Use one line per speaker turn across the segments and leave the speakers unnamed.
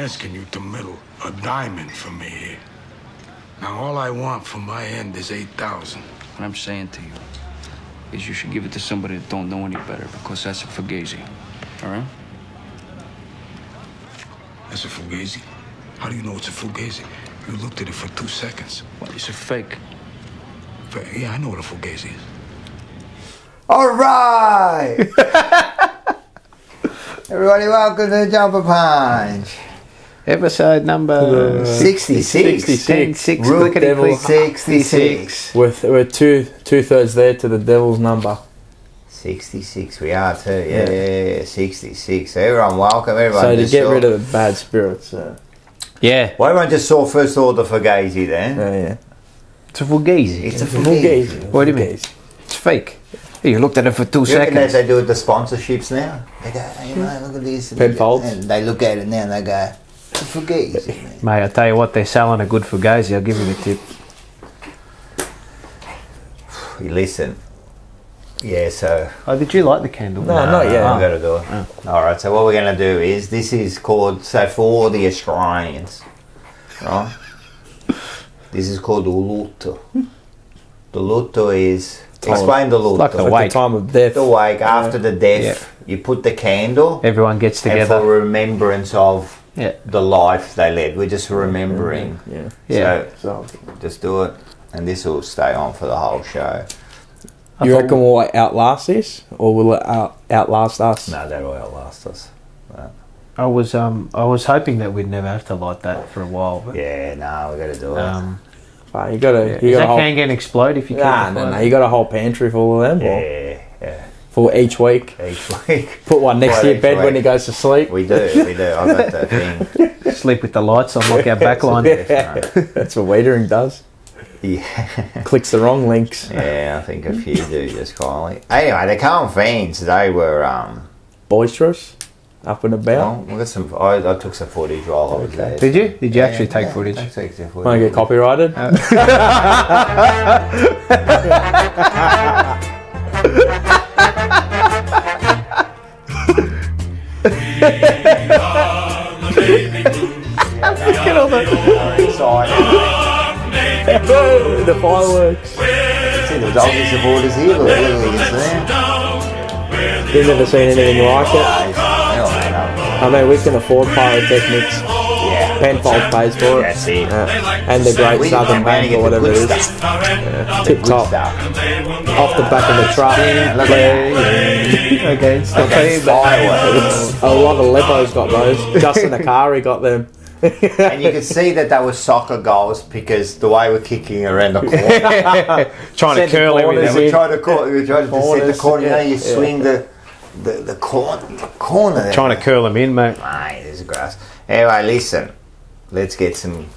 asking you to middle a diamond for me here. Now, all I want from my end is 8,000.
What I'm saying to you is you should give it to somebody that don't know any better, because that's a fugazi. All right?
That's a fugazi? How do you know it's a fugazi? You looked at it for 2 seconds.
Well, it's a fake.
Yeah, I know what a fugazi is.
All right! Everybody, welcome to the Jumper Punch.
Episode number
66.
66.
Rook
Clickety
Devil
click.
66.
We're two-thirds there to the Devil's number.
66, we are too. Yeah, 66. Everyone, welcome. Everyone.
So to get rid of the bad spirits.
Yeah.
Well, everyone just saw first order Fugazi then.
Yeah.
It's a fugazi.
It's a Fugazi.
What do you mean? It's fake. You looked at it for 2
You reckon
seconds.
they do with the sponsorships now? They go, hey, mate, look at this.
Penfolds.
And they look at it now and they go, it's a Fugazi.
Mate, I tell you what, they're selling a good fugazi. I'll give you the tip.
You listen. Yeah, so...
Oh, did you light the candle?
No, not yet.
I've got to do it. Alright, so what we're going to do is, this is called, so for the Australians, right? This is called Uluto. The Luto is, explain the Luto.
like the
Like
wake.
the time of death.
The wake, after the death, you put the candle,
Everyone gets
and
together.
for remembrance of
Yeah.
the life they led. We're just remembering.
Yeah.
Yeah.
So, just do it, and this will stay on for the whole show.
You reckon we'll outlast this, or will it outlast us?
No, that will outlast us.
I was hoping that we'd never have to light that for a while. But,
Yeah, no, we got to do it.
You got
is that can get explode if you can't?
No. You got a whole pantry full of them. Or
Yeah,
for each week.
each week.
Put one next
Right,
to your
each
bed when
week.
he goes to sleep.
We do. I got that thing.
Sleep with the lights on like our backline.
That's what Wiedering does.
Yeah.
Clicks the wrong links.
Yeah, I think a few do just kindly. Anyway, the Carlton fans, they were,
Boisterous. Up and about.
well, we got some, I took some footage while I was there.
Did you? Did you actually take footage?
I took some footage.
Want to get copyrighted? The fireworks.
See the doggy supporters here, look, it's there.
You've never seen anything like it.
Yeah.
I mean, we can afford pyrotechnics. Penfold pays for it.
That's it.
And the Great
We
Southern
managed
Bank
to
or
get the
whatever it
good
is.
stuff.
Tip
Good
top.
stuff.
Off the back of the truck.
Look at
Against the
that. Fireworks.
A lot of Lepos got those. Justin Akari got them.
And you could see that they were soccer goals because the way we're kicking around the corner.
Trying to
Send the
curl
corners
everything.
We tried to set the
Corners,
corner. You know, you
yeah.
swing the corner there.
Trying to curl them in, mate.
Mate, this is grass. Anyway, listen. Let's get some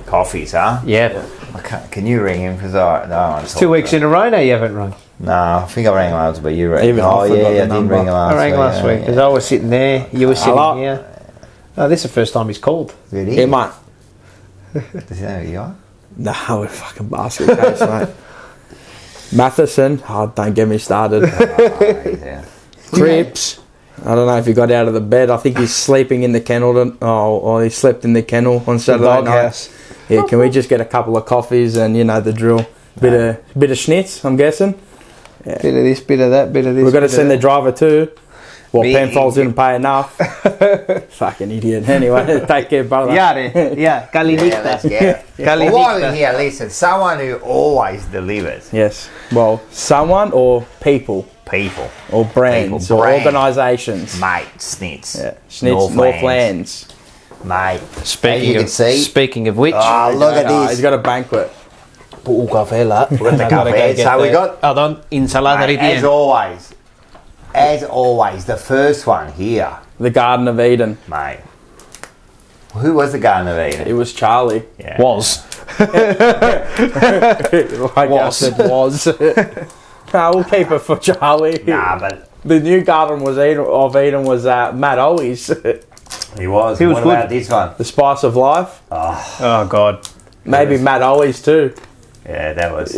coffees, huh?
Yeah.
Okay. Can you ring him? Because I want to
2 weeks in a row now you haven't rung.
No, I think I rang him last, but you rang.
Even I forgot the
I did
number.
ring him last
I rang last week because I was sitting there, you were sitting
Hello?
here. Oh, this is the first time he's called.
Did he?
Yeah, mate.
Does he know who you are?
Nah, we're fucking basket case, mate. Matheson, don't get me started.
Yeah.
Cripps, I don't know if he got out of the bed. I think he's sleeping in the kennel. Or he slept in the kennel on Saturday night.
doghouse.
Yeah, can we just get a couple of coffees and you know the drill? Bit of schnitz, I'm guessing.
Bit of this, bit of that, bit of this.
We've got to
bit of
send the
that.
driver too. Well,
Me-
Penfolds didn't pay enough. Fucking idiot. Anyway, take care, brother.
Yeah, yeah,
Yeah,
Kalinita.
let's get it.
Kalinita.
Well, while we're here, listen, someone who always delivers.
Yes. Well, someone or people
People.
or brands
People,
or
brands.
organisations.
Mate, Snitz.
Yeah. Schnitz, Northlands.
Mate.
Speaking
As you
of,
can see.
speaking of which,
Oh, look at
He's
this.
got a banquet.
Put café lá.
We've got the cafe. So we got,
Pardon, ensalada
mate, as always, the first one here,
The Garden of Eden.
mate. Who was the Garden of Eden?
It was Charlie.
Yeah.
Was.
Like I said, was. No, we'll keep it for Charlie.
Nah, but
The new Garden of Eden was Matt Owies.
he was.
He was
What
good.
about this one?
The Spice of Life.
Oh God.
Maybe Matt Owies too.
Yeah, that was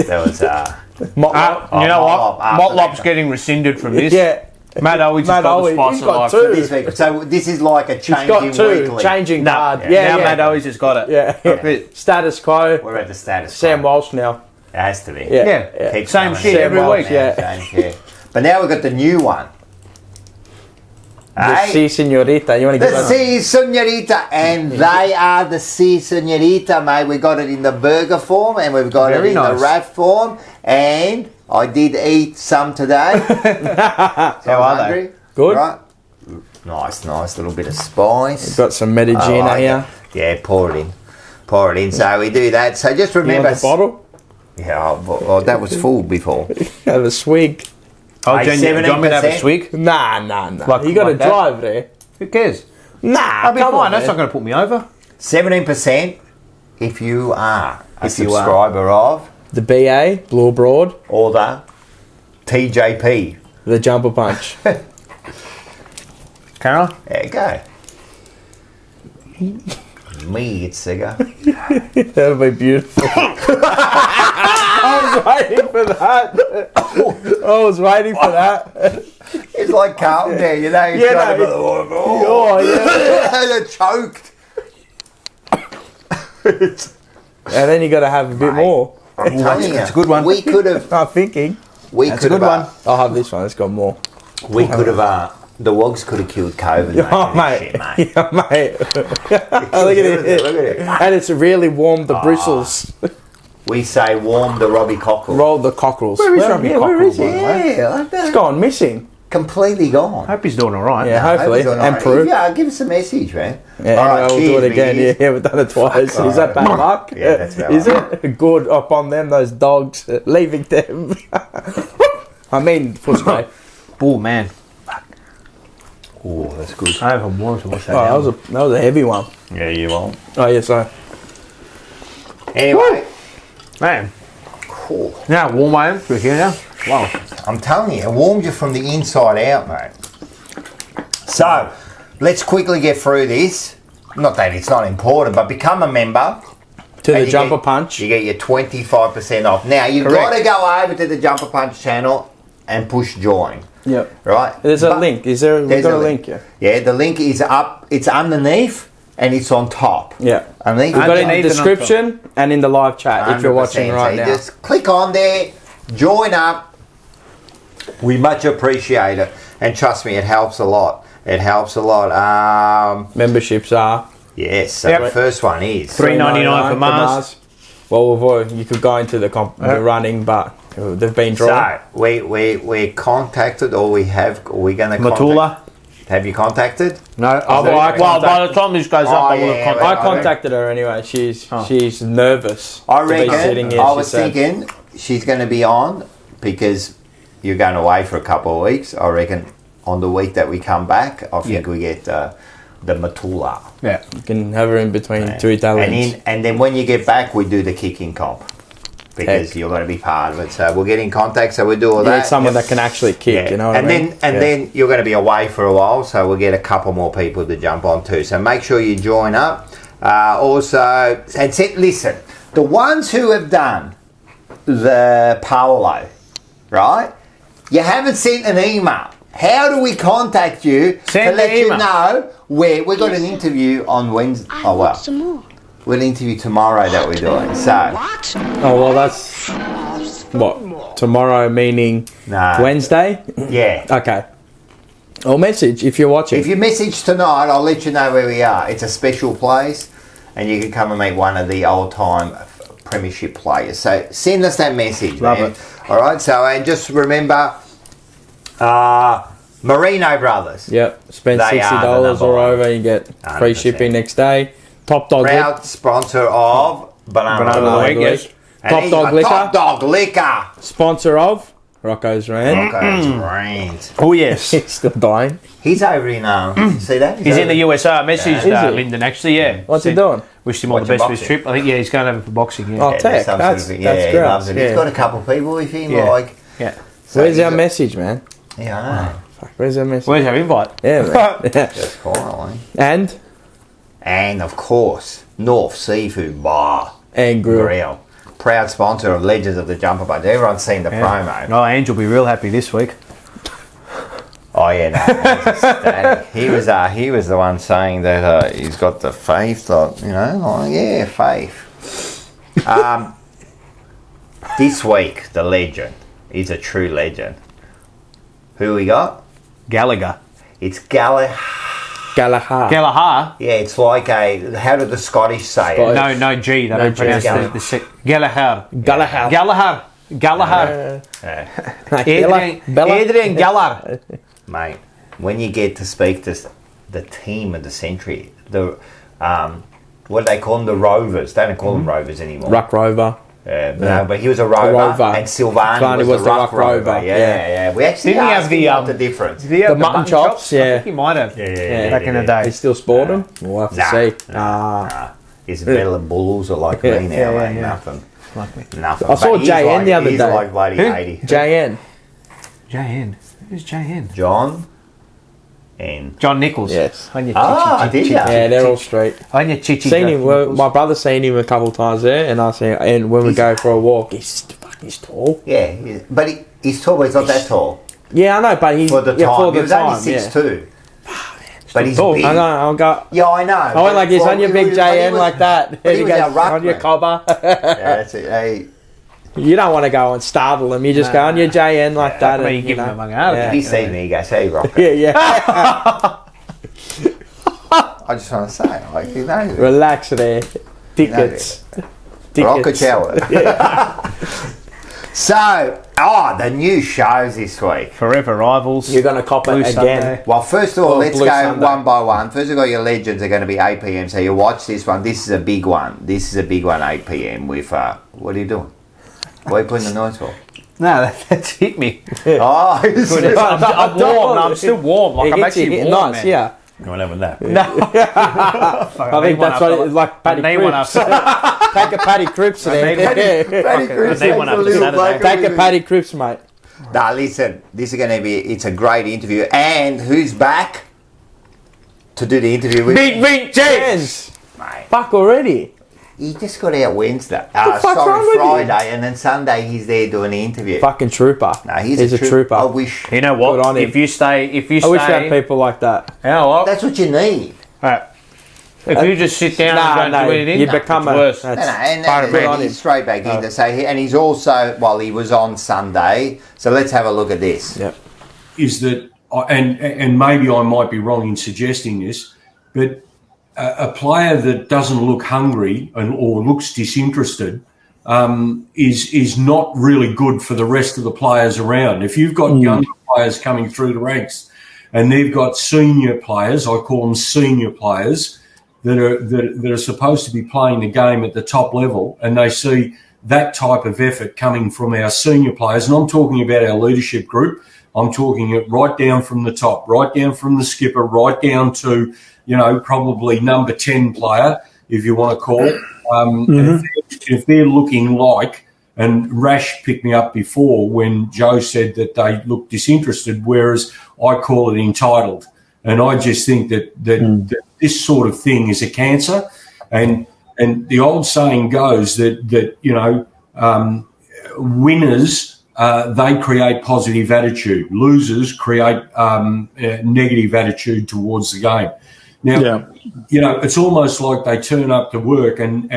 Mop.
You know what?
Motlop, after
Motlop's
that.
getting rescinded from this.
Yeah.
Matt always just
Matt
got the
Owen,
spice
he's
of
got
life.
two.
This week. So this is like a
He's got
changing
two.
weekly.
Changing
No,
card.
now
Yeah,
Matt always just got it.
yeah.
Yeah.
Status quo.
We're at the status.
Sam
quo.
Walsh now.
It has to be.
Yeah.
Yeah.
Keep
Same
coming
shit
in.
every
Sam
week.
Walsh, yeah.
Same shit. But now we've got the new one.
The
Hey?
Si Senorita. You want to give
The
us
Si Senorita, and they are the Si Senorita, mate. We got it in the burger form, and we've got
Very
it in
nice.
the wrap form, and I did eat some today.
How are they?
Good.
Right? Nice little bit of spice.
Got some
I
Medellin
like
here.
it. Yeah, pour it in. So we do that. So just
You
remember.
want the bottle?
Yeah, well, that was full before.
Have a swig.
Oh,
Hey,
Jen, you want me to have a
17%?
swig?
Nah.
Like-
You got to
like that?
drive there.
Who cares?
Nah,
I'll be
come
fine.
on,
That's
man.
not going to put me over.
17% if you are a
If you are.
subscriber of
The BA, Blue Broad,
or the TJP.
the Jumper Punch.
Carol?
There you go. Me, it's cigar.
That'll be beautiful. I was waiting for that. I was waiting for that.
It's like Carlton there, you know. He's
Yeah,
trying
no,
to
Oh, yeah.
They're choked.
And then you got to have a bit more.
I'm telling you,
that's a good one.
We could have.
I'm thinking.
That's a good one.
I'll have this one. It's got more.
We could have. The Wogs could have killed COVID.
Oh,
mate.
mate.
Shit, mate.
Yeah, mate. Look at it.
Look at it.
And it's really warmed the bristles.
We say warm the Robbie Cockerel.
Roll the cockerels.
Where is Robbie
where
Cockerel,
is he?
by the way?
Yeah, like that.
It's gone missing.
Completely gone.
Hope he's doing all right.
Yeah, hopefully.
Hope he's
And
on
Peru.
Yeah, give us a message, man.
Yeah,
All
anyway,
right,
we'll do
cheers,
it again.
biggies.
Yeah, we've done it twice.
Fuck,
Is that bad luck?
Yeah, that's bad
Is
luck.
it good upon them, those dogs, leaving them? I mean, footspray.
Oh, man.
Oh, that's good.
I haven't wanted to watch that.
Oh, that was a heavy one.
Yeah, you won't.
Oh, yes, sir.
Anyway,
Man.
cool.
Now, warm I am. We're here now. Wow.
I'm telling you, it warms you from the inside out, mate. So, let's quickly get through this. Not that it's not important, but become a member.
To
and
the
you
Jumper
get-
Punch.
You get your 25% off. Now, you've got
Correct.
to go over to the Jumper Punch channel and push join,
Yep.
right?
There's a
But-
link. Is there? We've
There's
got
a
a
link.
link. Yeah.
Yeah, the link is up. It's underneath and it's on top.
Yeah.
Underneath.
We've got it in the
Underneath and on top.
description and in the live chat if you're
100%.
watching
So
right
you
now.
just click on there, join up. We much appreciate it, and trust me, it helps a lot. It helps a lot.
Memberships are
Yes. So
Yep.
the first one is
$3.99 for Mars.
Well, you could go into the running, but they've been drawn.
So we contacted, or we're gonna
Matula.
Have you contacted?
No.
Well,
by the time this goes up, I would have
yeah,
contacted.
I contacted her anyway. She's nervous.
I
to be sitting
reckon.
here,
I
she
was
said.
thinking she's going to be on because you're going away for a couple of weeks. I reckon on the week that we come back, I think
Yeah.
we get the Matula.
Yeah.
You can have her in between two Italians.
And then when you get back, we do the kicking comp because
Heck.
you're going to be part of it. So we'll get in contact. So we do all
You
that.
need someone that can actually kick.
Yeah.
You know what
and
I mean?
then you're going to be away for a while, so we'll get a couple more people to jump on too. So make sure you join up. Also, and listen, the ones who have done the Paolo, right? You haven't sent an email. How do we contact you
Send
to let
the
you
email.
know where we've got an interview on Wednesday?
I
Oh
want
well,
some more.
we'll interview tomorrow that we're doing. So
What?
Oh well, that's what tomorrow, meaning
no,
Wednesday.
yeah.
Okay. Or message if you're watching.
If you message tonight, I'll let you know where we are. It's a special place, and you can come and meet one of the old-time Premiership players. So send us that message,
Love
man.
it.
All right. So and just remember, Marino Brothers,
Yep. Spend
They are the
$60
number
or
one.
over, you get free
100%.
shipping next day. Top Dog Liquor.
proud sponsor of Banana
Banana
Liquor.
Liquor, yes.
And
Top
he's
Dog
got
Liquor.
Top Dog Liquor.
Sponsor of Rocco's Rand.
Okay, brains.
Oh, yes.
He's still dying.
He's over in see that?
He's in the USA. I messaged
Yeah. Is he?
Lyndon actually, yeah.
What's he
Said-
doing?
Wished him all the
Watching
best for his
boxing.
trip. I think, yeah, he's going over for boxing, yeah.
Oh,
there's
tech.
some
That's
sort of-
great.
he loves it.
Yeah.
He's got a couple of people with him,
Yeah.
like.
Yeah.
so
Where's
he's
our
got-
message, man?
Yeah, I know.
Fuck, where's our message?
Where's our invite?
Yeah, man. Yeah.
Just quietly.
And
And of course, North Seafood Bar
Grill.
Grill. Proud sponsor of Legends of the Jumper Bunch. Everyone's seen the promo.
Oh, Ange will be real happy this week.
Oh, Oh yeah, no, he's ecstatic. He was the one saying that he's got the faith. Yeah, faith. This week, the legend is a true legend. Who we got?
Gallagher.
It's Gallagher.
Gallagher.
Yeah, it's like how do the Scottish say it?
No G. They don't pronounce the Gallagher.
Gallagher.
Adrian Gallagher.
Mate, when you get to speak to the team of the century, what do they call them? The Rovers. They don't call them Rovers anymore.
Ruck Rover.
No, but he was a rover, and Silvani was the Ruck Rover. Yeah. We actually asked him what the difference.
The mutton chops,
I think he might have. Back in the day.
He still sport them? We'll have to see.
He's better than Bulls or like me now, mate. Nothing.
Like me.
Nothing.
I saw JN the other day.
He's like bloody 80.
JN.
Who's JN?
John and
John Nichols.
Yes.
did ya?
Yeah, they're all straight. Seen him. My brother's seen him a couple of times there, and and when we go for a walk, he's tall.
Yeah, but he's tall, but he's not that tall.
Yeah, I know, but he's
For the time.
he
was only 6'2". But he's
tall.
big.
I know. I'll go.
Yeah, I know.
I went like this on your big JN like that.
But he was our
on your
ruckman.
cobber.
Yeah, that's it. Hey,
You don't want to go and startle him. You just go on your JN like that.
But
And,
you give him
know.
a mung out.
if he sees me, he goes, "Hey, Rocker."
Yeah.
I just want to say, like, you know,
Relax there. Tickets.
Rocker Tower. So, the new shows this week.
Forever Rivals.
You're going to cop
Blue
it again.
Sunday.
Well, first of all,
Or
let's
Blue
go
Sunday.
one by one. First of all, your legends are going to be 8 p.m. So you watch this one. This is a big one. 8 p.m. with, what are you doing? What are you putting the noise for?
No, that's hit me.
Oh,
I'm warm. I'm still warm. Like, I'm actually warm,
nice,
man.
yeah.
You want to have a nap?
I think that's what it's like. Paddy Cripps. Take a Paddy Cripps there.
Paddy Cripps
I need one
takes a
after
little
Saturday.
bloke
Take
with
a
him.
Paddy Cripps, mate.
Nah, listen, this is going to be, it's a great interview. And who's back to do the interview with?
Big Vink James.
Mate,
Fuck already.
he just got out Wednesday.
fuck's wrong with
Friday. And then Sunday he's there doing the interview.
Fucking trooper.
Nah, he's a
trooper.
I wish.
You know
Good on
what?
him.
If you stay,
I wish we had people like that.
You know what?
That's what you need.
Right. If you just sit down and don't do anything,
you become
it's worse.
No,
That's
and
good on him.
he's straight back in to say, and he's also, he was on Sunday. So let's have a look at this.
Yep.
Is that, and maybe I might be wrong in suggesting this, but a player that doesn't look hungry or looks disinterested is not really good for the rest of the players around. If you've got younger players coming through the ranks and they've got senior players, I call them senior players, that are supposed to be playing the game at the top level, and they see that type of effort coming from our senior players, and I'm talking about our leadership group. I'm talking it right down from the top, right down from the skipper, right down to, probably number 10 player, if you want to call it. And if they're looking like, and Rash picked me up before when Joe said that they look disinterested, whereas I call it entitled. And I just think that this sort of thing is a cancer. And the old saying goes that winners, they create positive attitude. Losers create negative attitude towards the game. Now, it's almost like they turn up to work and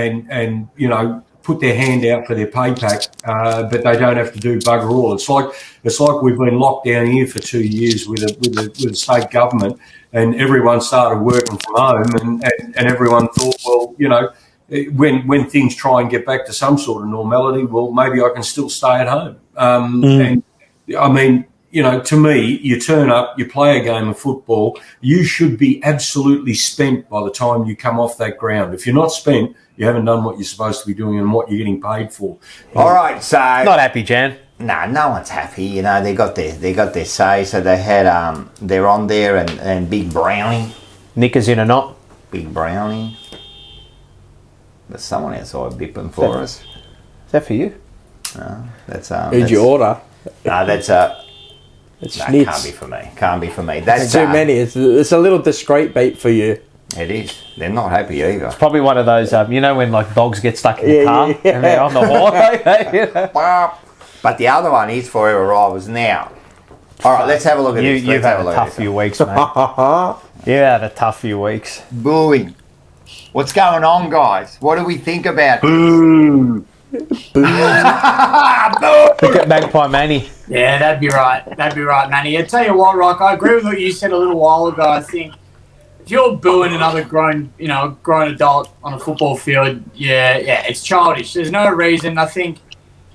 put their hand out for their pay pack, but they don't have to do bugger all. It's like we've been locked down here for 2 years with the state government, and everyone started working from home, and everyone thought, well, when things try and get back to some sort of normality, well, maybe I can still stay at home. And I mean, to me, you turn up, you play a game of football, you should be absolutely spent by the time you come off that ground. If you're not spent, you haven't done what you're supposed to be doing and what you're getting paid for.
All right, so
Not happy, Jan.
no one's happy. They got their say. So they had they're on there, and Big Brownie,
Knickers in a knot.
Big Brownie. There's someone outside bipping for us.
Is that for you?
That's
Who'd you order?
No, that's
It's
no,
Schnitz.
can't be for me. That's
Too many. It's a little discreet beat for you.
It is. They're not happy either.
Probably one of those, when like dogs get stuck in the car and they're on the wall.
But the other one is Forever Rivals. Now, All right, let's have a look at this.
You've
Let's have
had
a
a
look
tough
at
few weeks, mate. You've had a tough few weeks.
Booing. What's going on, guys? What do we think about
Boo.
Look at Magpie Manny.
Yeah, that'd be right. That'd be right, Manny. I tell you what, Rock, I agree with what you said a little while ago. I think if you're booing another grown adult on a football field, yeah, it's childish. There's no reason. I think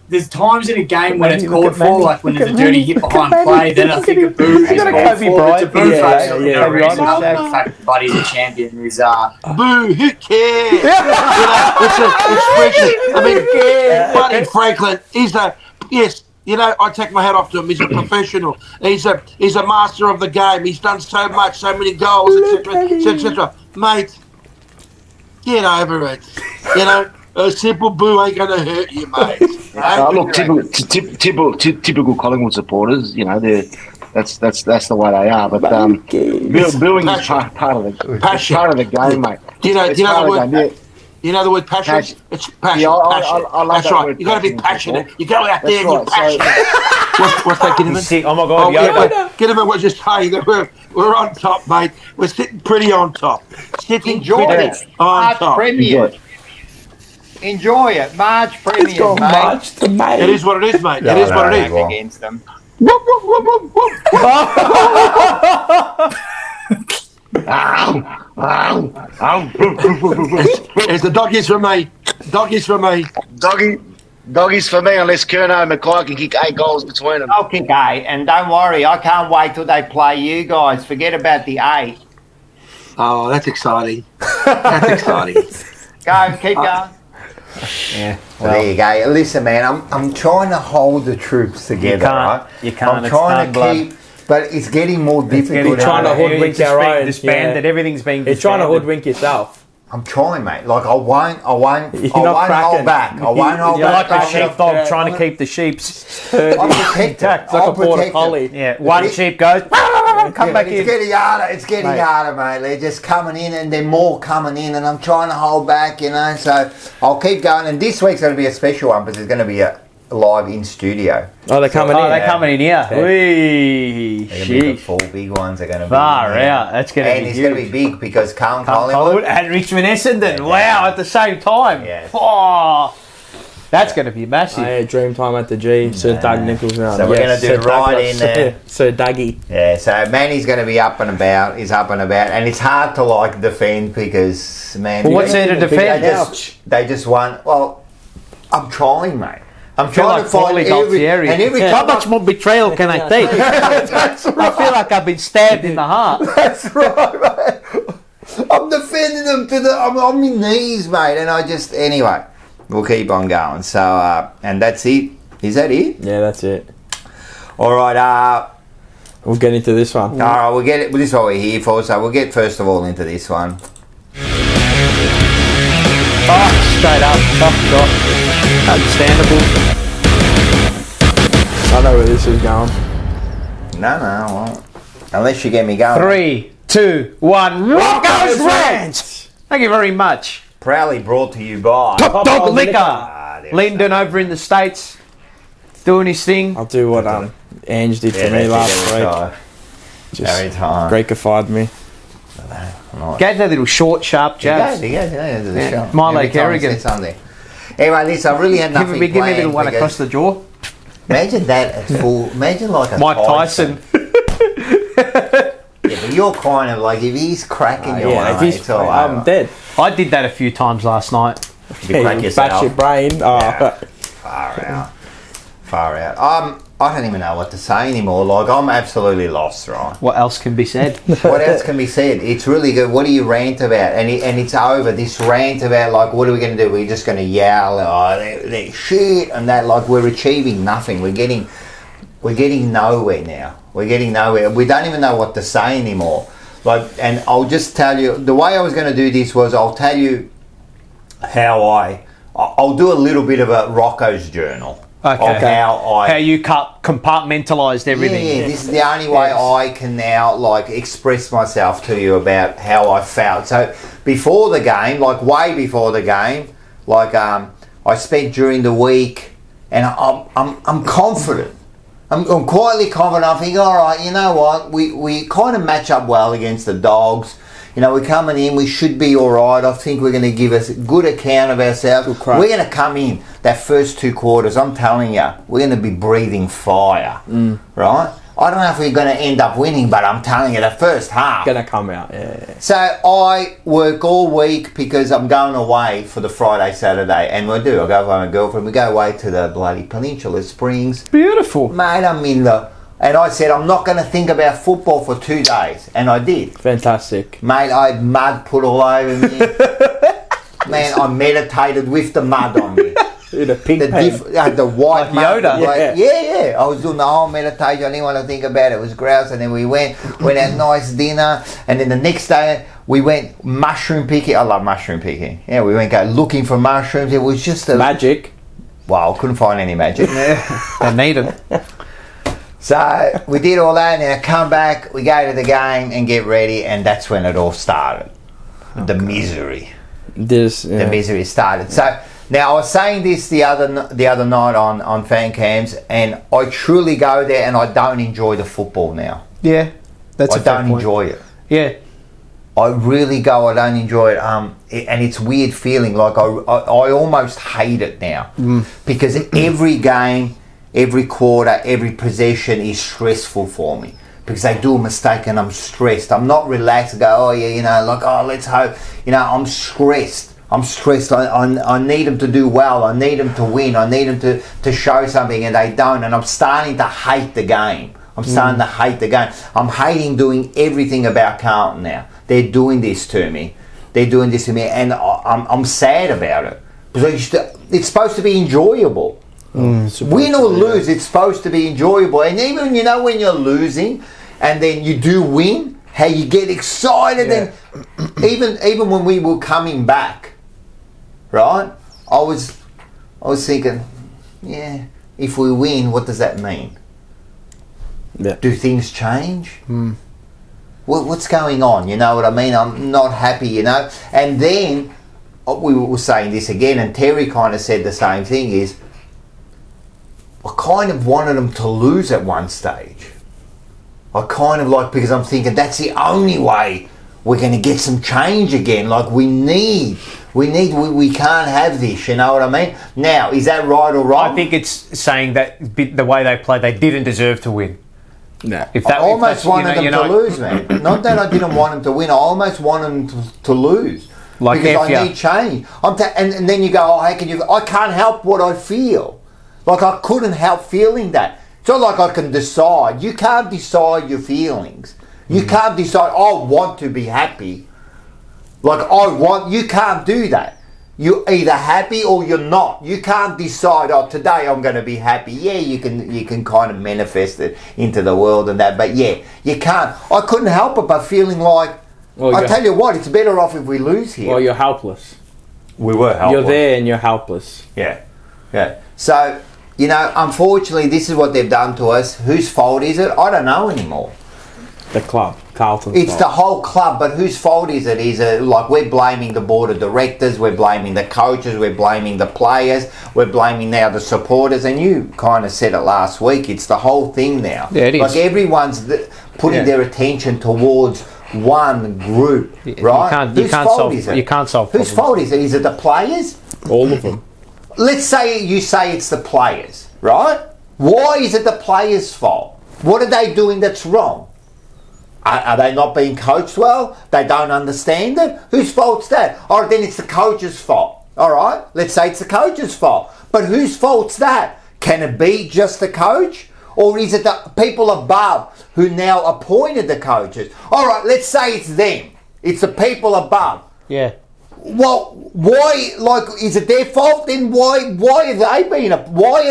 there's times in a game when it's called for, like when there's a dirty hit behind play, then I think a boo is called for. It's a boo for absolutely no reason other than the fact that Buddy's a champion who's
Boo, who cares? It's an expression. I mean, Buddy Franklin, I take my hat off to him. He's a professional. He's a master of the game. He's done so much, so many goals, etc. Mate, get over it. A simple boo ain't going to hurt you, mate. Look, typical Collingwood supporters, that's the way they are. But booing is part of the game, mate. You know the word passion? It's passion. Yeah, I love that's right. You got to be passionate. You go out there and you're passionate. What's that, Ginnivan?
Oh my God!
Ginnivan was just saying that we're on top, mate. We're sitting pretty on top.
Enjoy it.
On top.
Enjoy it. March Premium, mate.
March to May.
It is what it is, mate. It is what it is.
Against them.
It's the doggies for me. Doggies for me.
Doggies for me, unless Kerno and Mackay can kick 8 goals between them.
I'll kick 8, and don't worry, I can't wait till they play you guys. Forget about the 8.
Oh, that's exciting. That's exciting.
Go, keep going.
Yeah.
Well, there you go. Listen, man, I'm trying to hold the troops together, right?
You can't.
I'm trying to keep, but it's getting more difficult.
You're trying to hoodwink our own.
Disbanded. Everything's being disbanded.
You're trying to hoodwink yourself.
I'm trying, mate. Like I won't hold back. I won't hold
You're
back.
like a sheepdog trying to keep the sheeps.
I'm protected.
It's like a border collie.
Yeah, one sheep goes, come back in.
It's getting harder. It's getting harder, mate. They're just coming in, and they're more coming in, and I'm trying to hold back, So I'll keep going. And this week's going to be a special one because there's going to be a live in studio.
Oh, they're coming in.
They're coming in here. Wee,
they're going to be the 4 big ones. Are going to be
far out. That's going to be
and it's
huge.
going to be big because Collingwood
and Richmond Essendon. Wow, at the same time.
Yeah.
Oh, that's going to be massive.
Yeah, dream time at the G. Sir Doug Nichols round.
So we're going to do right in there.
Sir Dougie.
Yeah, so Manny's going to be up and about. He's up and about. And it's hard to defend because, man.
Well, what's there to defend?
They just won. Well, I'm trying, mate. I'm trying to find
every how much more betrayal can I take? That's right. I feel like I've been stabbed in the heart.
That's right, mate. I'm defending them I'm on my knees, mate, and anyway, we'll keep on going. So, and that's it. Is that it?
Yeah, that's it.
All right.
We'll get into this one.
All right, we'll get it. This is what we're here for. So we'll get first of all into this one.
Oh, straight up, tough shot. Understandable.
I know where this is going.
No, well, unless you get me going.
3, 2, 1. Rocco's Rants! Thank you very much.
Proudly brought to you by
Top Dog Liquor. Lyndon over in the States, doing his thing.
I'll do what Ange did for me last week. Just
every time.
Greekified me.
Gave that little short, sharp jabs.
He goes.
Milo Kerrigan.
Anyway, listen, I really had nothing planned.
Give me a little one across the jaw.
Imagine that imagine like a
Mike Tyson.
Yeah, but you're kind of like, if he's cracking your
if I'm dead.
I did that a few times last night.
You crack yourself.
Bash your brain.
Yeah. Far out. I don't even know what to say anymore. Like, I'm absolutely lost, right?
What else can be said?
What else can be said? It's really good. What do you rant about? And it's over. This rant about, like, what are we going to do? We're just going to yell, they're shit, and that. Like, we're achieving nothing. We're getting nowhere now. We're getting nowhere. We don't even know what to say anymore. Like, and I'll just tell you, the way I was going to do this was, I'll tell you how I'll do a little bit of a Rocco's journal.
Okay.
Of how
you compartmentalised everything.
Yeah, this is the only way I can now, like, express myself to you about how I felt. So before the game, like way before the game, like I spent during the week, and I'm confident. I'm quietly confident. I think, all right, you know what? We kind of match up well against the Dogs. You know, we're coming in. We should be all right. I think we're going to give us a good account of ourselves. We're going to come in that first 2 quarters. I'm telling you, we're going to be breathing fire, right? I don't know if we're going to end up winning, but I'm telling you, the first half.
Going to come out, yeah.
So I work all week because I'm going away for the Friday, Saturday, and I go with my girlfriend. We go away to the bloody Peninsula Springs.
Beautiful.
Mate, I'm in the... And I said, I'm not going to think about football for 2 days. And I did.
Fantastic.
Mate, I had mud put all over me. Man, I meditated with the mud on me.
In a pink pen.
The white
like
mud.
Yoda.
Yeah. I was doing the whole meditation. I didn't want to think about it. It was grouse. And then we went had nice dinner. And then the next day, we went mushroom picking. I love mushroom picking. Yeah, we went looking for mushrooms. It was just
magic.
Well, I couldn't find any magic.
I need them.
So we did all that, and then I come back, we go to the game and get ready, and that's when it all started. Okay. The misery. The misery started. So now I was saying this the other night on fan cams, and I truly go there and I don't enjoy the football now.
Yeah,
I don't enjoy it.
Yeah.
I really go, I don't enjoy it. And it's weird feeling, like I almost hate it now. Because every game, every quarter, every possession is stressful for me because they do a mistake and I'm stressed. I'm not relaxed. I go, oh yeah, you know, like, oh, let's hope. You know, I'm stressed. I need them to do well. I need them to win. I need them to show something, and they don't. And I'm starting to hate the game. I'm hating doing everything about Carlton now. They're doing this to me. And I'm sad about it because it's supposed to be enjoyable. Win or lose, it's supposed to be enjoyable. And even, you know, when you're losing and then you do win, how you get excited. And even when we were coming back, right, I was thinking, yeah, if we win, what does that mean? Do things change? What's going on? You know what I mean? I'm not happy, you know. And then we were saying this again, and Terry kind of said the same thing, is I kind of wanted them to lose at one stage. I kind of because I'm thinking that's the only way we're going to get some change again. Like we can't have this, you know what I mean? Now, is that right or wrong?
I think it's saying that the way they played, they didn't deserve to win.
No.
I almost wanted them to lose, man. Not that I didn't want them to win, I almost wanted them to lose. Because I need change. And then you go, oh, how can you... I can't help what I feel. Like, I couldn't help feeling that. It's not like I can decide. You can't decide your feelings. You can't decide, I want to be happy. You can't do that. You're either happy or you're not. You can't decide, oh, today I'm going to be happy. Yeah, you can kind of manifest it into the world and that, but yeah, you can't. I couldn't help it but feeling like, I tell you what, it's better off if we lose here.
Well, you're helpless.
We were helpless.
You're there and you're helpless.
Yeah. So, you know, unfortunately, this is what they've done to us. Whose fault is it? I don't know anymore.
The club, Carlton's
It's
fault.
the whole club, but whose fault is it? Is it like we're blaming the board of directors, we're blaming the coaches, we're blaming the players, we're blaming now the supporters, and you kind of said it last week, it's the whole thing now.
Yeah, it is.
Like everyone's putting their attention towards one group, right?
You can't solve
Whose fault is it? Is it the players?
All of them.
Let's say you say it's the players, right? Why is it the players' fault? What are they doing that's wrong? Are they not being coached well? They don't understand it? Whose fault's that? Or then it's the coach's fault. All right? Let's say it's the coach's fault. But whose fault's that? Can it be just the coach? Or is it the people above who now appointed the coaches? All right, let's say it's them. It's the people above.
Yeah.
Well, why, is it their fault? Then why are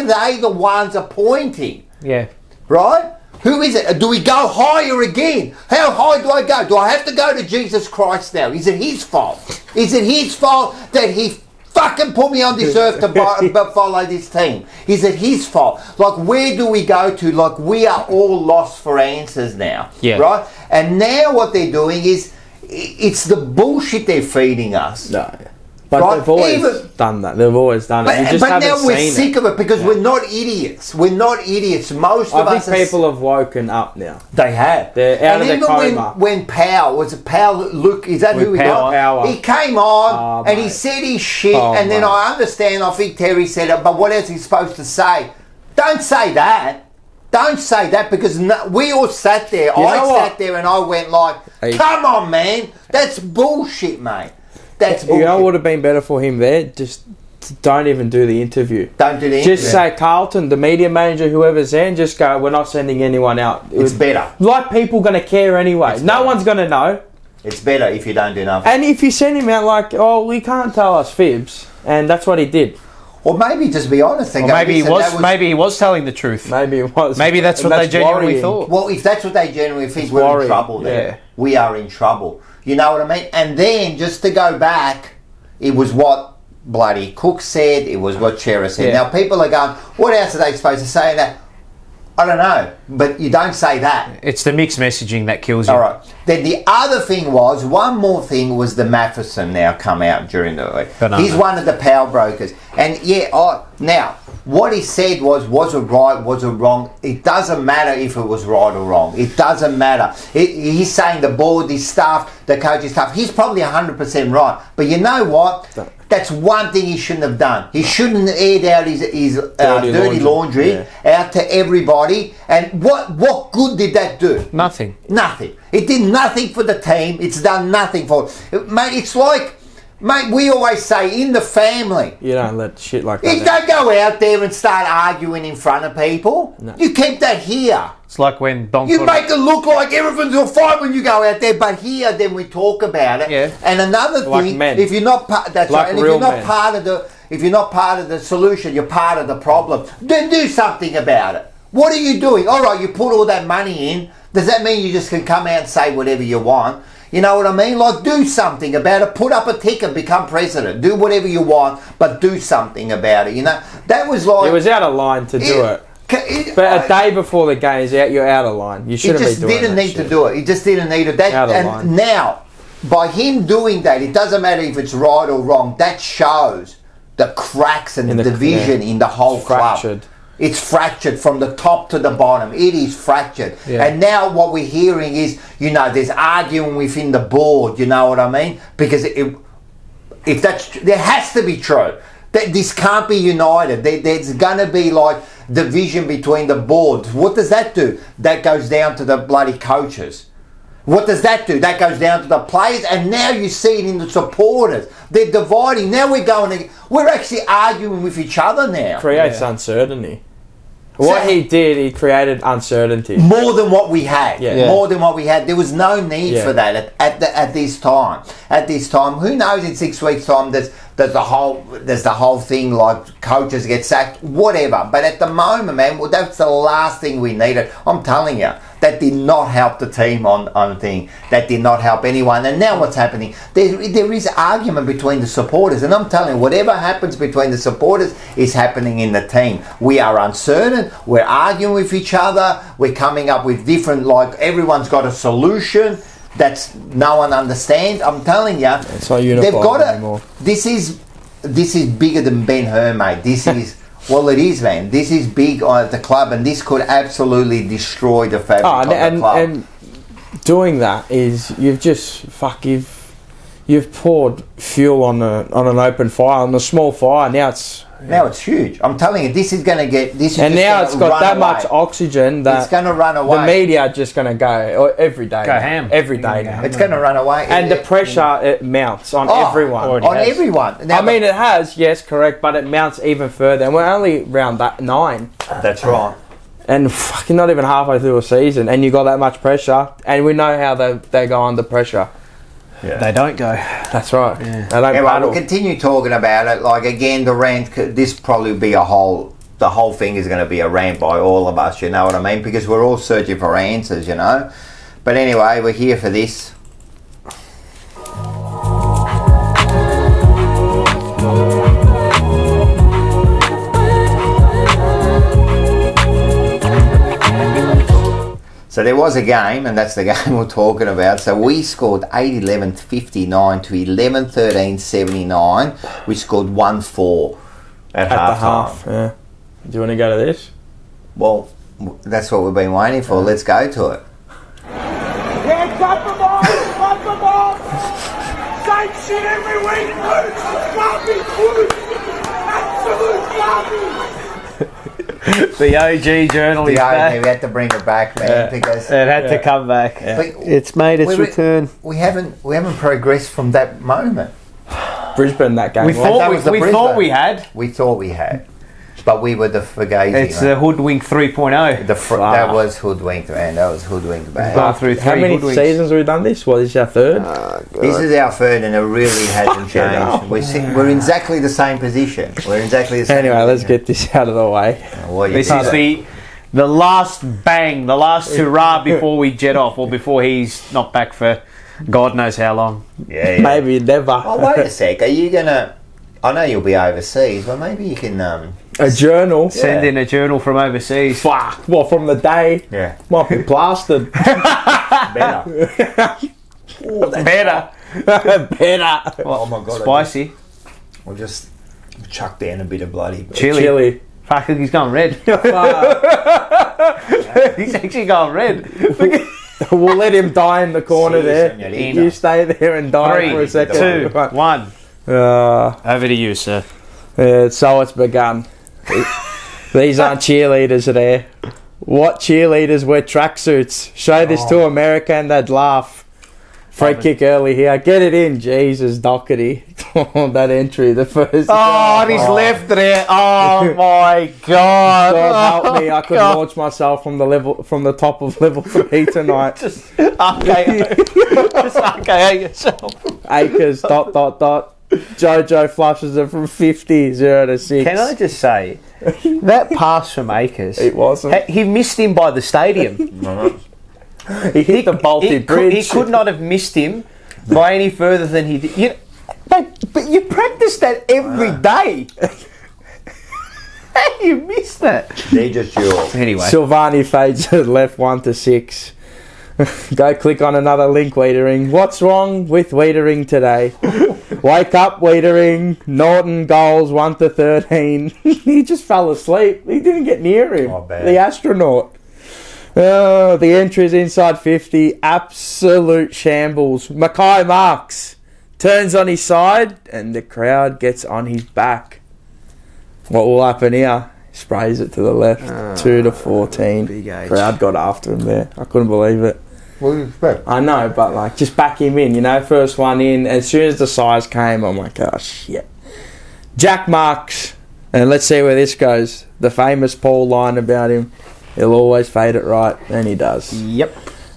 they the ones appointing?
Yeah.
Right? Who is it? Do we go higher again? How high do I go? Do I have to go to Jesus Christ now? Is it his fault? Is it his fault that he fucking put me on this earth to follow this team? Is it his fault? Like, where do we go to? Like, we are all lost for answers now.
Yeah.
Right? And now what they're doing is, it's the bullshit they're feeding us.
No. But
right?
they've always done that. They've always done it. You just
but
haven't
now we're
seen
sick of it because we're not idiots. We're not idiots. Most of
I
us
think people have woken up now.
They have.
They're out of their
even
coma.
when Powell, was it Powell? Luke, is that who we got?
Power.
He came on and he
mate.
said his shit,
Oh,
and then
mate.
I understand. I think Terry said it, but what else is he supposed to say? Don't say that. Don't say that because we all sat there.
You
I
know
sat
what?
there and I went like,
Hey.
"Come on, man, that's bullshit, mate. That's bullshit."
You know what would have been better for him there? Just don't even do the interview.
Don't do the interview.
Just say Carlton, the media manager, whoever's there, and just go, we're not sending anyone out.
It's better.
Like people going to care anyway. No one's going to know.
It's better if you don't do nothing.
And if you send him out like, oh, we can't tell us fibs. And that's what he did.
Or maybe just be honest. And
Or
go,
maybe he
"Listen,
was.
that
Maybe he was telling the truth.
Maybe it was.
Maybe that's
And
what they genuinely
worrying.
thought.
Well, if that's what they genuinely think, we're
worrying,
in trouble then.
yeah.
We are in trouble. You know what I mean? And then, just to go back, it was what bloody Cook said, it was what Chera said.
Yeah.
Now, people are going, what else are they supposed to say in that? I don't know, but you don't say that.
It's the mixed messaging that kills you.
All right. Then the other thing was, one more thing was the Matheson now come out during the week.
Banana.
He's one of the power brokers. And now, what he said was it right, was it wrong? It doesn't matter if it was right or wrong. It doesn't matter. He's saying the board, the staff, the coaching staff, he's probably 100% right. But you know what? That's one thing he shouldn't have done. He shouldn't have aired out his dirty laundry out to everybody. And what good did that do?
Nothing.
Nothing. It did nothing for the team. It's done nothing for it. Mate, it's like, mate, we always say in the family.
You don't let shit like
You
that.
don't go out there and start arguing in front of people.
No.
You keep that here.
It's like when Don.
You make it look like everything's all fine when you go out there, but here then we talk about it.
Yeah.
And another
Like
thing,
men.
if you're not part, that's
Like
right. And if
real
you're not
men.
part of the, if you're not part of the solution, you're part of the problem. Then do something about it. What are you doing? All right, you put all that money in. Does that mean you just can come out and say whatever you want? You know what I mean? Like, do something about it. Put up a ticket, become president. Do whatever you want, but do something about it. You know, that was like
It was out of line to do it. But a day before the game is out, you're out of line. You
He
shouldn't be
just
doing
didn't
that
need
shit.
to do it. He just didn't need it. That,
Out of
and
line.
now, by him doing that, it doesn't matter if it's right or wrong. That shows the cracks and
In
the
the-
division in the whole
Fractured.
club. It's fractured from the top to the bottom. It is fractured.
Yeah.
And now what we're hearing is, you know, there's arguing within the board. You know what I mean? Because if that's, there has to be true. That this can't be united. There's going to be like division between the boards. What does that do? That goes down to the bloody coaches. What does that do? That goes down to the players, and now you see it in the supporters. They're dividing. Now we're actually arguing with each other now.
Creates uncertainty. What he did, he created uncertainty.
More than what we had.
Yeah.
More than what we had. There was no need
Yeah.
for that at this time. At this time, who knows? In 6 weeks' time, there's the whole thing like coaches get sacked, whatever. But at the moment, man, well, that's the last thing we needed. I'm telling you, that did not help the team on thing. That did not help anyone. And now what's happening? There is argument between the supporters, and I'm telling you, whatever happens between the supporters is happening in the team. We are uncertain. We're arguing with each other. We're coming up with different, like everyone's got a solution that's no one understands. I'm telling you,
It's not unified anymore.
This is bigger than Ben Hur, mate. This is. Well, it is, man. This is big at the club, and this could absolutely destroy the fabric of the club.
And doing that is you've poured fuel on an open fire, on a small fire. Now it's
huge. I'm telling you, this is going to get this. Is
and
just
now
gonna
it's got
run
that
away.
much oxygen that
It's going to run
the
away.
media are just going to go every day.
Go ham.
Every day now.
It's going to run away.
And the pressure, it mounts on everyone.
On everyone. Now,
I mean, it has, yes, correct, but it mounts even further. And we're only around that 9.
That's right.
And fucking not even halfway through a season, and you got that much pressure, and we know how they go under pressure.
Yeah.
They don't go.
That's right.
Yeah.
They don't
Anyway,
paddle.
we'll continue talking about it. Like again, the rant. This probably be the whole thing is going to be a rant by all of us. You know what I mean? Because we're all searching for answers. You know. But anyway, we're here for this. So there was a game, and that's the game we're talking about. So we scored 8-11 59 to 11-13 79. We scored 1-4 at
the
half.
half. Yeah. Do you want to go to this?
Well, that's what we've been waiting for. Let's go to it.
Yeah, got the ball! Got the ball! Same shit every week! Garbage! Absolute garbage!
The OG journal is back.
We had to bring it back, man, because
it had to come back.
Yeah.
It's made its return.
We haven't progressed from that moment.
Brisbane, that game.
We thought we had.
We thought we had. But we were the Fugazi.
It's the Hoodwink 3.0.
That was hoodwinked, man. That was hoodwinked bad.
Gone through
How many seasons have we done this? What is our third?
This is our third, and it really hasn't changed. We're in exactly the same position.
Anyway, let's get this out of the way.
This is the last bang, the last hurrah before we jet off, or before he's not back for God knows how long.
Yeah.
Maybe never.
Oh, wait a sec. Are you gonna? I know you'll be overseas, but maybe you can.
A journal.
Send in a journal from overseas.
Fuck. Well, from the day.
Yeah.
Might be plastered.
Better.
Better.
Better.
Oh my god.
Spicy.
We'll just chuck down a bit of bloody
chili. Fuck, he's gone red. He's actually gone red.
We'll let him die in the corner there. You stay there and die for a second.
3, 2, 1. Over to you, sir.
So it's begun. These aren't cheerleaders there. What cheerleaders wear tracksuits? Show this to America and they'd laugh. Free kick early here. Get it in. Jesus, Doherty. That entry, the first.
Oh, he's left there. Oh my God.
God help me. I could launch myself from the top of level 3 tonight.
Just RKO yourself.
Acres, ... Jojo flushes it from 50, 0 to 6.
Can I just say, that pass from Akers,
it wasn't.
He missed him by the stadium.
He hit the bolted bridge.
He could not have missed him by any further than he did. But you practice that every day. How do you miss that?
They're just yours.
Anyway.
Silvani fades to the left 1 to 6. Go click on another link, Wiedering. What's wrong with Wiedering today? Wake up, Wiedering. Norton goals 1 to 13. He just fell asleep. He didn't get near him.
Oh, bad.
The astronaut. The entries inside 50. Absolute shambles. Mackay Marks turns on his side and the crowd gets on his back. What will happen here? Sprays it to the left. 2 to 14.
Big age.
Crowd got after him there. I couldn't believe it.
What do you expect?
I know, but like, just back him in, first one in. As soon as the size came, I'm like, oh shit. Jack Marks, and let's see where this goes. The famous Paul line about him. He'll always fade it right, and he does.
Yep.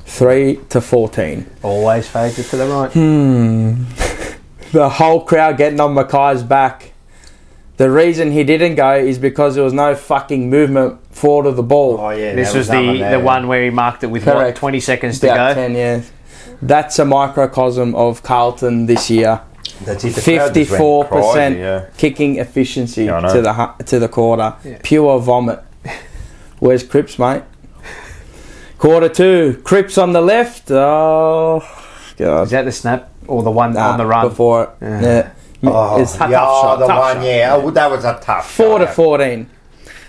3 to 14.
Always fades it to the right.
The whole crowd getting on Mackay's back. The reason he didn't go is because there was no fucking movement forward of the ball.
Oh yeah,
this was the one where he marked it with what, 20 seconds to go.
10, yeah. That's a microcosm of Carlton this year.
That's it.
54% kicking efficiency to the quarter. Yeah. Pure vomit. Where's Cripps, mate? Quarter 2. Cripps on the left. Oh God.
Is that the snap or the one on the run
before it? Yeah.
Oh,
it's a tough shot.
The one, yeah. Oh, that was a tough
4 to 14.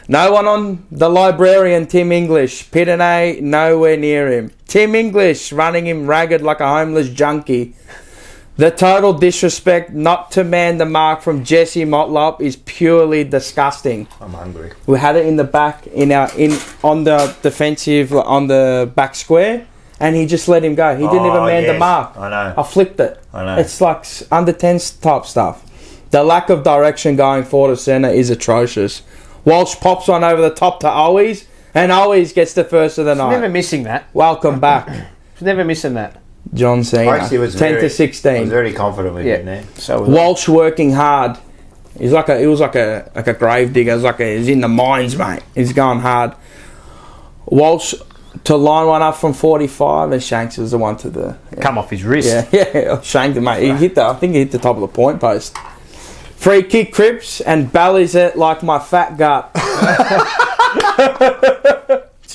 No one on the librarian, Tim English. Pitane, nowhere near him. Tim English running him ragged like a homeless junkie. The total disrespect not to man the mark from Jesse Motlop is purely disgusting.
I'm hungry.
We had it in the back on the defensive on the back square. And he just let him go. He didn't even man the mark.
I know.
I flipped it.
I know.
It's like under 10 type stuff. The lack of direction going forward to centre is atrocious. Walsh pops one over the top to Owies, and Owies gets the first of the night.
Never missing that.
Welcome back.
Never missing that.
John Cena. 10 to 16.
I was very confident with him there.
So
Walsh working hard. He was like a grave digger. He's in the mines, mate. He's going hard. Walsh to line one up from 45, and Shanks was the one to the
come off his wrist.
Yeah, shanked him, mate. I think he hit the top of the point post. Free kick, Cripps, and bellies it like my fat gut.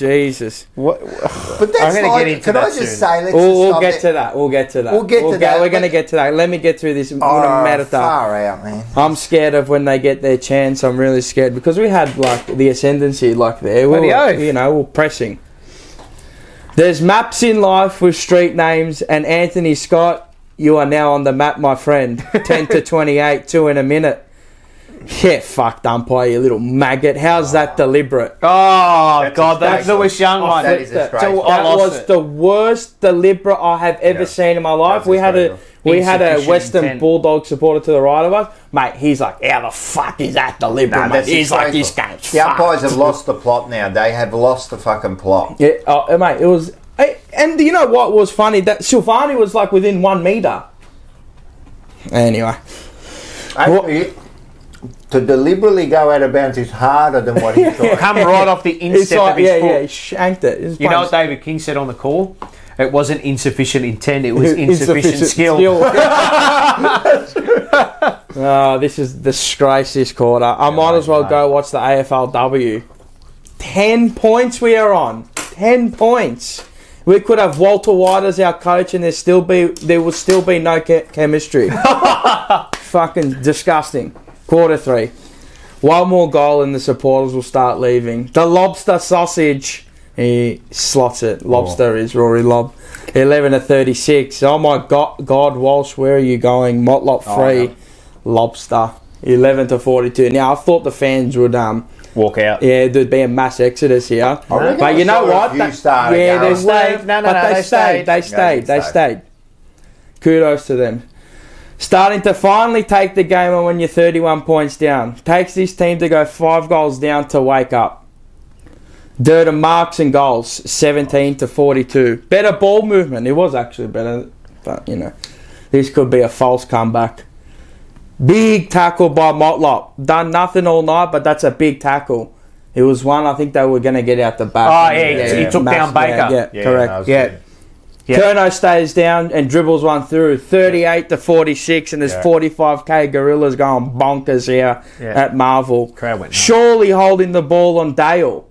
Jesus.
But that's
I'm gonna
like,
get into
can
that
I just
soon.
say, let's
We'll
stop
get
it.
to that. We'll get to that.
We'll get to that,
We're going to
but-
get to that. Let me get through this.
Oh, far out, man.
I'm scared of when they get their chance. I'm really scared because we had like the ascendancy like there. We
Bloody
were,
oath.
you know, we're pressing. There's maps in life with street names, and Anthony Scott, you are now on the map, my friend. 10 to 28, 2 in a minute. Yeah, fucked umpire, you little maggot. How's that deliberate?
Oh, God, that's the
disgraceful.
Lewis Young one.
That is disgraceful.
I
That
lost
was
it.
the worst deliberate I have ever seen in my life.
That's
We had a
Insufficient
Western
intent.
Bulldog supporter to the right of us. Mate, he's like, how the fuck is that deliberate,
Nah,
mate?
that's
He's like, this
disgraceful.
game's
The umpires
fucked.
have lost the plot now. They have lost the fucking plot.
Yeah, mate, it was... And you know what was funny? That Silvani was like within 1 metre. Anyway.
Actually, to deliberately go out of bounds is harder than what he thought.
Come right off the
It's
instep
like,
of his
yeah,
foot.
he shanked it. It was
You know
fun.
what David King said on the call? It wasn't insufficient intent, it was insufficient skill.
This is disgrace this quarter. I might as well go watch the AFLW. 10 points we are on. 10 points. We could have Walter White as our coach, and there would still be no chemistry. Fucking disgusting. Quarter 3. One more goal, and the supporters will start leaving. The lobster sausage. He slots it. Lobster is Rory Lobb. 11 to 36. Oh my God, Walsh, where are you going? Motlop free. Lobster. 11 to 42. Now I thought the fans would
Walk out.
yeah, there'd be a mass exodus here.
reckon
But you know
I saw a
what?
few started
Yeah, they
going.
stayed.
No,
but they
they
stayed. They
Yeah,
stayed.
they
They stayed. Kudos to them. Starting to finally take the game on when you're 31 points down. Takes this team to go 5 goals down to wake up. Durden marks and goals, 17 to 42. Better ball movement. It was actually better. But, you know, this could be a false comeback. Big tackle by Motlop. Done nothing all night, but that's a big tackle. It was one I think they were going to get out the back.
Oh, yeah, he took down Baker.
Yeah, correct.
that was
Yeah.
good.
Yeah.
Kerno stays down and dribbles one through. 38 to 46, and there's 45k gorillas going bonkers here at Marvel.
Crowd went nuts.
Surely holding the ball on Dale.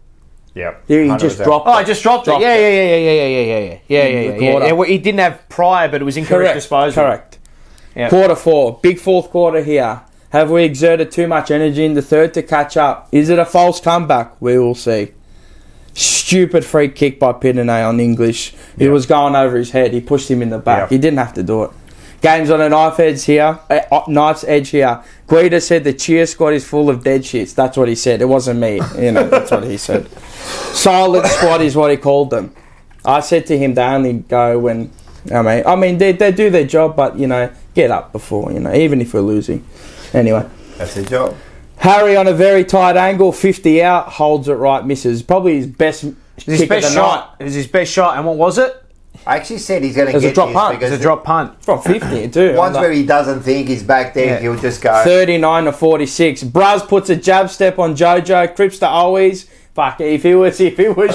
Yep.
He just
100%.
dropped
Oh,
it.
I just dropped it.
Dropped
Yeah,
it.
yeah.
quarter.
Well, he didn't have prior, but it was incorrect
Correct.
disposal.
Correct.
Yeah.
Quarter 4. Big fourth quarter here. Have we exerted too much energy in the third to catch up? Is it a false comeback? We will see. Stupid free kick by Pinanay on English. It was going over his head. He pushed him in the back.
Yeah.
He didn't have to do it. Game's on a knife's edge here. Guida said the cheer squad is full of dead shits. That's what he said. It wasn't me. You know, that's what he said. Silent squad is what he called them. I said to him, they only go when... I mean, they do their job, but, you know, get up before, you know, even if we're losing. Anyway.
That's the job.
Harry on a very tight angle, 50 out, holds it right, misses. Probably his best
His
kick
best
of the
shot. It was his best shot. And what was it?
I actually said he's going to
It was a
get
drop
this
punt.
It was
because
a drop punt.
night. From 50 too.
ones where he doesn't think he's back there,
Yeah.
he'll just go.
39 to 46. Braz puts a jab step on Jojo. Crips to always. Fuck, if he was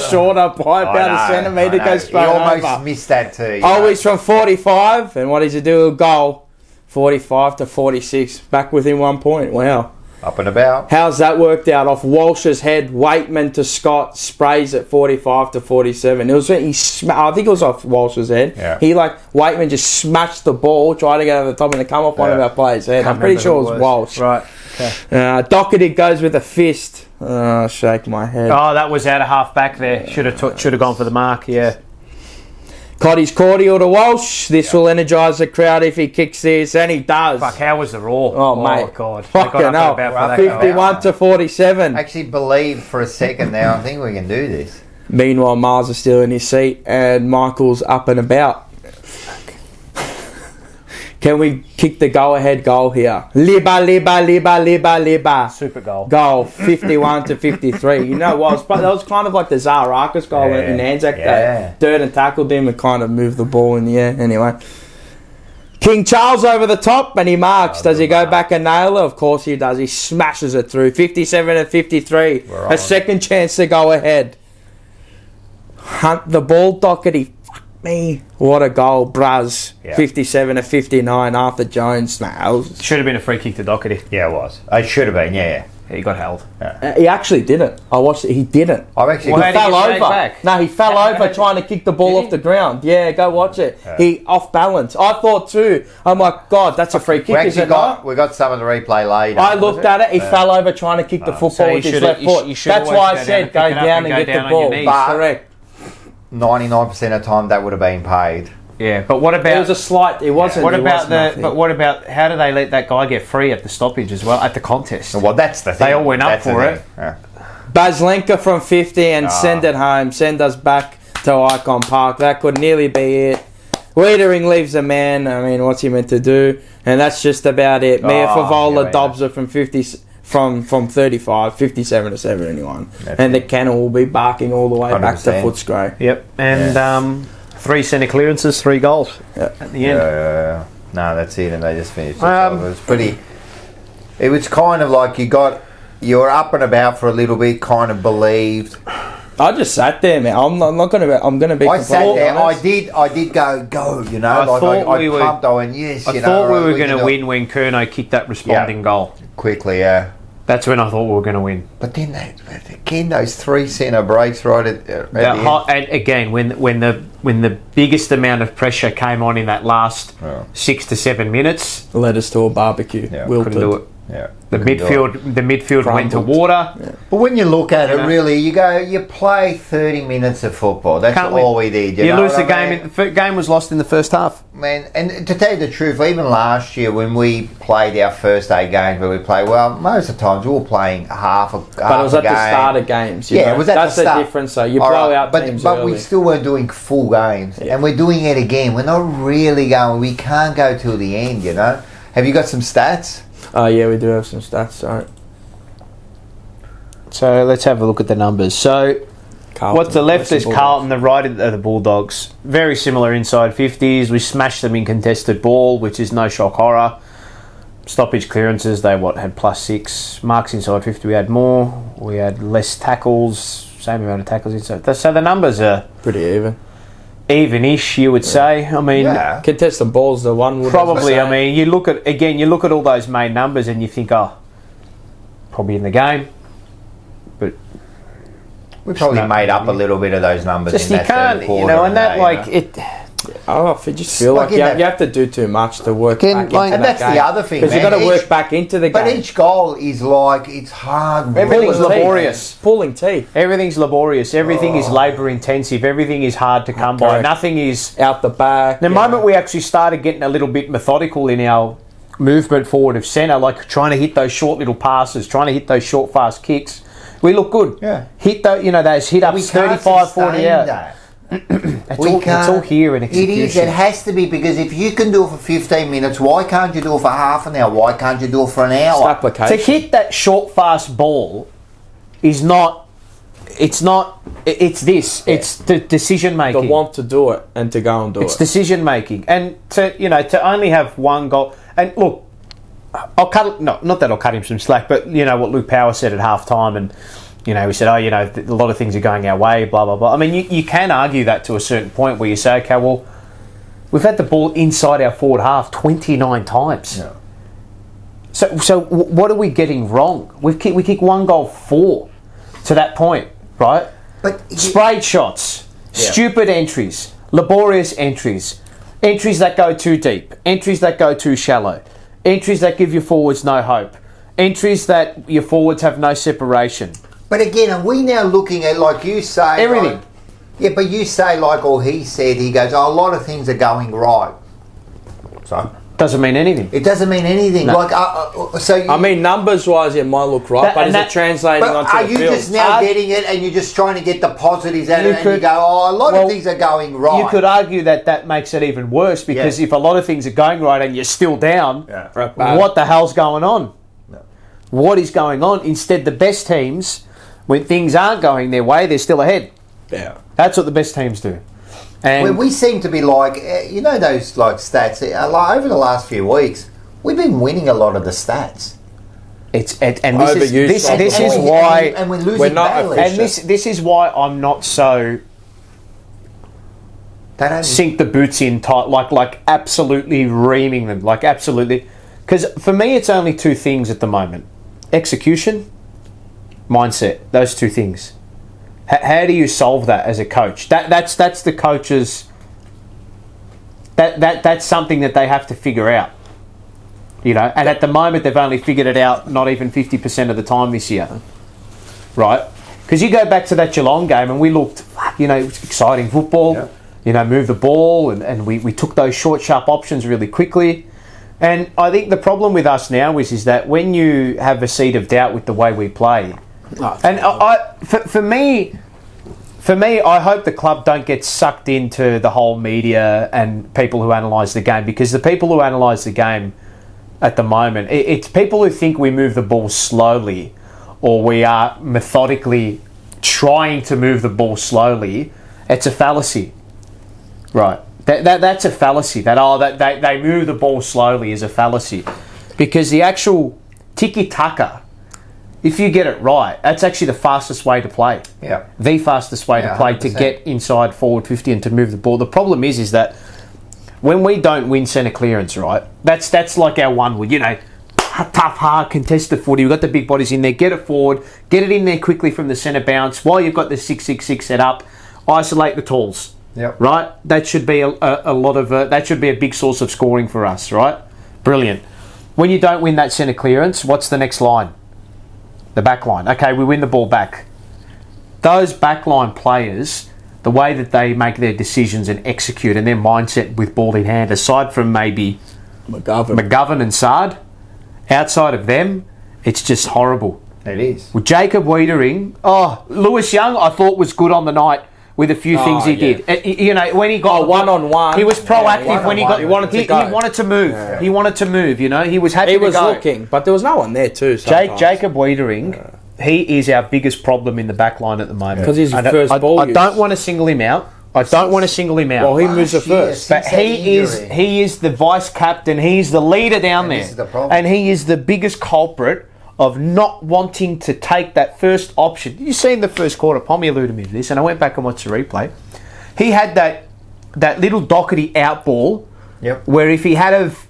shorter by about a centimetre,
I know.
goes straight
He almost
over.
missed that too.
Always from 45, and what does he do? A goal. 45 to 46. Back within 1 point. Wow.
Up and about.
How's that worked out? Off Walsh's head, Waitman to Scott, sprays at 45 to 47. It was I think it was off Walsh's head.
Yeah.
He Waitman just smashed the ball, tried to get over the top, and it come off one of our players' head. I'm pretty sure it was Walsh.
Right. Okay.
Doherty goes with a fist. Shake my head.
Oh, that was out of half back there. Should have gone for the mark. Yeah.
Cotty's cordial to Walsh. This will energise the crowd if he kicks this, and he does.
Fuck, how was the roar?
Oh, mate.
God. They
Fucking
got up and
hell.
about for that goal.
51 to 47.
I actually believed for a second there, I think we can do this.
Meanwhile, Mars is still in his seat, and Michael's up and about. Can we kick the go-ahead goal here? Liba.
Super goal.
Goal, 51 to 53. You know what? That was kind of like the Zaharakis goal in Anzac Day. Durden tackled him and kind of moved the ball in the air. Anyway. King Charles over the top, and he marks. Does he go back and nail it? Of course he does. He smashes it through. 57 to 53. A second chance to go ahead. Hunt the ball, Doherty. Me. What a goal, Braz. 57 to 59. Arthur Jones.
Should have been a free kick to Doherty.
Yeah, it was. It should have been, yeah.
He got held.
He actually didn't. I watched it. He didn't.
I've actually
Well,
He
how did
fell
he get
over.
back?
No, he fell over trying to kick the ball off the ground. Yeah, go watch it. He off balance. I thought too. I'm like, God, that's a free kick. Is it not?
we got some of the replay later.
I looked at it. He fell over trying to kick the football
So you
with his
should-
left
you
foot.
should
That's
always
why I
go down
said
and
go
pick it up
down
and
and
go
get
down
the
on your
ball.
knees.
But-
Correct.
99% of the time that would have been paid.
Yeah, but what about
It was a slight. It wasn't.
what
it
about
wasn't
the?
nothing.
But what about how do they let that guy get free at the stoppage as well at the contest?
Well, that's the thing.
They all went up
That's the
for
thing.
it.
Yeah.
Bazlenka from 50 and send it home. Send us back to Icon Park. That could nearly be it. Wiedering leaves a man. I mean, what's he meant to do? And that's just about it. Mia Favola dobs it from 50, from 35, 57 to 71. And the kennel will be barking all the way back to
100%.
Footscray.
Yep, and 3 centre clearances, 3 goals at the end.
No, that's it, and they just finished it. So it was pretty. It was kind of like you were up and about for a little bit, kind of believed.
I just sat there, man. I'm not going to. I'm going to be.
I sat
completely
there.
honest.
I did go. You know,
I
like
thought
I
we were-
pumped. I went yes.
I
you
thought
know,
we were
can
going to
do it
win when Curnow kicked that responding goal.
quickly. Yeah.
That's when I thought we were going to win.
But then again, those 3 centre breaks right at the end.
And again, when the biggest amount of pressure came on in that last 6 to 7 minutes,
led us to a barbecue.
Yeah.
Wilted.
couldn't do it.
Yeah.
The midfield went to
Crumbled.
water.
But when you look at it,
know?
really, you play 30 minutes of football. That's
Can't
all
win.
we did.
You
know
lose
what
the
I
game.
mean?
The game was lost in the first half.
Man, and to tell you the truth, even last year when we played our first 8 games where we played, well, most of the times we were playing half a game.
But it was at the start of games. You
Yeah,
know?
it was at
That's
the start.
the difference. So you
All
blow
right,
out teams
but
early.
we still weren't doing full games, and we're doing it again. We're not really going. We can't go till the end, you know. Have you got some stats?
Oh yeah, we do have some stats. Sorry.
So let's have a look at the numbers. So
Carlton,
what's the left is
Bulldogs.
Carlton, the right are the Bulldogs. Very similar inside 50s. We smashed them in contested ball, which is no shock horror. Stoppage clearances, they had +6. Marks inside 50, we had more. We had less tackles, same amount of tackles inside. So the numbers are
Pretty even.
even-ish, you would say. I mean,
Yeah.
Contested balls, the one would
probably. I mean, you look at all those main numbers and you think, probably in the game. But
We probably
No.
made up a little bit of those numbers.
just
in
you
that
can't,
third quarter
and that
you know.
it.
I just feel like
in
you
that-
have to do too much to work
Can,
back
like-
into
And
that
that's the other thing,
because you
man.
got to
Each-
work back into the
But
game.
each goal is like it's hard.
Everything's
work.
laborious.
Pulling teeth
Everything's laborious. Everything is labour intensive. Everything is hard to come by.
Correct.
Nothing is.
out the back.
The moment we actually started getting a little bit methodical in our movement forward of centre, like trying to hit those short little passes, trying to hit those short fast kicks, we look good.
Yeah.
Hit those hit
We
ups
can't
35, 40
sustain
out.
that.
It's all here in execution.
It is. It has to be because if you can do it for 15 minutes, why can't you do it for half an hour? Why can't you do it for an
It's
hour?
application.
To hit that short fast ball is not. It's not. It's this. It's the decision
the
making.
want to do it and to go and do
It's
it.
decision making, and to only have one goal. And look, I'll cut. No, not that I'll cut him some slack, but you know what Luke Power said at half time, and we said, a lot of things are going our way, blah blah blah. I mean, you can argue that to a certain point where you say, okay, well, we've had the ball inside our forward half 29 times.
Yeah.
So what are we getting wrong? We kick one goal 4 to that point, right?
But
Sprayed shots, stupid entries, laborious entries, entries that go too deep, entries that go too shallow, entries that give your forwards no hope, entries that your forwards have no separation.
But again, are we now looking at, like you say...
Everything.
Like, yeah, but you say, or he said, he goes, a lot of things are going right. So?
Doesn't mean anything.
It doesn't mean anything.
No.
I mean, numbers wise, it might look right, but is it translating
But
onto
are
the
you
field?
just now getting it and you're just trying to get the positives out of it and you go, a lot of things are going right.
You could argue that makes it even worse because if a lot of things are going right and you're still down, what the hell's going on?
No.
What is going on? Instead, the best teams, when things aren't going their way, they're still ahead.
Yeah.
That's what the best teams do. And
we seem to be like, those stats, like over the last few weeks, we've been winning a lot of the stats.
this is why
and we're losing
we're not
badly.
and this is why I'm not so
They don't
sink the boots in tight, like absolutely reaming them, like absolutely. Because for me, it's only 2 things at the moment: execution mindset. Those two things. How do you solve that as a coach? That's the coach's. That's something that they have to figure out. And at the moment they've only figured it out not even 50% of the time this year, right? Because you go back to that Geelong game and we looked, it was exciting football. Yeah. Move the ball and we took those short, sharp options really quickly. And I think the problem with us now is that when you have a seed of doubt with the way we play, for me, I hope the club don't get sucked into the whole media and people who analyse the game, because the people who analyse the game at the moment, it's people who think we move the ball slowly or we are methodically trying to move the ball slowly. It's a fallacy, right? That's a fallacy. That they move the ball slowly is a fallacy, because the actual tiki-taka, if you get it right, that's actually the fastest way to play.
Yeah.
The fastest way to play
100%.
to get inside forward 50 and to move the ball. The problem is that when we don't win centre clearance, right, that's like our one wood, tough, hard, contested footy. We've got the big bodies in there. Get it forward. Get it in there quickly from the centre bounce while you've got the 6-6-6 set up. Isolate the talls.
Yep.
Right? That should be a lot of that should be a big source of scoring for us, right? Brilliant. When you don't win that centre clearance, what's the next line? The back line. Okay, we win the ball back. Those backline players, the way that they make their decisions and execute and their mindset with ball in hand, aside from maybe McGovern and Sard, outside of them, it's just horrible.
It is.
With Jacob Wiedering, Lewis Young, I thought was good on the night with a few things he did. When he got
one-on-one,
he was proactive. When he got,
he wanted to go.
He wanted to move. Yeah. He wanted to move. He was happy.
He was
to go.
looking, but there was no one there too.
Jacob Wiedering, he is our biggest problem in the back line at the moment.
Because he's the first ball.
I don't want to single him out.
Well, he moves the first.
But he is the vice captain. He's the leader down there.
This is the problem.
And he is the biggest culprit of not wanting to take that first option. You see in the first quarter, Pommy alluded me to this, and I went back and watched the replay. He had that little Doherty out ball, where if he had have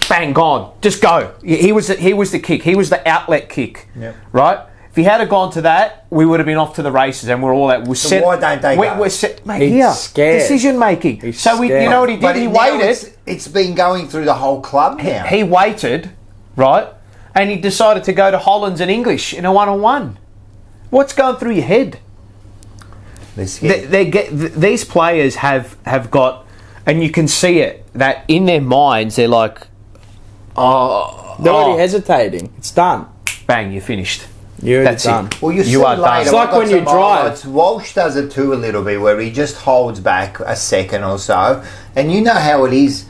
bang gone, just go. He was the kick. He was the outlet kick, right? If he had have gone to that, we would have been off to the races, and we're all that.
Why don't they go?
We're set, mate. He's scared. Decision making. You know what he did? He waited.
It's been going through the whole club now.
He waited, right? And he decided to go to Hollands and English in a one-on-one. What's going through your head? These players have got, and you can see it, that in their minds they're like,
they're already hesitating. It's done.
Bang, you're finished.
That's done.
Well,
you are done.
It's like when you drive.
Walsh does it too a little bit, where he just holds back a second or so, and you know how it is.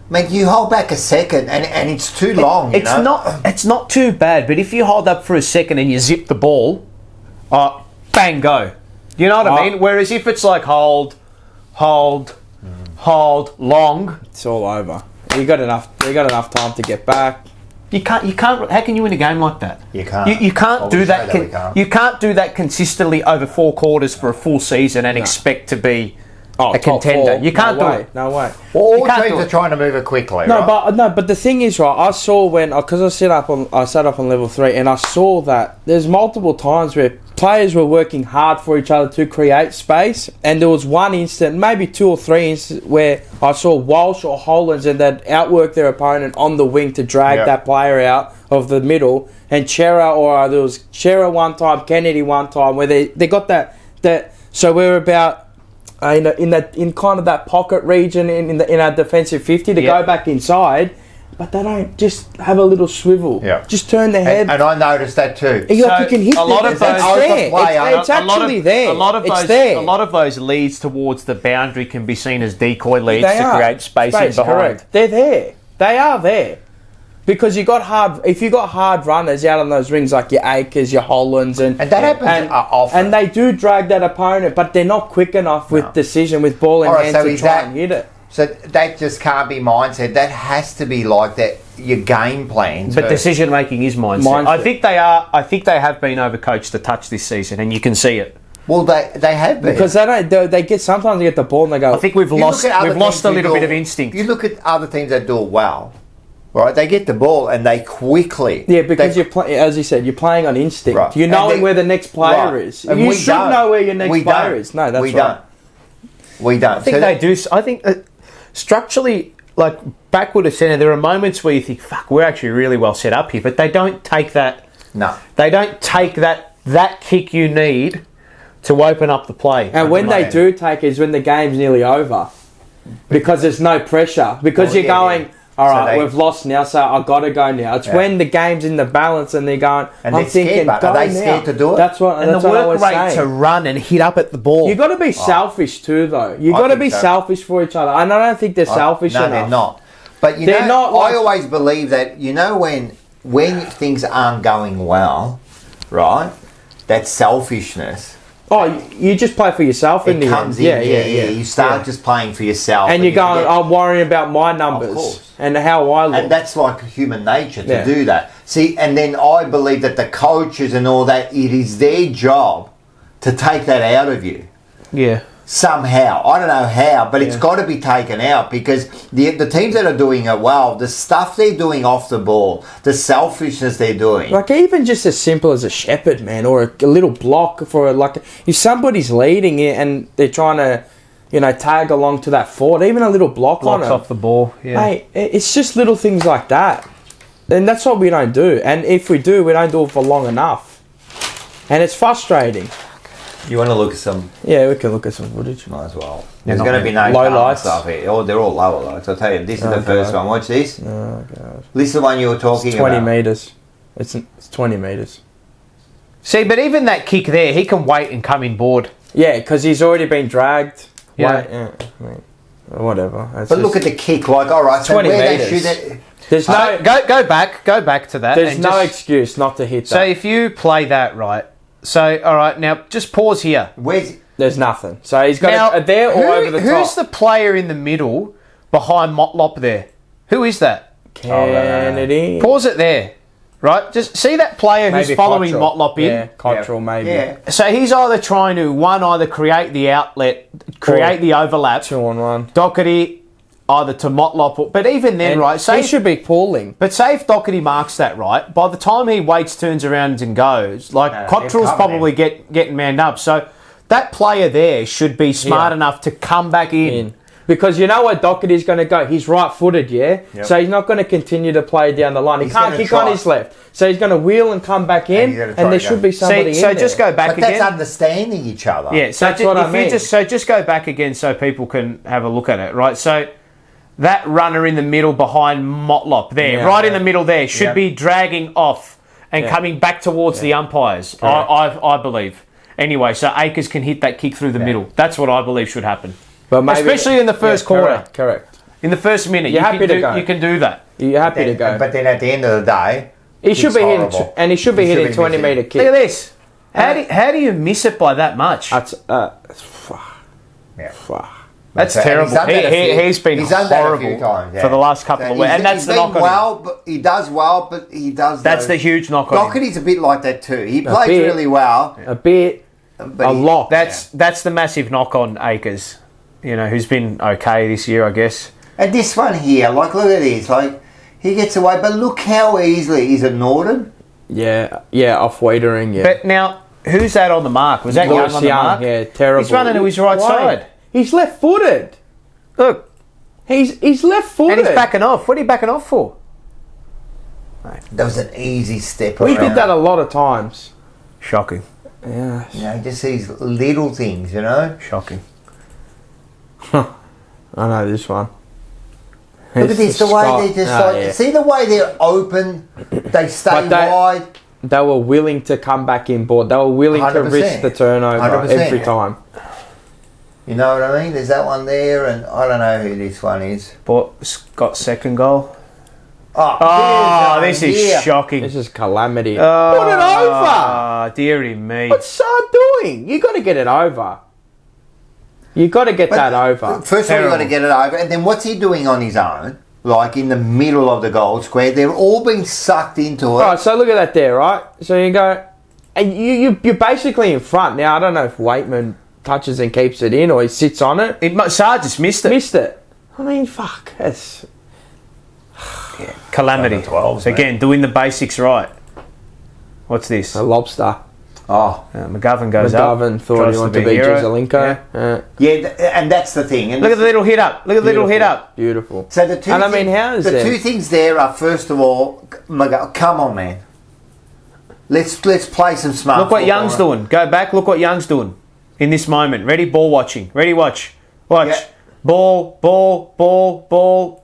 Mate, you hold back a second and it's too long.
It's not too bad, but if you hold up for a second and you zip the ball, bang, go. You know what I mean? Whereas if it's like hold, long,
it's all over. You got enough time to get back.
You can't. How can you win a game like that?
You can't.
You can't do that. You can't do that consistently over 4 quarters for a full season and expect to be a contender.
4.
You can't do it.
No way.
Well, all teams are trying to move it quickly.
No,
right?
but the thing is, right? I saw because I sat up on level 3, and I saw that there's multiple times where players were working hard for each other to create space, and there was one instant, maybe 2 or 3 instances, where I saw Walsh or Hollands and they'd outwork their opponent on the wing to drag that player out of the middle, and Chera, there was Chera one time, Kennedy one time, where they got that. So we're about. In kind of that pocket region in our defensive 50 to go back inside, but they don't just have a little swivel. Yeah. Just turn their head.
And I noticed that too.
You can hit
a lot of those.
It's actually there.
A lot of those leads towards the boundary can be seen as decoy leads to create space in behind.
Correct. They're there. They are there. Because if you got hard runners out on those rings like your Akers, your Hollands, and
that happens often,
and they do drag that opponent, but they're not quick enough with decision, with ball in hand to try and hit it.
So that just can't be mindset. That has to be like that. Your game plan.
But decision making is mindset. I think they are. I think they have been overcoached a touch this season, and you can see it.
Well, they have been,
because sometimes they get the ball and they go.
I think we've lost a little bit of instinct.
You look at other teams that do it well. right? They get the ball and they quickly.
Yeah, because as you said, you're playing on instinct.
Right.
You're knowing where the next player
Right.
is.
And
You
we
should
don't.
know where your next
We
player
don't.
is. No, that's
we
right.
We don't.
I think they do. I think structurally, like backward of centre, there are moments where you think, "Fuck, we're actually really well set up here," but they don't take that.
No,
they don't take that kick you need to open up the play.
And when they do take it is when the game's nearly over. Because there's no pressure. Because you're going, all right, we've lost now, so I've got to go now. It's when the game's in the balance and they're going,
And
I'm
they're scared,
thinking,
but
go
are they
now.
scared to do it?
That's what,
and
that's
the
what I
work
was
rate
saying.
to run and hit up at the ball.
You've got to be selfish too, though. You've got to be selfish for each other. And I don't think they're selfish enough.
No, they're not. But
They're not like-
I always believe that, when things aren't going well, right, that selfishness.
Oh, you just play for yourself in
It
the
comes
end.
in, yeah. You start just playing for yourself.
And you're going,
forget-
I'm worrying about my numbers.
Of course.
And how I look.
And that's like human nature to
Yeah.
do that. See, and then I believe that the coaches and all that, it is their job to take that out of you.
Yeah.
Somehow. I don't know how, but it's got to be taken out because the teams that are doing it well, the stuff they're doing off the ball, the selfishness they're doing.
Like even just as simple as a shepherd, man, or a little block for if somebody's leading it and they're trying to, tag along to that forward, even a little block
Blocks
on it.
off the ball. Yeah.
Mate, it's just little things like that. And that's what we don't do. And if we do, we don't do it for long enough. And it's frustrating.
You want to look at some?
Yeah, we can look at some footage.
Might as well.
Yeah,
There's
not
going to be no
low
drama
lights.
stuff here. Oh, they're all lower lights. I'll tell you. This is the first one. Watch this.
Oh, God.
This is the one you were talking
It's 20
about.
metres. It's 20 metres.
See, but even that kick there, he can wait and come inboard.
Yeah, because he's already been dragged.
Yeah.
Whatever.
But look at the kick. Like, all right, so
20
where they
metres.
shoot it.
There's no...
Go back to that.
There's
and
no
just-
excuse not to hit that.
So if you play that right, so all right, now just pause here.
There's nothing. So he's got
Now,
it there or over the top.
Who's the player in the middle behind Motlop there? Who is that?
Kennedy.
Pause it there. Right? Just see that player who's
Maybe
following
Cottrell.
Motlop in.
Yeah, Cottrell maybe.
Yeah.
So he's either trying to either create the outlet, create the overlap.
2-on-1.
Doherty either to Motlop, but even then,
And
right? Say
he should be pulling.
But say if Doherty marks that right, by the time he waits, turns around and goes, Cottrell's
they're
probably getting manned up. So that player there should be smart enough to come back in.
Because you know where Doherty's going to go? He's right-footed, yeah?
Yep.
So he's not going to continue to play down the line. He
He's
can't
gonna
kick
try.
on his left. So he's going to wheel and come back in,
he's gonna try
and there
to
should
go.
be somebody
See, so
in
just
there.
go back
But that's
again.
understanding each other.
Yeah, so
That's what I mean.
Just go back again so people can have a look at it, right? So that runner in the middle behind Motlop there,
Yeah.
right in the middle there, should
Yeah.
be dragging off and coming back towards the umpires. I believe. Anyway, so Akers can hit that kick through the middle. That's what I believe should happen.
But maybe,
Especially in the first quarter.
Correct.
In the first minute,
You're happy to go.
You can do that.
You're happy to go.
But then at the end of the day,
He should be hitting,
horrible.
and he should be
He should
hitting
be
20
missing.
metre
Look at
kick.
this. How do you miss it by that much?
That's
yeah.
That's
And
terrible.
he's done that a few-
He's been
he's done that a
horrible
few times, yeah.
for the last couple of weeks, and that's
he's
the
been
knock on him.
well, but he does well, but he does.
That's the huge knock on him.
Doherty's a bit like that too. He plays
bit.
really well,
a bit,
but
a lot.
That's the massive knock on Akers. Who's been okay this year, I guess.
And this one here, like, look at this, like he gets away, but look how easily is it Norton?
Yeah, off waitering, yeah.
But now, who's that on the mark? Was that Young
Lewis
on the mark?
yeah, terrible.
He's running to his right
Why?
side.
He's left-footed.
Look,
He's left-footed.
and he's backing off. What are you backing off for?
That was an easy step.
We
around.
did that a lot of times.
Shocking.
Yeah.
Just these little things,
Shocking.
I know this one.
Look at this, the way they just see the way they're open, they stay
But they-
wide.
They were willing to come back in board. They were willing to
100%.
risk the turnover
100%.
every time.
You know what I mean? There's that one there, and I don't know who this one is.
But Scott's second goal.
Oh,
This is shocking.
This is calamity.
Put
Put it over.
Dearie me.
What's Saad doing? You got to get it over. You got to get that over.
First of all, you got to get it over, and then what's he doing on his own? Like in the middle of the goal square, they're all being sucked into it.
All right, so look at that there, right? So you go, and you're basically in front. Now, I don't know if Waitman touches and keeps it in or he sits on it.
Saad just missed it.
Missed it. I mean, fuck.
Calamity.
12,
so again, doing the basics right. What's this?
A lobster.
Oh,
McGovern goes up.
McGovern thought
tries
he
to
wanted to
be
be
hero.
Gizelenko.
and that's the thing. And
Look at the little hit up. Look at the little hit up.
Beautiful.
So the two
And I mean, how is
the
there-
two things there are, first of all, come on, man. Let's play some smart.
Look what
football.
Young's doing. Go back. Look what Young's doing in this moment. Ready? Ball watching. Ready? Watch. Watch.
Yeah.
Ball.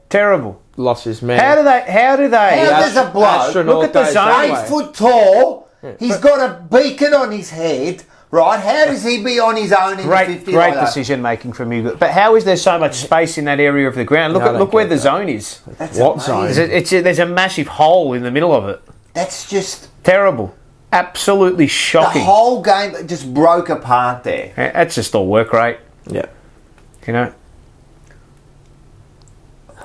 Terrible.
Lost his man.
How do they?
How does a bloke
Astronaut
look at the
goes
zone.
that
8
way.
foot tall? He's got a beacon on his head, right? How does he be on his own in the 50
Great
like that?
decision making from you. But how is there so much space in that area of the ground? Look
No, I don't
look where
get
the
that.
zone is.
That's
What
amazing.
zone?
There's a massive hole in the middle of it.
That's just
Terrible. Absolutely
the
shocking.
whole game just broke apart there.
That's just all work rate.
Yeah.
You know.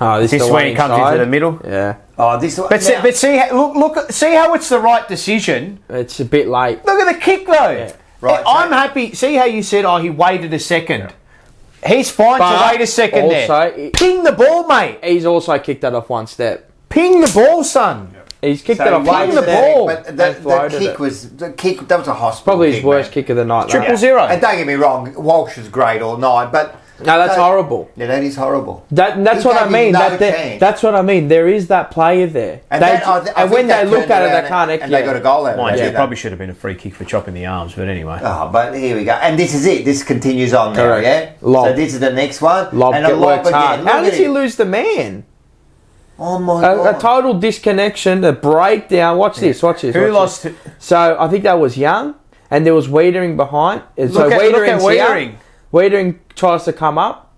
Oh,
This
the
is
one
where he comes
inside?
into the middle.
Yeah.
Oh, this.
But see how it's the right decision.
It's a bit late.
Look at the kick though.
Yeah.
Right,
I'm happy. See how you said, he waited a second. He's fine to
But
wait a second
also,
there. Ping the ball, mate.
He's also kicked that off one step.
Ping the ball, son.
He's kicked it
So
off
he
one
waited
the
step.
ball.
But
and
the
floated
kick
it.
was that was a hospital.
Probably his
kick,
worst
mate.
kick of the night.
Triple
though.
zero.
And don't get me wrong, Walsh was great all night, but
No, that's horrible.
Yeah, that is horrible.
That's
He
what I
gave
mean.
him no
That
chance.
that's what I mean. There is that player there.
And,
They-
that, I think
when
that
they look
turned
at it,
around
they can't.
and they got a goal out of
Mind
it.
you,
didn't
it
they?
probably should have been a free kick for chopping the arms, but anyway.
Oh, but here we go. And this is it. This continues on now,
Correct.
yeah?
Lob.
So this is the next one.
Lob
and a
get
lob
works
again.
hard.
Look
How
at
does he
it.
lose the man?
Oh, my
A
God.
total disconnection, a breakdown. Watch this. Watch this.
Who
watch
lost?
this. So I think that was Young, and there was Wiedering behind. And so
Look at
Wiedering's here.
Wiedering.
Wiedering tries to come up.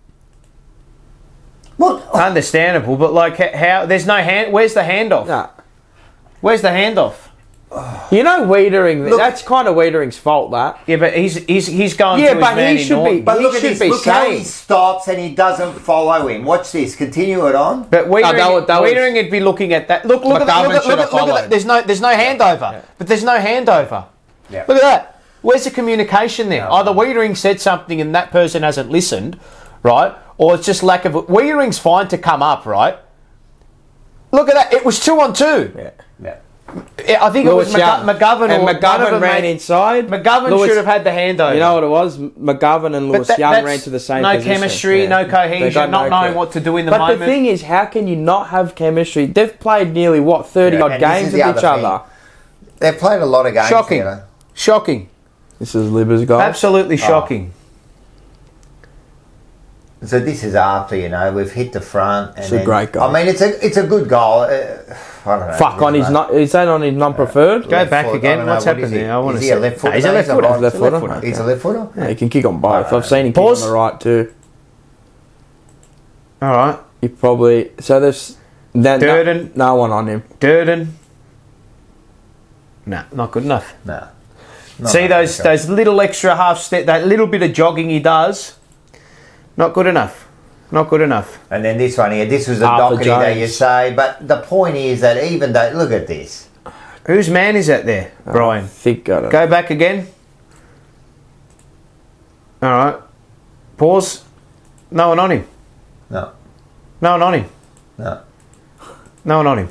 What?
Understandable, but like how? There's no hand. Where's the handoff?
Nah.
Where's the handoff?
You know Wiedering.
Look-
That's kind of Wiedering's fault. That.
Yeah, but he's going
Yeah,
through
but
his man
he
in
should
Norton.
be-
But
He
look at
should
this.
be
Look how
sane.
he stops and he doesn't follow him. Watch this. Continue it on.
But Wiedering,
that was-
Wiedering would be looking at that. Look at
McGovern
that.
should have
Look at
followed.
that. There's no handover. But there's no handover.
Yeah.
Look at that. Where's the communication there? Either Wiedering said something and that person hasn't listened, right? Or it's just lack of. Wiedering's fine to come up, right? Look at that. It was 2-on-2.
Yeah.
I think it was
Lewis Young.
McGovern.
And
or one of
McGovern
them
ran
made-
inside.
McGovern
Lewis-
should have had the handover.
You know what it was? McGovern and Lewis Young
that's
ran to the same
no
position.
chemistry,
Yeah.
no
They got
cohesion, not
no
knowing
clue.
what to do in the
But
moment.
the thing is, how can you not have chemistry? They've played nearly, 30
Yeah,
odd
and this
games
is
with
the
each
other
other.
They've played a lot of games.
Shocking.
together.
Shocking.
This is Libba's goal.
Absolutely shocking.
So this is after, we've hit the front. And
It's a great goal.
I mean, it's a good goal. I don't know.
Fuck, on his not, is that on his non-preferred?
Go
Left
back
foot. I
again.
don't know,
What's
what is
happening
he?
there? I want
Is
to
he
see.
a left footer?
He's a
No,
left
he's a
footer.
right.
Left footer.
Okay.
He's a left footer?
Yeah, he can kick on both.
Alright.
I've seen him kick
Pause.
on the right too.
All right.
He probably... So there's...
Durden.
No one on him.
Durden. Nah, not good enough.
No.
See those little extra half step, that little bit of jogging he does. Not good enough. Not good enough.
And then this one here, this was a
Arthur
dockety that you
Jones.
say, but the point is that even though, look at this.
Whose man is that there, Brian?
I think I don't
Go back again. All right. Pause. No one on him.
No,
No one on him.
no.
No one on him.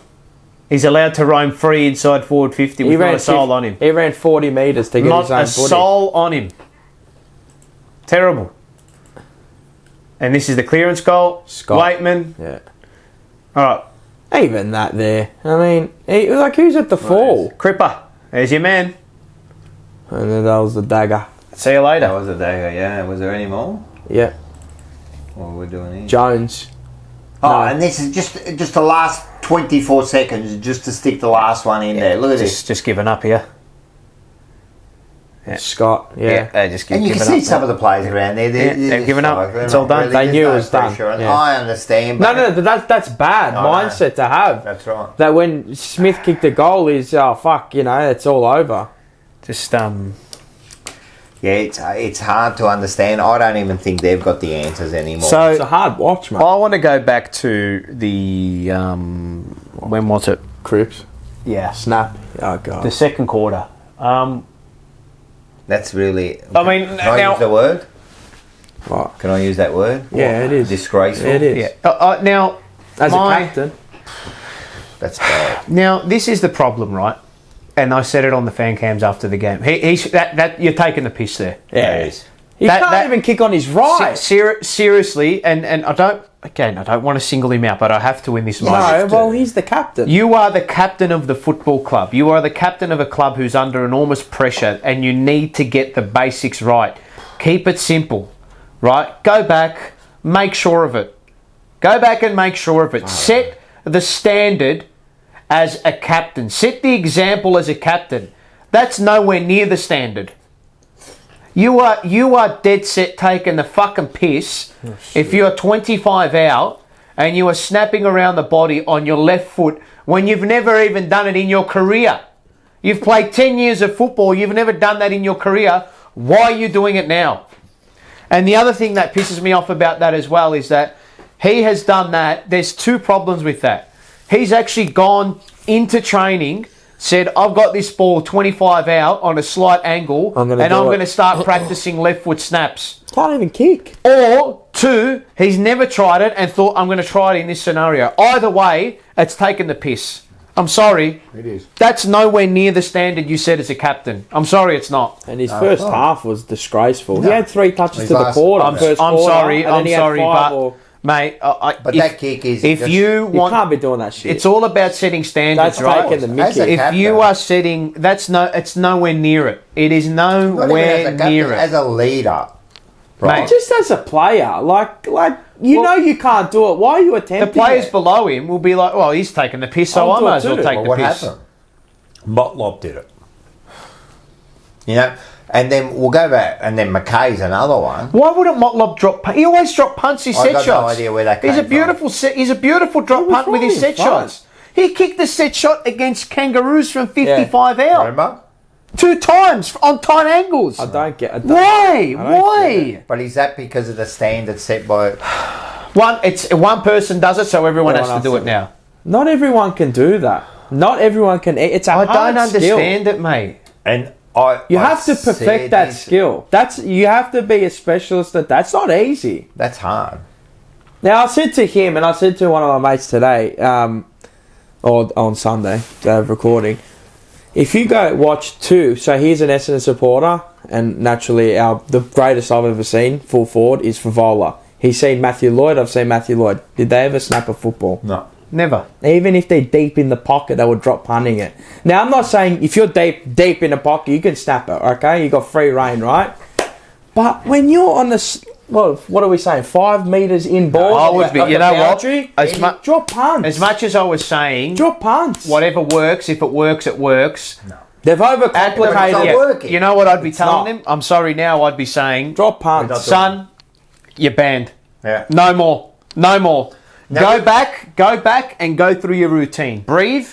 He's allowed to roam free inside forward 50 with not a soul on him.
He ran 40 metres to get
Not
his own
a
footy.
soul on him. Terrible. And this is the clearance goal.
Scott.
Waitman.
Yeah.
All right.
Even that there. I mean, who's at the fall?
Cripper. There's your man.
And then that was the dagger.
See you later.
That was a dagger, yeah. Was there any more?
Yeah.
What are we doing here?
Jones.
Oh,
No.
and this is just the last 24 seconds, just to stick the last one in there. Look at this.
Just giving up here.
Scott. Yeah.
Just
And you can see some of the players around there.
they've given up.
They're
It's all
not
done.
really-
They
there's
knew
no
it was done.
pressure, and
Yeah.
I understand.
No,
But
but that's bad
I know.
mindset to have.
That's right.
That when Smith kicked the goal is, oh, fuck, it's all over.
Just
Yeah, it's hard to understand. I don't even think they've got the answers anymore.
It's
So
a hard watch, mate.
I want to go back to the when was it?
Cripps.
Yeah,
Snap. Oh, God.
the second quarter.
That's really.
I mean,
can I
now-
use the word?
What?
Can I use that word?
Yeah, it is.
Disgraceful.
It is.
Yeah. Now,
As
my-
a captain.
That's bad.
Now, this is the problem, right? And I said it on the fan cams after the game. That you're taking the piss there.
Yeah, he can't even kick on his right.
Seriously, and I don't want to single him out, but I have to in this moment.
No, well, he's the captain.
You are the captain of the football club. You are the captain of a club who's under enormous pressure, and you need to get the basics right. Keep it simple, right? Go back, make sure of it. Go back and make sure of it. Set the standard as a captain. Set the example as a captain. That's nowhere near the standard. You are dead set taking the fucking piss if you're 25 out and you are snapping around the body on your left foot when you've never even done it in your career. You've played 10 years of football, you've never done that in your career. Why are you doing it now? And the other thing that pisses me off about that as well is that he has done that. There's two problems with that. He's actually gone into training, said, I've got this ball 25 out on a slight angle, and I'm going to start practicing left foot snaps.
Can't even kick.
Or, two, he's never tried it and thought, I'm going to try it in this scenario. Either way, it's taken the piss. I'm sorry.
It is.
That's nowhere near the standard you set as a captain. I'm sorry, it's not.
And his first half was disgraceful. He had 3 touches to the quarter.
I'm sorry, but... Mate,
but that kick is...
You
can't be doing that shit.
It's all about setting standards,
that's
right?
taking the mickey.
If you are setting... it's nowhere near it. It is nowhere near it.
As a leader. Right?
Mate,
just as a player, you can't do it. Why are you attempting
the players below him will be like, well, he's taking the piss, so I might as well take the piss.
What happened? Motlop did it. You know... And then we'll go back, and then McKay's another one.
Why wouldn't Motlop drop punts? He always drop punts his set shots.
I've got no idea where that came from.
He's a beautiful drop punt with his set shots. He kicked the set shot against Kangaroos from 55 out.
Remember?
2 times on tight angles.
I don't get it.
Why?
But is that because of the standard set by...
One person does it, so everyone has to do it now.
Not everyone can do that. Not everyone can... It's a hard skill.
I don't understand it, mate.
And...
You have to perfect that skill. You have to be a specialist at that. That's not easy.
That's hard.
Now, I said to him, and I said to one of my mates today, or on Sunday, recording, if you go watch 2, so he's an Essendon supporter, and naturally the greatest I've ever seen, full forward, is Favola. He's seen Matthew Lloyd, I've seen Matthew Lloyd. Did they ever snap a football?
No.
Never.
Even if they're deep in the pocket, they would drop punting it. Now, I'm not saying if you're deep in the pocket, you can snap it, okay? You got free reign, right? But when you're on the... what are we saying? 5 metres inboard?
I would be. You know what?
Drop punts.
As much as I was saying...
Drop punts.
Whatever works. If it works, it works.
No.
They've overcomplicated
it. You know what I'd be telling them? I'm sorry now, I'd be saying...
Drop punts.
Son, you're banned.
Yeah.
No more. Go back and go through your routine. Breathe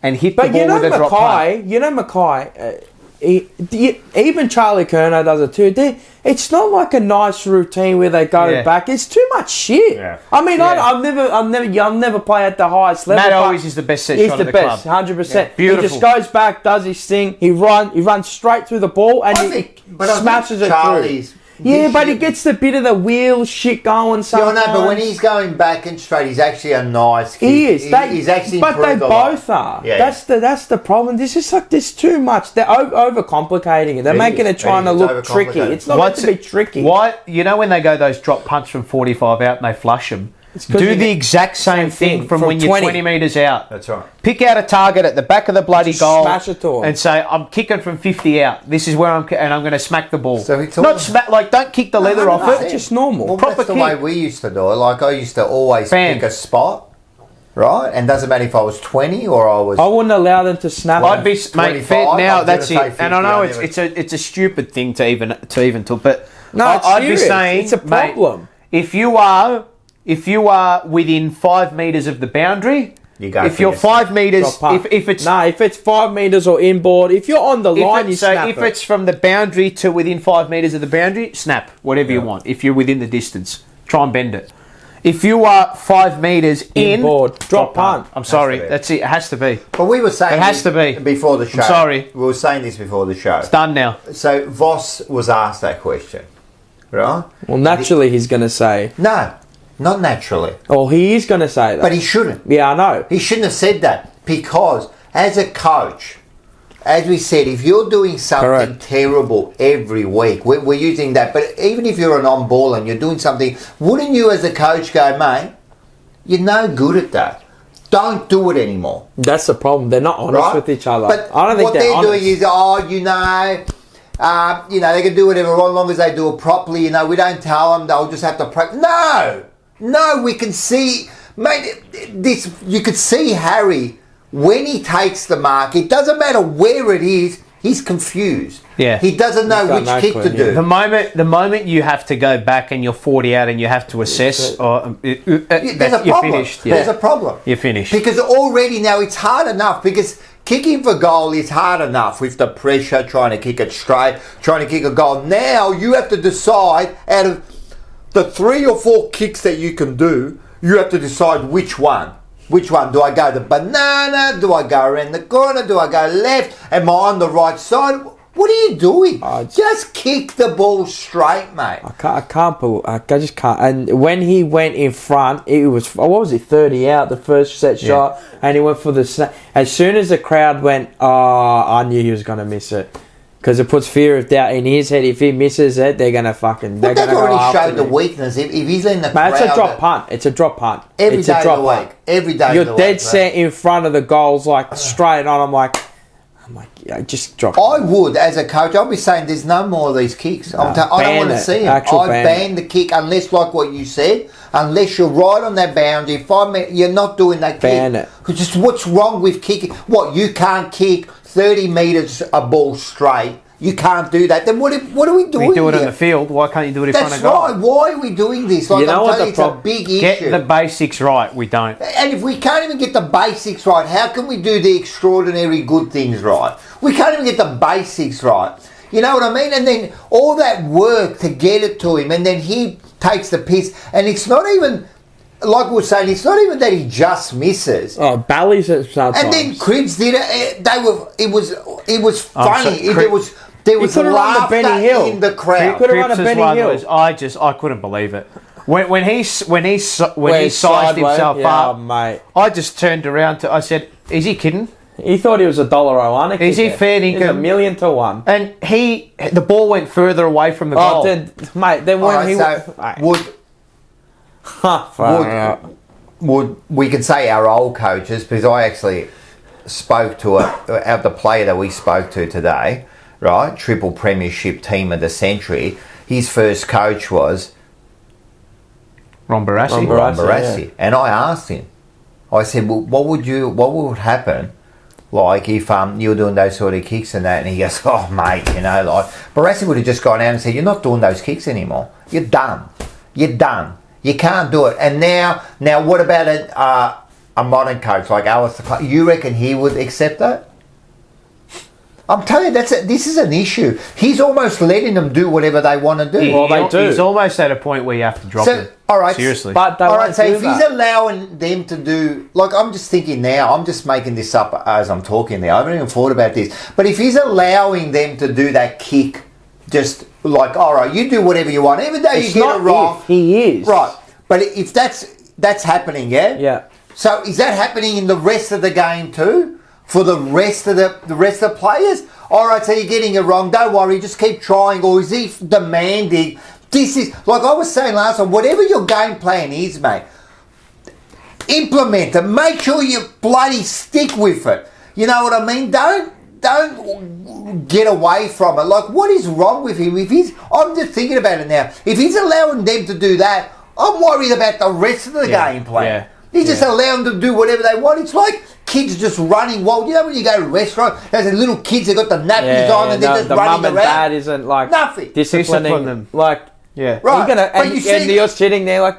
and hit the ball with a drop punt.
You know Mackay, even Charlie Curnow does it too. It's not like a nice routine where they go back. It's too much shit. Yeah. I mean, I'll never play at the highest level.
Matt always is the best set shot of the club.
100%.
Yeah, beautiful.
He just goes back, does his thing. He runs straight through the ball and he smashes it through. Yeah, but he gets the bit of the wheel shit going sometimes.
Yeah, I know, but when he's going back and straight, he's actually a nice kid.
He is.
He's actually
but they both are.
Yeah.
That's the problem. This is like there's too much. They're overcomplicating it. They're making it trying to look tricky. It's not meant to be tricky.
Why? You know when they go those drop punts from 45 out and they flush them? Do the exact same thing from when you're 20 metres out.
That's right.
Pick out a target at the back of the bloody goal
smash it to him.
And say, I'm kicking from 50 out. This is where I'm going to smack the ball.
So
not smack, don't kick the leather off it.
It's just normal.
Well, that's the way we used to do it. Like, I used to always pick a spot, right? And doesn't matter if I was 20 or I was...
I wouldn't allow them to snap.
I'd be... Mate, now, that's it. And I know it's a stupid thing to even talk, but...
No,
I'd be saying...
It's a problem.
Mate, if you are within 5 metres of the boundary, if you're 5 metres, if
it's 5 metres or inboard, if you're on the line, you snap
it. If it's from the boundary to within 5 metres of the boundary, snap whatever you want. If you're within the distance, try and bend it. If you are 5 metres
inboard, drop punt.
I'm sorry, that's it. It has to be.
But we were saying
it has to be
before the show.
I'm sorry,
we were saying this before the show.
It's done now.
So Voss was asked that question, right?
Well, naturally, he's going to say
no. Not naturally.
Oh, he is going to say that.
But he shouldn't.
Yeah, I know.
He shouldn't have said that because as a coach, as we said, if you're doing something terrible every week, we're using that. But even if you're an on-ball and you're doing something, wouldn't you as a coach go, mate, you're no good at that. Don't do it anymore.
That's the problem. They're not honest with each other.
But
I don't think
what they're
honest.
doing is, they can do whatever as long as they do it properly. We don't tell them. They'll just have to practice. No, we can see, mate. This you could see Harry when he takes the mark. It doesn't matter where it is. He's confused.
Yeah.
He doesn't know which kick to do.
The moment you have to go back and you're 40 out and you have to assess,
there's a
you're
problem.
finished.
There's a problem.
You're finished.
Because already now it's hard enough because kicking for goal is hard enough with the pressure, trying to kick it straight, trying to kick a goal. Now you have to decide out of the 3 or 4 kicks that you can do, you have to decide which one. Which one? Do I go the banana? Do I go around the corner? Do I go left? Am I on the right side? What are you doing? Just kick the ball straight, mate.
I just can't. And when he went in front, it was, what was it, 30 out, the first set shot, and he went for the snap. As soon as the crowd went, I knew he was going to miss it. Because it puts fear of doubt in his head. If he misses it, they're going to fucking...
But they've already showed the weakness. If he's in the crowd...
It's a drop punt. It's a drop punt.
Every day of the week. Every day
You're
of the week.
You're dead set in front of the goals, like, straight on. I'm like, yeah, just drop it.
I would, as a coach, I'll be saying there's no more of these kicks. I don't want to see them. I ban the kick unless, like what you said, unless you're right on that boundary. 5 minutes, you're not doing that kick.
Ban it.
Because just what's wrong with kicking? What, you can't kick 30 metres a ball straight? You can't do that. Then what are we doing?
We do it
here?
on the field. Why can't you do it in front of goal?
That's right. Why are we doing this? Like, I'm telling you, it's a big issue.
Get the basics right. We don't.
And if we can't even get the basics right, how can we do the extraordinary good things right? We can't even get the basics right. You know what I mean? And then all that work to get it to him, and then he takes the piss. And it's not even, like we were saying, it's not even that he just misses.
Oh, Bally's at sometimes.
And then Cribs did it. It was funny. There was laughter in the crowd.
He could have run a Benny Hill.
I couldn't believe it. When he sized himself up,
mate.
I just turned around I said, "Is he kidding?
He thought he was $1.01.
Is he fair
dinkum? $1,000,000 to 1."
And the ball went further away from the goal.
Mate, then when
would we can say our old coaches, because I actually spoke to the player that we spoke to today, right? Triple premiership team of the century. His first coach was
Ron Barassi.
Yeah. And I asked him, I said, well, what would happen like if you were doing those sort of kicks and that? And he goes, oh mate, Barassi would have just gone out and said, you're not doing those kicks anymore. You're done. You can't do it. And now what about a modern coach like Alistair? You reckon he would accept that? I'm telling you, this is an issue. He's almost letting them do whatever they want to do.
Well, they do.
He's almost at a point where you have to drop it.
All right,
seriously.
But
so if he's allowing them to do, like, I'm just thinking now, I'm just making this up as I'm talking now. I haven't even thought about this. But if he's allowing them to do that kick, just like, all right, you do whatever you want, even though you get it wrong.
He is
right. But if that's happening,
yeah.
So is that happening in the rest of the game too? For the rest of the players? All right, so you're getting it wrong. Don't worry, just keep trying. Or is he demanding? This is, like I was saying last time, whatever your game plan is, mate, implement it. Make sure you bloody stick with it. You know what I mean? Don't get away from it. Like, what is wrong with him? I'm just thinking about it now. If he's allowing them to do that, I'm worried about the rest of the game plan.
Yeah.
He's just allowing them to do whatever they want. It's like kids just running wild. You know when you go to a restaurant, there's little kids that got the nappies on and they're just running around.
The mum and dad isn't like
nothing
disciplining them. Like,
yeah,
right. You're sitting there like,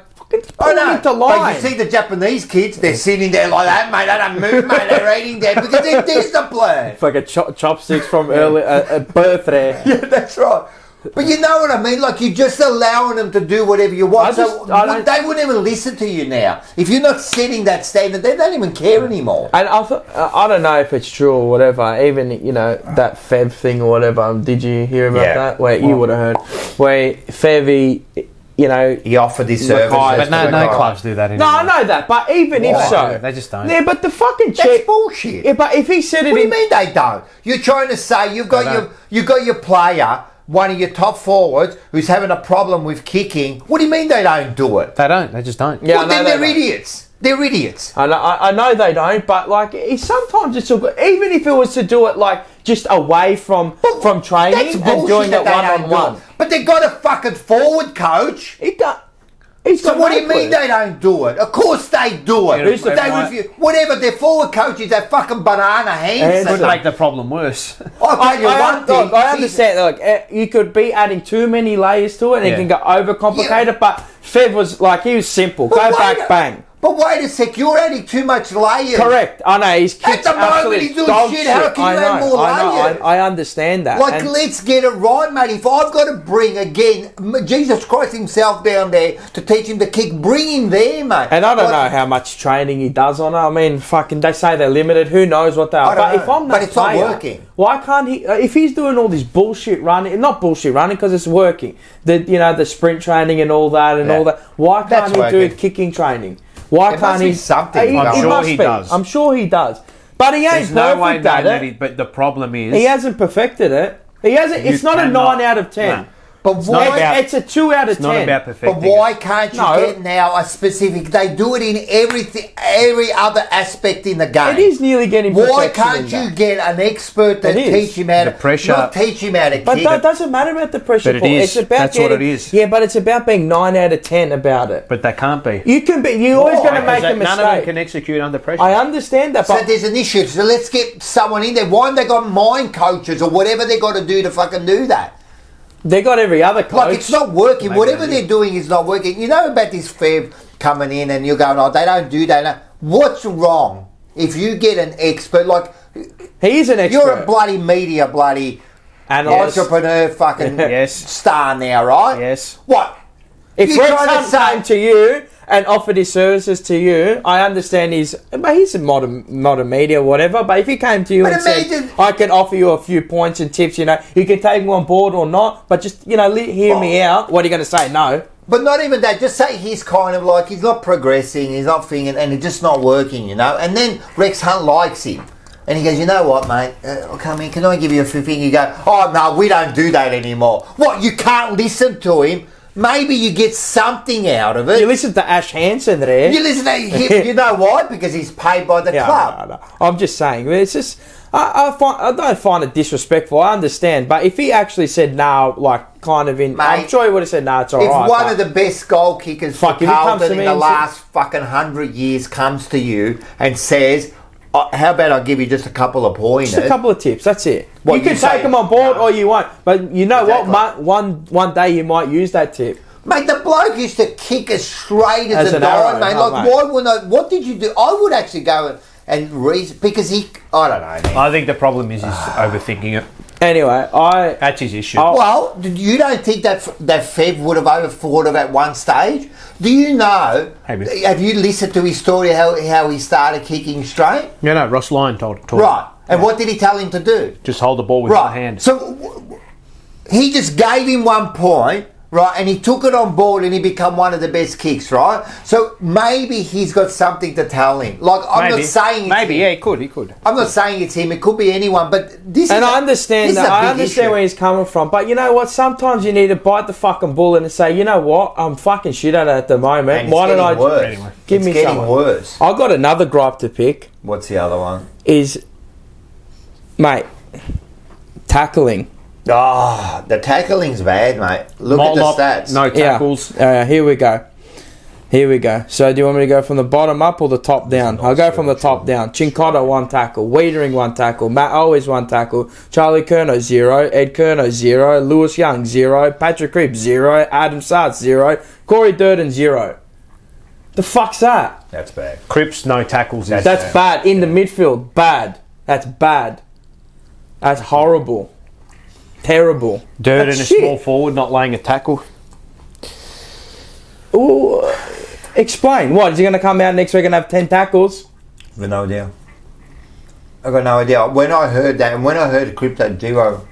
I know. But you see the Japanese kids, they're sitting there like that, mate. They don't move, mate. They're eating there because they're disciplined.
It's like a chopsticks from early a birthday.
Yeah, that's right. But you know what I mean? Like, you're just allowing them to do whatever you want. They wouldn't even listen to you now. If you're not setting that standard, they don't even care anymore.
And I don't know if it's true or whatever. Even, that Fev thing or whatever. Did you hear about that? Where you would have heard. Where Fev, you know,
He offered his services.
But no clubs do that anymore.
No, I know that, but even if so,
They just don't.
Yeah, but the fucking
That's
check.
bullshit.
Yeah, but if he said it,
What do you mean they don't? You're trying to say you've got your player, one of your top forwards, who's having a problem with kicking. What do you mean they don't do it?
They don't. They just don't.
Yeah,
Well, then
they
they're
don't.
idiots. They're idiots.
I know they don't, but like sometimes it's even if it was to do it like just away from training
That's
and
bullshit
doing
that
it
they
one
don't
on
do
one.
it. But they got a fucking forward coach.
He's
So
got
what do
no
you mean
clue.
they don't do it? Of course they do it.
Who's the-
They review whatever their forward coach is. That fucking banana hands.
Could make the problem worse.
I'll tell you one thing.
Look, I understand. Look, you could be adding too many layers to it, and it
Yeah.
can get overcomplicated. But Fev was like he was simple.
But
Go
wait
back,
a-
bang.
But wait a sec, you're adding too much layers.
Correct. I know he's
At
kicked
the moment
absolute
he's doing
dog
shit. How can you
I
add
know,
more
I
layers?
know. I understand that.
Like,
And-
let's get it right, mate. If I've got to bring, again, Jesus Christ himself down there to teach him to kick, bring him there, mate.
And I don't know
Like,
how much training he does on it. I mean, fucking, they say they're limited. Who knows what they are?
I don't
But if
know.
I'm that
But it's not
player,
working.
why can't he? If he's doing all this bullshit running, not bullshit running because it's working. The sprint training and all that and
Yeah.
all that. Why can't
That's
he do
working.
kicking training? Why
There
can't
must
he?
be something
He,
going
I'm
on.
sure
must
he
be.
does.
I'm sure he does. But he ain't
There's no way
perfect at
that
it.
but the problem is
He hasn't perfected it. He hasn't.
You
It's not a
cannot-
9 out of 10.
No.
But
not
why?
about-
It's a 2 out of
It's
10.
not about perfecting.
But why can't you
No.
get now a specific? They do it in every other aspect in the game.
It is nearly getting
Why
perfection
can't
in
you
that.
get an expert that
It is.
teach him how to
The pressure.
not teach him how to
But
kick?
that doesn't matter about the pressure.
But it
Paul.
is.
It's about
That's what
getting,
it is.
Yeah, but it's about being 9 out of 10 about it.
But they can't be.
You can be. You're always going to make a
None of them
mistake.
can execute under pressure.
I understand that,
So
but
there's an issue. So let's get someone in there. Why haven't they got mind coaches or whatever they got to do to fucking do that?
they got every other coach.
Like, it's not working.
Maybe
Whatever
they do.
they're doing is not working. You know about this Fev coming in and you're going, oh, they don't do that. What's wrong if you get an expert? Like,
He's an expert.
you're a bloody media, bloody
analyst.
entrepreneur fucking
Yes.
star now, right?
Yes.
What?
If
You're
Rex
trying to
Hunt
say-
came to you and offered his services to you, I understand he's a modern media or whatever, but if he came to you
But
and said,
imagine-
I can offer you a few points and tips, you can take me on board or not, but just, hear me out, what are you going to say? No.
But not even that. Just say he's kind of like, he's not progressing, he's not thinking, and it's just not working, And then Rex Hunt likes him. And he goes, you know what, mate? I'll come in, can I give you a few things? You go, oh, no, we don't do that anymore. What, you can't listen to him? Maybe you get something out of it.
You listen to Ash Hansen there.
You listen to him, you know why? Because he's paid by the club.
No. I'm just saying, it's just, I don't find it disrespectful, I understand, but if he actually said no, like, kind of in, I'm
Mate,
sure he would have said no, it's
If
alright.
one of the best goal kickers for
Fuck, if he comes
Carlton
to
in
me
the
and
last fucking 100 years comes to you and says, oh, how about I give you just a couple of pointers?
Just a couple of tips, that's it.
What,
you can
you say-
take them on board
No.
or you won't, but you know
Exactly.
what, one day you might use that tip.
Mate, the bloke used to kick as straight as a
an
dime,
arrow,
mate.
oh,
Like,
mate.
why wouldn't I? What did you do? I would actually go and reason because I don't know, man.
I think the problem is overthinking it.
Anyway,
That's his issue.
Well, you don't think that Fev would have overthought of at one stage? Do you know?
Maybe.
Have you listened to his story how he started kicking straight?
Yeah, no, Ross Lyon told
Right. And what did he tell him to do?
Just hold the ball with
Right.
one hand.
So he just gave him 1 point, right? And he took it on board and he become one of the best kicks, right? So maybe he's got something to tell him. Like, I'm not saying it's him.
Yeah, he could.
I'm not saying it's him. It could be anyone. But this
and
is
I understand
this is
that.
a
I
big
understand
issue.
where he's coming from. But you know what? Sometimes you need to bite the fucking bullet and say, you know what? I'm fucking shit at it at the moment.
And
Why
it's
don't I
getting worse.
Anyway.
give
It's
me
getting
someone?
worse.
I got another gripe to pick.
What's the other one?
Is, mate, tackling.
Oh, the tackling's bad, mate. Look at the stats.
No tackles.
Yeah. Here we go. So do you want me to go from the bottom up or the top down? I'll go from the top down. Chincotta 1 tackle. Wiedering 1 tackle. Matt Owens 1 tackle. Charlie Curnow 0. Ed Curnow 0. Lewis Young 0. Patrick Cripps 0. Adam Sart 0. Corey Durden 0. The fuck's that?
That's bad.
Cripps, no tackles.
That's bad. In the midfield. Bad. That's bad. That's horrible. Terrible.
Durden,
That's
a
shit.
small forward, not laying a tackle.
Ooh, explain. What, is he going to come out next week and have 10 tackles?
I've got no idea. I've got no idea. When I heard that, and when I heard Crypto 0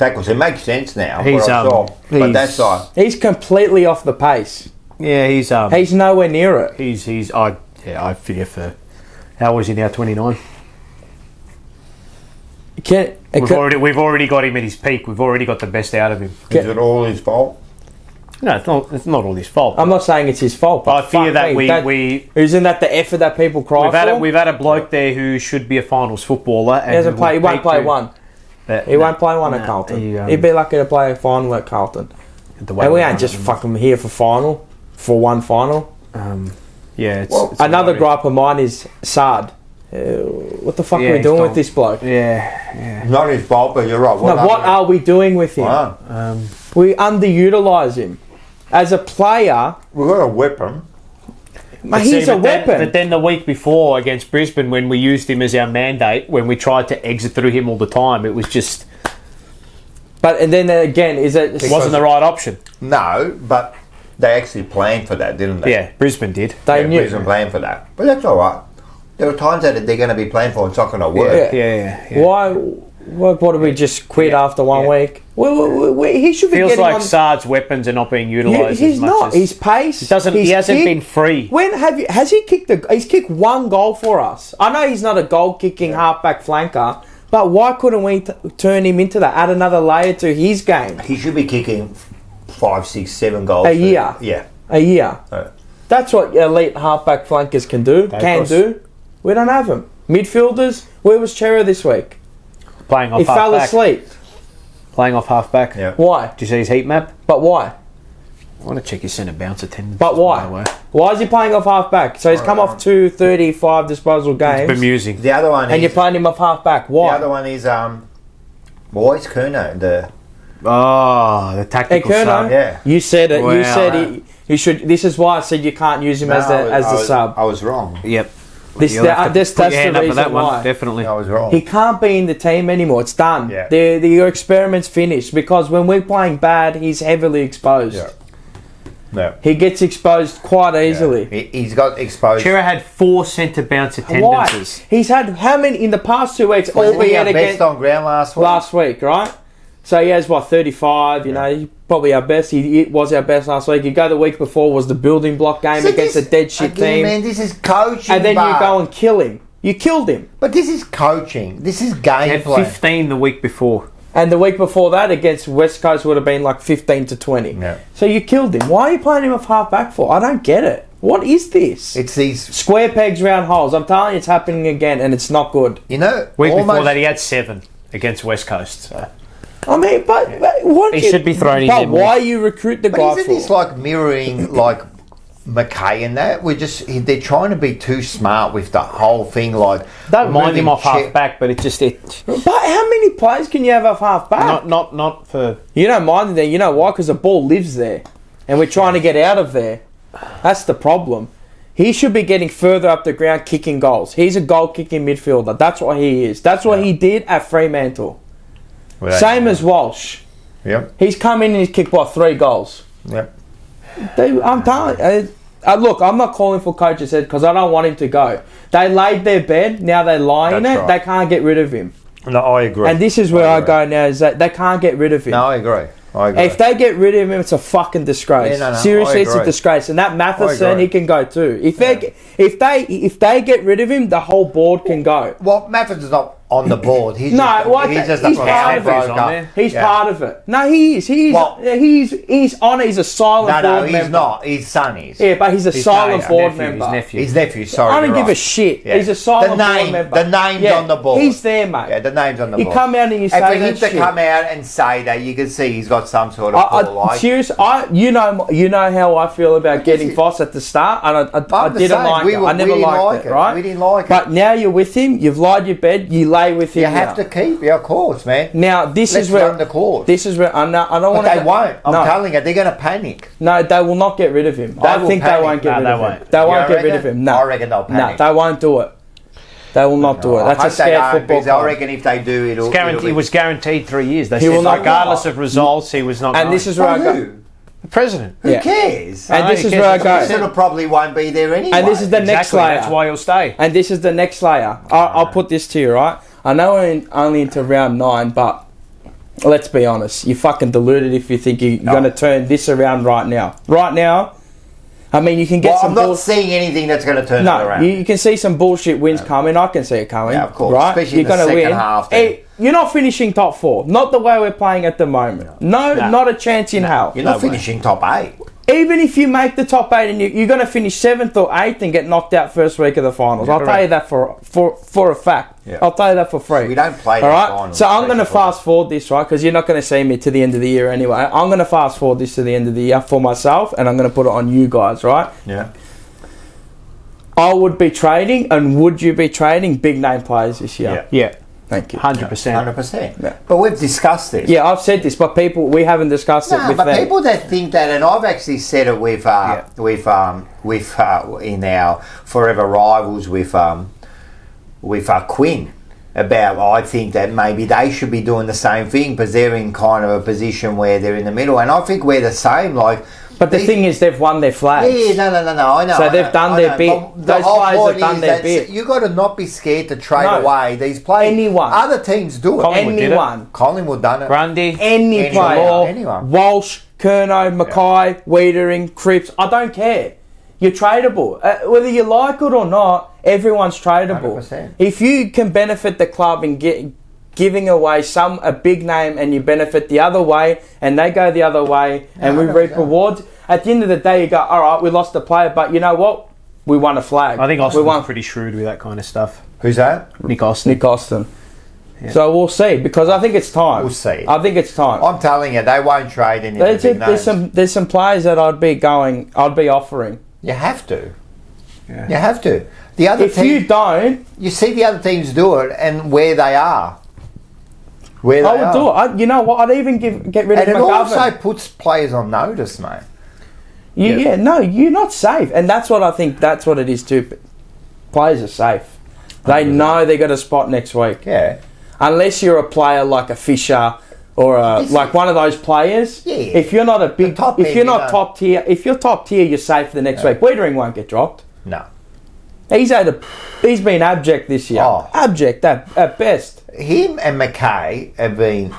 tackles. It makes sense now.
He's,
what I saw. But
he's-
that's like
He's completely off the pace.
Yeah,
He's nowhere near it.
I fear for. How old is he now? 29. We've already got him at his peak. We've already got the best out of him.
is it all his fault?
No, it's not all his fault.
I'm not saying it's his fault. But
I fear that
fuck
we
isn't that the effort that people cry for?
we've had a bloke there who should be a finals footballer. And
He hasn't played. He won't play one. He won't play one at
nah,
Carlton. He'd be lucky to play a final at Carlton. And we ain't just fucking here for one final.
Yeah,
it's another gripe of mine is Saad. What the fuck are we doing with this bloke?
Yeah.
Not his fault, but you're right.
What are we doing with him?
Wow.
We underutilise him. As a player,
We've got to whip him.
he's a weapon.
But then the week before against Brisbane, when we used him as our mandate, when we tried to exit through him all the time, it was just.
And then again, it
wasn't the right option?
No, but they actually planned for that, didn't they?
Yeah, Brisbane did.
They knew.
Brisbane planned for that, but that's all right. There are times that they're going to be playing for, it's not going to work.
Yeah.
Why? What did we just quit after 1 week? He should be
Feels
getting
like
on.
Saad's weapons are not being utilised
He's
as much
not.
as...
His pace.
He hasn't been free.
When has he kicked He's kicked one goal for us. I know he's not a goal kicking halfback flanker, but why couldn't we turn him into that? Add another layer to his game.
He should be kicking 5, 6, 7 goals
A year.
Yeah.
A year.
Right.
That's what elite halfback flankers can do. We don't have them. Midfielders. Where was Chera this week?
Playing off
He fell
half-back.
asleep.
Playing off half-back.
Yeah.
Why?
Did you see his heat map?
But why?
I want to check his centre bounce attendance.
But why?
by the way.
Why is he playing off half back? So he's come off 235 disposal games.
It's bemusing.
The other one
And
is...
you're playing him off half back. Why?
The other one is... Where's Kurno?
The tactical sub.
Yeah.
You said it.
Wow.
You said he should. This is why I said you can't use him as the sub.
I was wrong.
Yep.
That's
You'll have to
the
put your hand up for
reason
that one,
why.
definitely.
I was wrong.
He can't be in the team anymore. It's done.
Yeah.
Your experiment's finished because when we're playing bad, he's heavily exposed.
Yeah. No.
He gets exposed quite easily.
He's got exposed.
Chera had 4 centre bounce
Why?
attendances.
He's had how many in the past 2 weeks?
Wasn't he our
Albeit
best
against
on ground last week?
right? So he has 35. You know, probably our best. He was our best last week. You go the week before was the building block game against a dead shit team,
Man, this is coaching.
and then you
Bart.
go and kill him. You killed him.
But this is coaching. This is
He had
gameplay.
15 the week before.
And the week before that against West Coast would have been like 15 to 20.
Yeah.
So you killed him. Why are you playing him off half back for? I don't get it. What is this?
It's these.
Square pegs, round holes. I'm telling you, it's happening again, and it's not good.
You know,
Week before
almost-
that, he had 7 against West Coast. So.
I mean, but what?
He should be thrown in
But
there more.
why you recruit the
But
guy
isn't
for?
this like mirroring like McKay and that? They're trying to be too smart with the whole thing. Like
Don't mind him off
moving
half back, but
But how many players can you have off half back?
not for.
You don't mind him there. You know why? Because the ball lives there, and we're trying to get out of there. That's the problem. He should be getting further up the ground, kicking goals. He's a goal-kicking midfielder. That's what he is. That's what he did at Fremantle. Same as Walsh.
Yep.
He's come in and he's kicked 3 goals.
Yep.
I'm telling you. Look, I'm not calling for coach's head because I don't want him to go. They laid their bed. Now they lie in it.
That's right.
They can't get rid of him.
No, I agree.
And this is where I go now, is that they can't get rid of him.
No, I agree.
If they get rid of him, it's a fucking disgrace.
Yeah, no,
Seriously,
I
it's a
agree.
disgrace. And that
I
Matheson,
agree.
he can go too. If they get rid of him, the whole board can go.
Well, Matheson's not on the board. He's
No,
just,
well,
he's just
he's
a
part of it.
broker.
He's
Yeah.
part of it. No, he is. He's on it. He's a silent
No,
board
he's
member.
not. His son is.
Yeah, but he's a silent board member.
His nephew, sorry.
I don't
you're
give a
right.
shit.
Yeah.
He's a silent
the name,
board member.
The name's
Yeah,
on the board.
He's there, mate.
Yeah, the name's on the
You
board.
come out and you
and
say
for him
that
to
shit.
come out and say that, you can see he's got some sort of pull, like.
Seriously, you know how I feel about getting Foss at the start, and I
the
didn't
same.
like
We
it.
were-
I never
we didn't
liked
like
it,
it.
right?
We didn't like it.
But now you're with him. You've lied your bed. You lay with him.
You have to keep, yeah, of course, man.
Now this
Let's
is where
run the course.
This is where I don't
But
want.
they won't. I'm telling you, they're going to panic.
No, they will not get rid of him.
I
I
will
think they
panic.
won't get
No,
rid
they
of him.
won't.
They
You
won't get rid
reckon?
of him. No,
I reckon they'll
no,
panic.
they won't do it. They will not do it.
I
That's a
hope they
scared
don't,
football
because I
club.
reckon if they do, it'll
He
be...
was guaranteed 3 years. They
He
said
will not-
regardless of results, he was not.
And
going.
this is where I go.
Who?
the president.
Who cares?
And this is where I go.
Wilson probably won't be there anyway.
And this is the next
Exactly.
layer.
That's why he'll stay.
And this is the next layer. I'll put this to you, right? I know we're only into round 9, but let's be honest. You're fucking deluded if you think you're going to turn this around right now. Right now, I mean, you can get some.
I'm not seeing anything that's going to turn it around.
You can see some bullshit wins coming. I can see it coming.
Yeah, of course.
Right?
Especially
you're
in the second half.
Hey, you're not finishing top 4. Not the way we're playing at the moment. No, not a chance in hell.
You're not finishing top 8.
Even if you make the top 8 and you're going to finish 7th or 8th and get knocked out first week of the finals. I'll tell you that for a fact. Yeah. I'll tell you that for free.
We don't play
all right?
finals.
So I'm going to fast forward this, right? Because you're not going to see me to the end of the year anyway. I'm going to fast forward this to the end of the year for myself, and I'm going to put it on you guys, right?
Yeah.
I would be trading, and would you be trading big name players this year?
Yeah.
Thank you.
100%.
100%.
Yeah.
But we've discussed this.
Yeah, I've said this, but we haven't discussed it with
but
them.
people that think that, and I've actually said it with in our forever rivals with Quinn about. I think that maybe they should be doing the same thing because they're in kind of a position where they're in the middle, and I think we're the same.
But the thing is, they've won their flags.
Yeah, no, I know.
So they've done their bit. Those players have done their bit.
You got to not be scared to trade away these players.
Anyone.
Other teams do it. Collingwood done it.
Grundy.
Any player.
Anyone.
Walsh, Curnow, Mackay, Wiedering, Cripps. I don't care. You're tradable. Whether you like it or not, everyone's tradable.
100%.
If you can benefit the club and giving away a big name and you benefit the other way and they go the other way and we reap rewards, at the end of the day you go, all right, we lost a player, but you know what? We won a flag.
I think Austin's pretty shrewd with that kind of stuff.
Who's that?
Nick Austin.
Yeah. So we'll see, because I think it's time.
We'll see.
I think it's time.
I'm telling you, they won't trade any of the big names.
There's some players that I'd be offering.
You have to.
Yeah.
You have to. The other
if you don't,
you see the other teams do it and where they are.
I would do it. You know what? I'd even get rid of McGovern.
And it also puts players on notice, mate.
No, you're not safe, and that's what I think. That's what it is too. Players are safe. They know they got a spot next week.
Yeah.
Unless you're a player like a Fisher or like one of those players.
Yeah.
If you're not top tier, if you're top tier, you're safe for the next week. Wiedering won't get dropped.
No.
He's been abject this year.
Oh.
Abject at best.
Him and Mackay have been.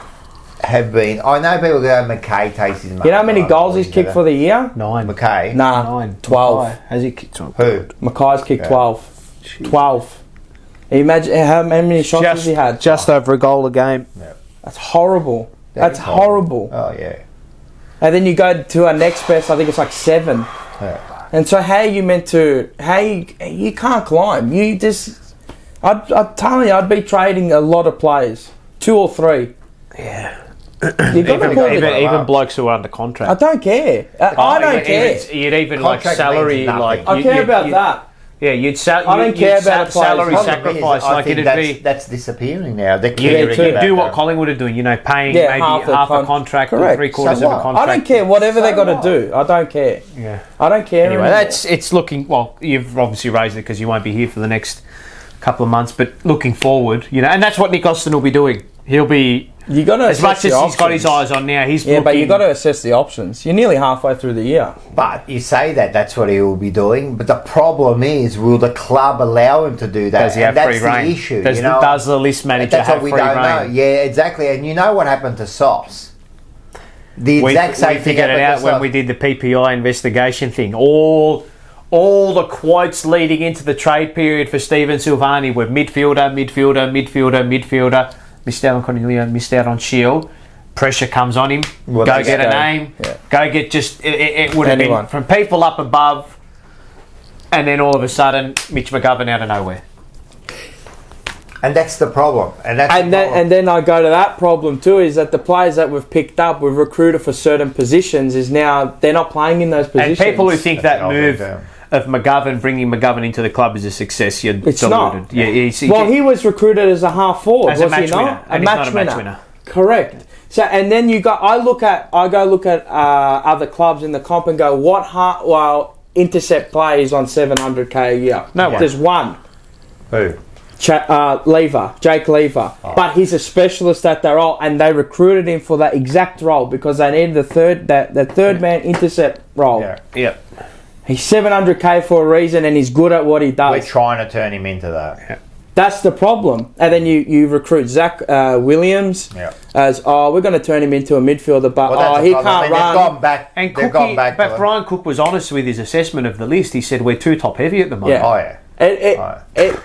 I know people go, Mackay takes his money.
You know how many goals he's kicked for the year?
9.
Mackay?
Nah,
9.
12.
Mackay. Has he kicked 12?
Who?
Mackay's kicked 12. Jeez. 12. Imagine how many shots has he had?
Just over a goal a game.
Yeah.
That's horrible. That's horrible.
Oh, yeah.
And then you go to our next best, I think it's like 7.
Yeah.
And so how are you meant to... You can't climb. You just... I'm telling you, I'd be trading a lot of players. 2 or 3.
Yeah.
Even
blokes who are under contract.
I don't care. I don't care.
You'd even
Contract
like salary,
means
I care about that.
Yeah, I
don't care about a
salary
player's
sacrifice.
I
Like
think
it'd be.
that's disappearing now. They're
You
caring about
do what
that.
Collingwood are doing. Paying maybe half a contract
Correct.
or 3/4
So
of a
what?
contract.
I don't care. Whatever they got to do. I don't care.
Yeah.
I don't care.
Anyway,
anymore.
it's looking. Well, you've obviously raised it because you won't be here for the next couple of months. But looking forward, and that's what Nick Austin will be doing. He'll be.
You got to
as much as he's got his eyes on now. He's looking,
but you got to assess the options. You're nearly halfway through the year.
But you say that's what he will be doing. But the problem is, will the club allow him to do that?
Does he have
that's
free rein?
the issue.
Does the list manager
that's
have
what we
free
don't know.
rein?
Yeah, exactly. And you know what happened to Sauce? The exact same
we
thing
figured it
happened
out
to
when
Sauce.
we did the PPI investigation thing. All the quotes leading into the trade period for Stephen Silvani were midfielder. Missed out on Cornelio, missed out on Shield. Pressure comes on him.
Well,
go get a name.
Yeah.
Go get just... It would have been from people up above, and then all of a sudden, Mitch McGovern out of nowhere.
And that's the problem. And
then I go to that problem too, is that the players that we've picked up, we've recruited for certain positions, is now they're not playing in those positions.
And people who think that move of bringing McGovern into the club is a success, you're
it's
deluded.
Not.
Yeah,
he was recruited as a half forward,
as
was
a match
he not?
winner. And he's not a match winner.
Correct. So, and then I go look at other clubs in the comp and go, intercept players on 700k a year.
No one.
There's one.
Who?
Jake Lever. Oh. But he's a specialist at that role, and they recruited him for that exact role because they needed the third man intercept role.
Yeah.
He's 700k for a reason, and he's good at what he does.
We're trying to turn him into that.
That's the problem. And then you recruit Zach Williams as, we're going to turn him into a midfielder, but he can't run.
They've gone back.
And
they've gone back.
But Brian Cook was honest with his assessment of the list. He said we're too top heavy at the moment.
Yeah.
Oh yeah.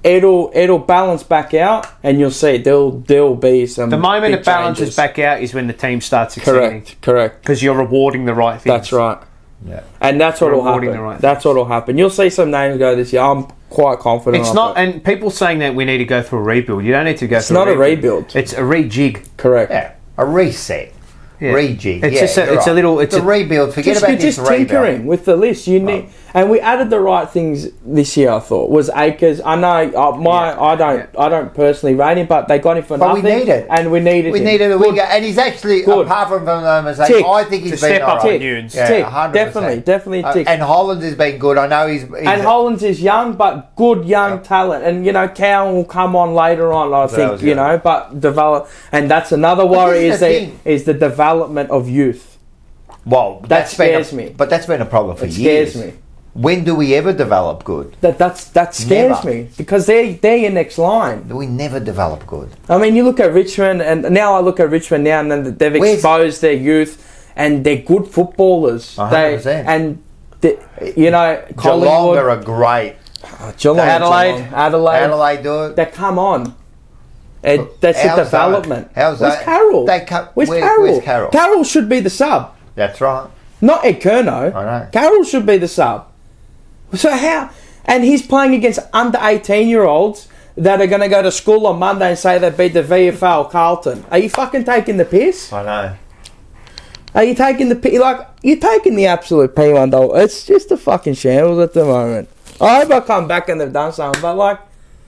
It'll balance back out, and you'll see there'll be some.
The moment
big
it balances
changes.
back out is when the team starts succeeding.
Correct.
Because you're rewarding the right things.
That's right.
Yeah.
And that's what will
Rewarding
happen.
the right
That's what will happen. You'll see some names go this year. I'm quite confident.
It's not, and people saying that we need to go through a rebuild. You don't need to go through.
It's not a rebuild.
It's a rejig.
Correct.
Yeah. A reset.
Yeah.
Rejig.
It's
yeah,
just
you're
it's a
right.
little. It's
a rebuild. Forget
Just,
about
you're
this
just
rebuild.
tinkering with the list. You need, and we added the right things this year. I thought was Akers. I know I don't personally rate him, but they got him for
But
nothing.
we need it.
And we needed.
We
him.
needed a
Good.
winger, and he's actually
Good.
apart from them,
Tick.
I think he's
To
been
step up
alright.
on Nunes.
Yeah,
Tick.
100%.
Definitely tick.
And Holland has been good. I know he's
And Hollands is young, but good young talent. And, Cowan will come on later on, I think, but develop. And that's another worry
this is the
is the development of youth.
Well,
That scares me.
But that's been a problem for
It
years.
scares me.
When do we ever develop good?
That scares
Never.
me because they're your next line.
We never develop good.
I mean, you look at Richmond, and now I look at Richmond now, and then they've exposed their youth, and they're good footballers.
100%.
Collingwood,
Geelong are a great.
Geelong,
Adelaide do it.
They come on. That's the
How's
development.
How's
Where's
that?
Carroll?
Where's Carroll?
Carroll should be the sub,
That's right.
not Ed Curnow.
I know.
Carroll should be the sub. So how? And he's playing against under 18-year-olds that are going to go to school on Monday and say they beat the VFL Carlton. Are you fucking taking the piss?
I know.
Are you taking the piss? Like, you're taking the absolute P1 doll. It's just a fucking shambles at the moment. I hope I come back and they've done something, but like...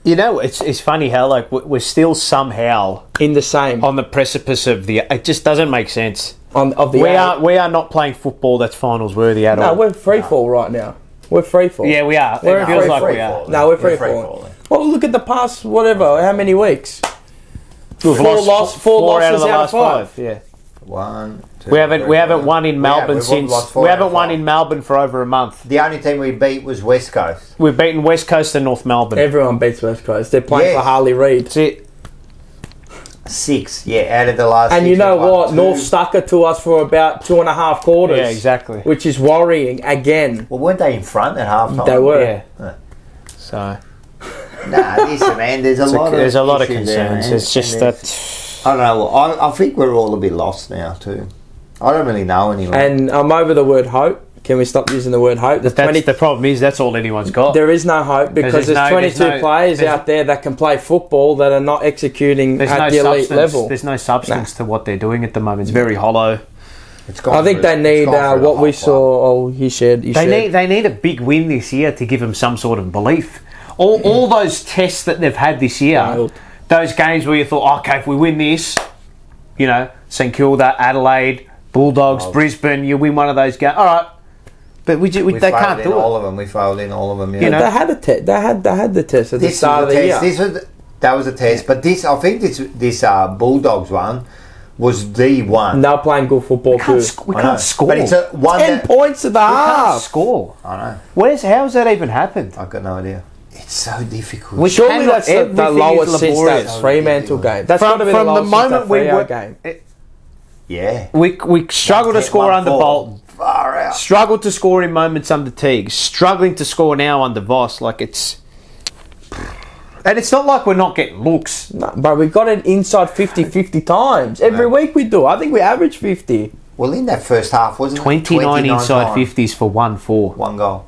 It's funny how like we're still somehow
in the same
on the precipice of the. It just doesn't make sense.
We
are not playing football that's finals worthy at all.
No, we're free fall right now. We're free fall.
Yeah, we are.
It
feels like we are.
No, we're free fall. Well, look at the past, how many weeks?
We've
four
four out of
losses
the
out
last
of 5.
Yeah.
1, 2,
We haven't won in Melbourne
we've lost
since
4
we
out
haven't
of
won
5.
in Melbourne for over a month.
The only team we beat was West Coast.
We've beaten West Coast and North Melbourne.
Everyone beats West Coast. They're playing for Harley Reid.
That's it.
6, out of the last.
And
6
you know
we've won
what?
2.
North stuck it to us for about 2.5 quarters.
Yeah, exactly.
Which is worrying again.
Well, weren't they in front at half time?
They were.
Yeah. So.
Nah, listen, man. There's a lot of
concerns.
There,
it's just that.
I don't know. I think we're all a bit lost now too. I don't really know anymore.
And I'm over the word hope. Can we stop using the word hope?
The problem is that's all anyone's got.
There is no hope because there's 22 players out there that can play football that are not executing at the elite level.
There's no substance to what they're doing at the moment. It's very hollow.
I think they need what we saw. He said.
They need a big win this year to give them some sort of belief. All those tests that they've had this year, those games where you thought, okay, if we win this, St Kilda, Adelaide, Bulldogs, Brisbane, you win one of those games. All right, but they can't do it.
All of them. We failed in all of them. Yeah.
They had a test. They had the test at the start of the year.
That was a test, but I think this Bulldogs one was the one.
They're playing good football too.
We can't score.
But it's
10 points at the half.
Can't score.
I know.
How's that even happened?
I've got no idea. It's so difficult.
Surely that's the lowest since that Fremantle game. That's got to be the lowest since that Freo game.
Yeah.
We struggle to score under Bolton.
Far out.
Struggled to score in moments under Teague. Struggling to score now under Voss. And it's not like we're not getting looks.
No, but we got it inside 50 times. Every week we do. I think we average 50.
Well, in that first half, wasn't it?
29 inside
times.
50s for 1-4.
One goal.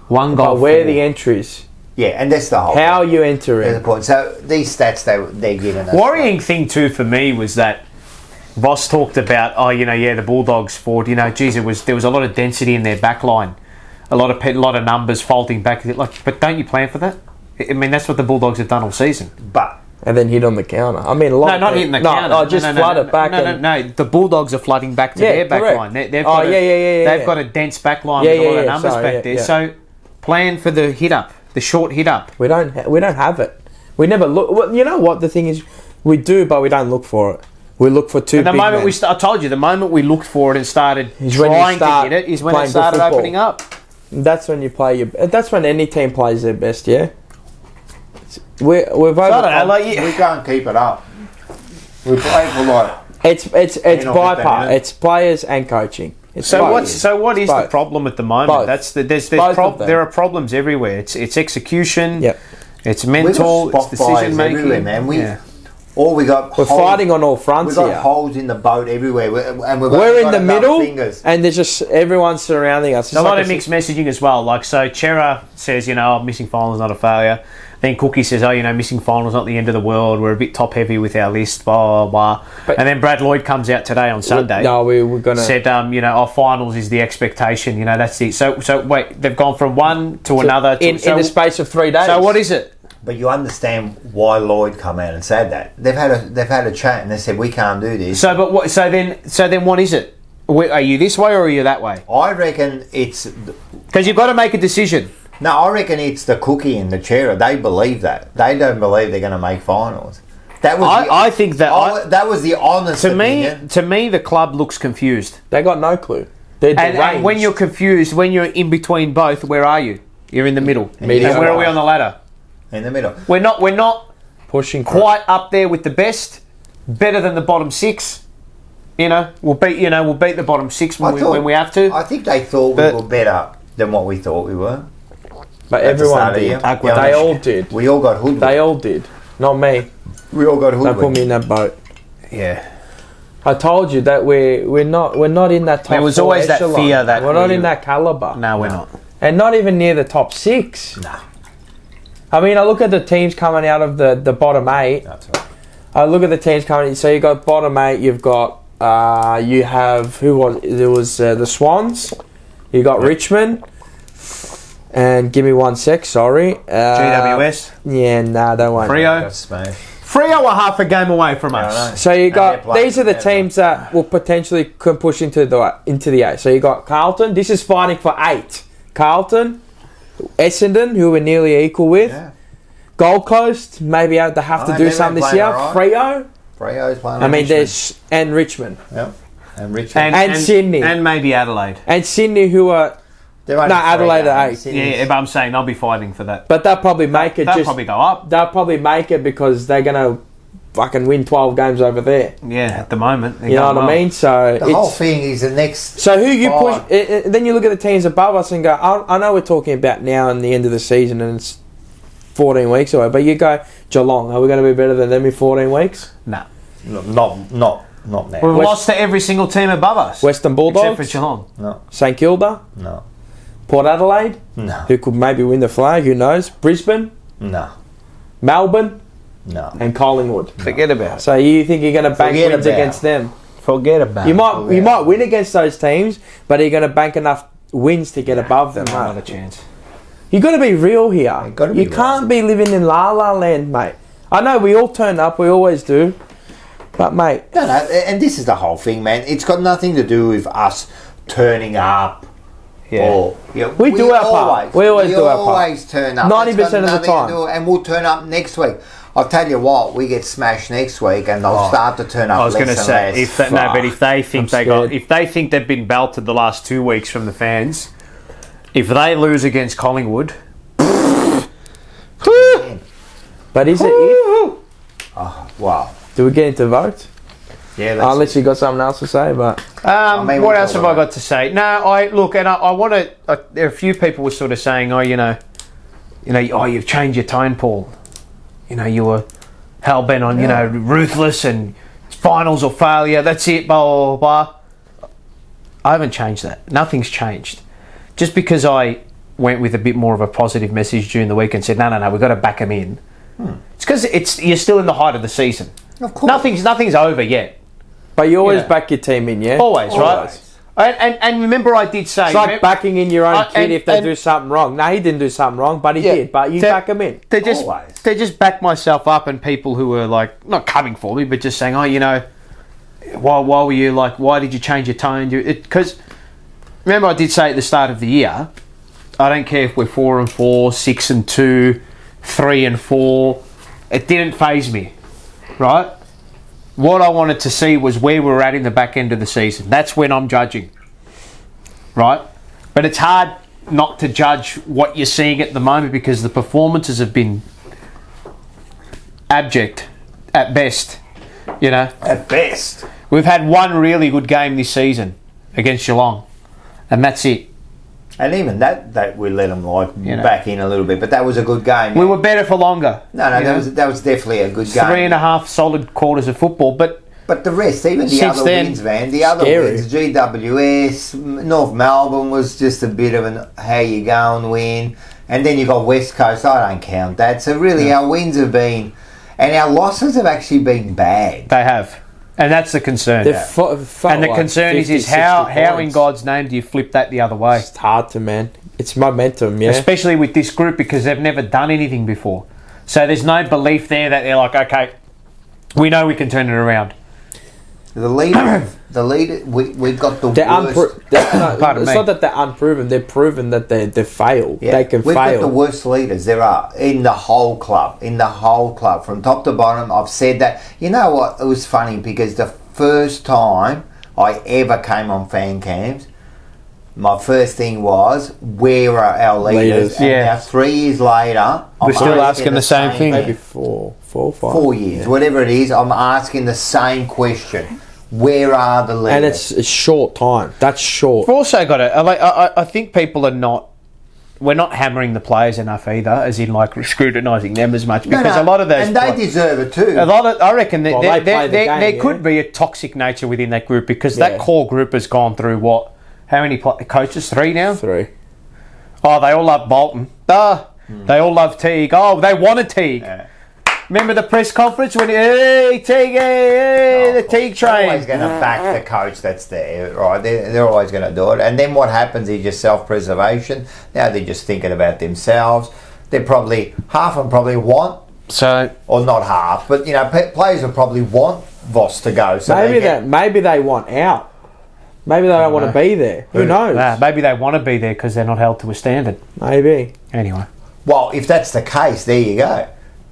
One goal.
But where are the entries?
Yeah, and that's the whole
How
thing.
you enter
There's
it.
the point. So these stats they're giving us.
Worrying thing too for me was that Voss talked about, the Bulldogs forward. Geez, there was a lot of density in their back line, a lot of numbers folding back. But don't you plan for that? I mean, that's what the Bulldogs have done all season.
And then hit on the counter. I mean,
not hitting the counter.
No, just flood it back.
No. The Bulldogs are flooding back to their back line. They've got a dense back line with a lot of numbers back there. So plan for the hit up, the short hit up.
We don't have it. We never look. Well, you know what the thing is, we do, but we don't look for it. We look for two.
And the moment I told you, the moment we looked for it and started trying to get it, is when it started opening up.
That's when you play that's when any team plays their best. Yeah. we've
So I don't know,
overcome.
like,
We can't keep it up. We play for like.
It's
10 or 15
bypass.
minutes.
It's players and coaching. It's
So
both.
what is the
Both.
problem at the moment?
Both.
There's
Both of them.
there are problems everywhere. It's execution.
Yep.
It's
We
mental.
got
It's
spot
decision
fires everywhere,
making.
man. We got.
We're fighting on all fronts
We got
here.
holes in the boat everywhere, and
We're in
got
the
enough
middle,
Fingers.
and there's just everyone surrounding us. It's
A lot
like
of mixed messaging as well. Like, so Chera says, missing finals not a failure. Then Cookie says, missing finals not the end of the world. We're a bit top heavy with our list, blah, blah, blah.
But-
And then Brad Lloyd comes out today on Sunday.
No, we're gonna
Said, our finals is the expectation. That's it. So wait, they've gone from one to another.
in the space of 3 days.
So what is it?
But you understand why Lloyd come out and said that. They've had a chat and they said we can't do this.
So, but what? So then, what is it? Are you this way or are you that way?
I reckon it's.
Because you've got to make a decision.
No, I reckon it's the Cookie and the Chera. They believe that. They don't believe they're going to make finals. That was.
I think that.
That was the honest opinion.
To me, the club looks confused.
They got no clue. They're
And when you're confused, when you're in between both, where are you? You're in the middle. And
Mediocre.
where are we on the ladder?
In the middle.
We're not
pushing
quite up there with the best. Better than the bottom six. We'll beat the bottom six when we have to.
I think they thought we were better than what we thought we were.
But
At the start
everyone
of the
did.
year.
They all did.
We all got hoodwinked.
They all did. Not me.
We all got
Don't put
hoodwinked.
me in that boat.
Yeah.
I told you that we're not in that top.
There was
four
always that
echelon.
fear that
we're not
we-
in that caliber.
No, we're not.
And not even near the top 6.
No.
I mean, I look at the teams coming out of the bottom 8.
That's right.
I look at the teams coming. So you got bottom 8. You've got you have there was the Swans. You got Richmond. And give me 1 sec. Sorry.
GWS.
Yeah, nah, don't worry.
Freo.
Got smashed.
Freo are half a game away from us.
So you
they're
got
playing
these are the
together.
teams that will potentially can push into the 8. So you got Carlton. This is fighting for 8. Carlton, Essendon, who we're nearly equal with.
Yeah.
Gold Coast, maybe they have to
Oh,
do
they've
something
been
this
playing
year.
all
Freo.
Freo's playing.
I mean,
Richmond.
there's and Richmond
Yep. And Richmond.
and Sydney
And maybe Adelaide.
and Sydney, who are
They're only
no, Adelaide
three
are
games.
8.
Sydney's-
Yeah, but I'm saying I'll be fighting for that.
But they'll probably make it.
They'll
just
probably go up.
They'll probably make it because they're gonna fucking win 12 games over there.
Yeah, at the moment.
You know what I mean? So
The whole
it's,
thing is the next.
so who you push?
five.
Then you look at the teams above us and go, I know we're talking about now and the end of the season and it's 14 weeks away, but you go Geelong. Are we going to be better than them in 14 weeks?
No.
Not now.
We've lost to every single team above us.
Western
Except
Bulldogs,
for Geelong.
No.
St Kilda,
No.
Port Adelaide,
No.
who could maybe win the flag. Who knows? Brisbane,
No.
Melbourne,
No.
and Collingwood.
Forget about it.
So you think you're going to bank
Forget
wins
about
against them?
Forget about
You
it.
might win against those teams, but are you going to bank enough wins to get above them?
Not
mate?
a chance.
You got to be real here.
You gotta be
You
real.
can't be living in la la land, mate. I know we all turn up, we always do, but mate,
No, and this is the whole thing, man. It's got nothing to do with us turning up.
Yeah.
Or,
We do our part. We always do our part.
always turn up.
90%
It's got
of the
nothing to
time.
do- and we'll turn up next week. I'll tell you what, we get smashed next week, and they'll start to turn up.
I was going to
less and
say
less.
if that, no, but if they think
I'm scared.
if they think they've been belted the last 2 weeks from the fans, if they lose against Collingwood,
but is it if?
Wow.
Do we get into votes?
Yeah, that's
Unless you got something else to say, but
mean,
what
we'll
else
talk
have I
about
got to say? No, I want to. There are a few people were sort of saying, oh, you've changed your tone, Paul. You were hell bent on, ruthless and finals or failure. That's it, blah blah blah. I haven't changed that. Nothing's changed. Just because I went with a bit more of a positive message during the week and said, no, we've got to back them in. It's because you're still in the height of the season.
Of course.
Nothing's over yet.
but you always
Yeah.
back your team in, yeah.
Always, right? And remember, I did say
It's like backing in your own kid
and-
if they
and-
do something wrong. No, he didn't do something wrong, but he
Yeah.
did. But you
They-
back him in.
They just
Always.
they just back myself up, and people who were like not coming for me, but just saying, why were you like? Why did you change your tone? Because remember, I did say at the start of the year, I don't care if we're 4-4, 6-2, 3-4. It didn't faze me, right? What I wanted to see was where we were at in the back end of the season. That's when I'm judging, right? But it's hard not to judge what you're seeing at the moment because the performances have been abject at best. You know,
At best.
we've had one really good game this season against Geelong, and that's it.
And even that we let them
You know.
back in a little bit, but that was a good game.
We were better for longer.
No,
you know.
that was definitely a good game.
3.5 solid quarters of football, but
But the rest, even the
Since
other
then,
wins, man, the other
scary.
wins, GWS, North Melbourne was just a bit of an how you going win, and then you got West Coast. I don't count that. So really, our wins have been, and our losses have actually been bad.
they have, and that's the concern.
They've felt
And the
like
concern
50,
is how
60
in
points.
God's name do you flip that the other way?
It's hard to, man. It's momentum, yeah.
Especially with this group because they've never done anything before. So there's no belief there that they're like, okay, we know we can turn it around.
The leader, we've got the worst.
Pardon
It's
me.
not that they're unproven. They're proven that they failed.
Yeah,
They can
we've got the
fail.
worst leaders there are in the whole club. From top to bottom, I've said that. You know what? It was funny because the first time I ever came on fan cams, my first thing was, where are our leaders?
Leaders.
And
Yeah.
now 3 years later,
We're still asking the same thing.
Maybe 4 or 5.
4 years, whatever it is, I'm asking the same question. Where are the leaders?
And it's short time. That's short.
We've also got to, I think people are not, we're not hammering the players enough either, as in like scrutinising them as much, because a lot of those...
And they deserve it too.
I reckon
Well, they play the game,
there
yeah.
could be a toxic nature within that group because
Yeah.
that core group has gone through what? How many coaches? 3 now?
3.
Oh, they all love Bolton. They all love Teague. Oh, they wanted Teague.
Yeah.
Remember the press conference when, hey, Teague, hey, the Teague
They're
train.
always going to back the coach that's there, right? They're always going to do it. And then what happens is just self-preservation. Now they're just thinking about themselves. They're probably, half of them probably want,
So,
or not half, but, you know, players will probably want Voss to go. So
Maybe they want out. Maybe they don't want to be there. Who knows?
maybe they want to be there because they're not held to a standard.
Maybe.
Anyway.
Well, if that's the case, there you go.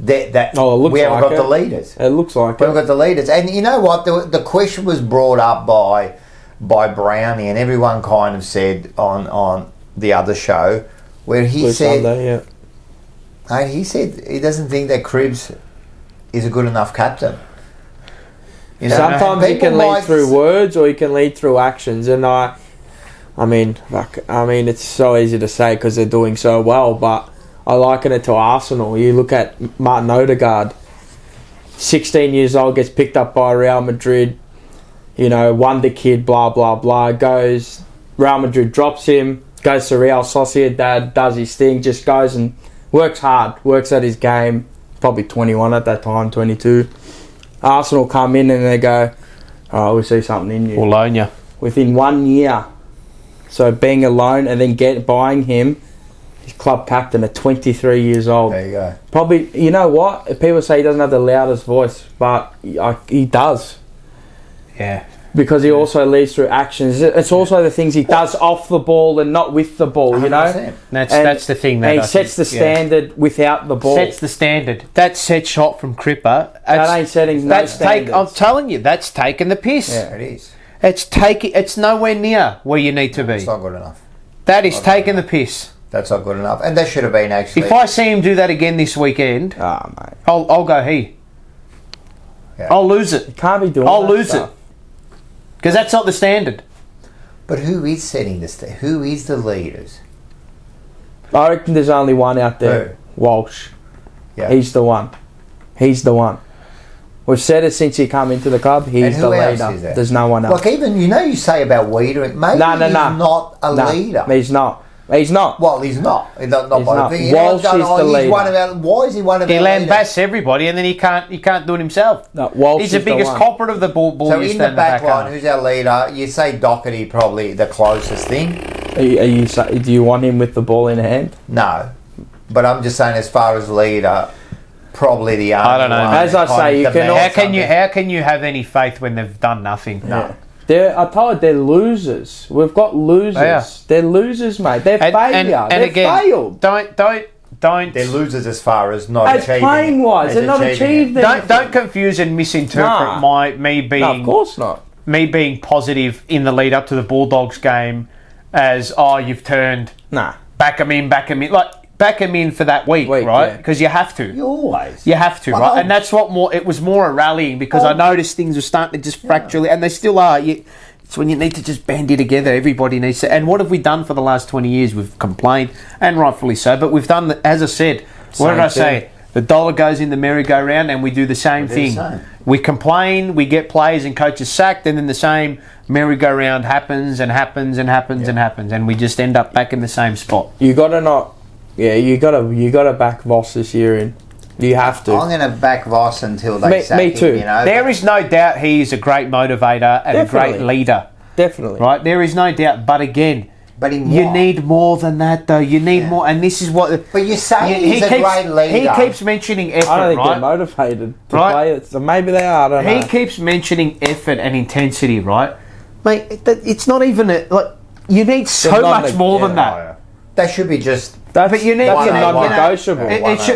It looks
we haven't
like
got the leaders.
It looks like
We haven't got the leaders. And you know what? The question was brought up by Brownie, and everyone kind of said on the other show where he
Blue
said,
Sunday, yeah.
Hey, he said he doesn't think that Cribs is a good enough captain. You know,
Sometimes you
people
can lead
might-
through words or you can lead through actions, and I mean, it's so easy to say because they're doing so well, but I liken it to Arsenal. You look at Martin Odegaard, 16 years old, gets picked up by Real Madrid, you know, wonder kid, blah, blah, blah, goes, Real Madrid drops him, goes to Real Sociedad, does his thing, just goes and works hard, works at his game, probably 21 at that time, 22. Arsenal come in and they go, oh, we see something in you.
We'll loan you.
Within 1 year. So being alone and then buying him, his club captain at 23 years old.
There you go.
Probably, you know what? People say he doesn't have the loudest voice, but he does.
Yeah.
Because he also leads through actions. It's also the things he does off the ball and not with the ball, you know?
100%.
That's the thing. That
And he
I
sets the
think, yeah.
standard without the ball.
Sets the standard. That set shot from Cripper.
That ain't setting no standards.
I'm telling you, that's taking the piss.
Yeah, it is.
It's nowhere near where you need to be.
It's not good enough.
That is taking the piss.
That's not good enough. And that should have been actually.
If I see him do that again this weekend,
mate.
I'll go he.
Yeah.
I'll lose it.
Can't be doing
I'll
that
lose
stuff.
it. Because that's not the standard.
But who is setting the who is the leaders?
I reckon there's only one out there. Walsh.
Yeah.
He's the one. He's the one. We've said it since he come into the club.
And
He's
who
the
else
leader.
is there?
There's no one else.
Like even you say about Wiedering, maybe
No.
he's not a leader.
He's not. He's not.
Well, he's not. He's not by
not.
the thing.
Walsh is the
he's
leader.
one of our. Why is he one of
He
our leaders?
lambasts everybody and then he can't do it himself.
No, Walsh
He's the
is the
biggest
one.
culprit of the bull
So
you
in
stand
the back line,
half.
who's our leader? You say Doherty probably the closest thing.
Do you want him with the ball in hand?
No, but I'm just saying as far as leader, probably the only
I don't know,
one
mate.
As I
that kind
say,
of
you can
demands
also-
How can you have any faith when they've done nothing?
No.
I told you, they're losers. We've got losers.
They are.
They're losers, mate. They're failure.
And
They've
again,
failed.
don't
They're losers as far as not
As
achieving.
playing wise,
as
they're not
achieving
achieved
don't
anything.
confuse and misinterpret
Nah.
me being
No, of course not.
me being positive in the lead up to the Bulldogs game as you've turned
Nah.
back 'em in. Like back him in for that week, right?
yeah.
Because you have to.
You always.
You have to,
Well,
right? And that's what more. It was more a rallying because I noticed things were starting to just fracture, and they still are. It's when you need to just band it together. Everybody needs to. And what have we done for the last 20 years? We've complained, and rightfully so. But we've done, as I said, what did I say? The dollar goes in the merry-go-round, and we do the same thing. We complain, we get players and coaches sacked, and then the same merry-go-round happens and happens and happens and happens, and we just end up back in the same spot.
You gotta not. Yeah, you gotta back Voss this year in. You have to.
I'm going to back Voss until they sack
me too.
him, you know.
There is no doubt he is a great motivator and a great leader.
Definitely.
Right? There is no doubt. But again, you need more than that, though. You need more, and this is what.
But you say he's a great leader.
He keeps mentioning effort,
I don't think
right?
they're motivated to play it, so maybe they are. I don't know.
He keeps mentioning effort and intensity, right? Mate, it's not even like you need so much more than that.
They should be just.
But you need non-negotiable.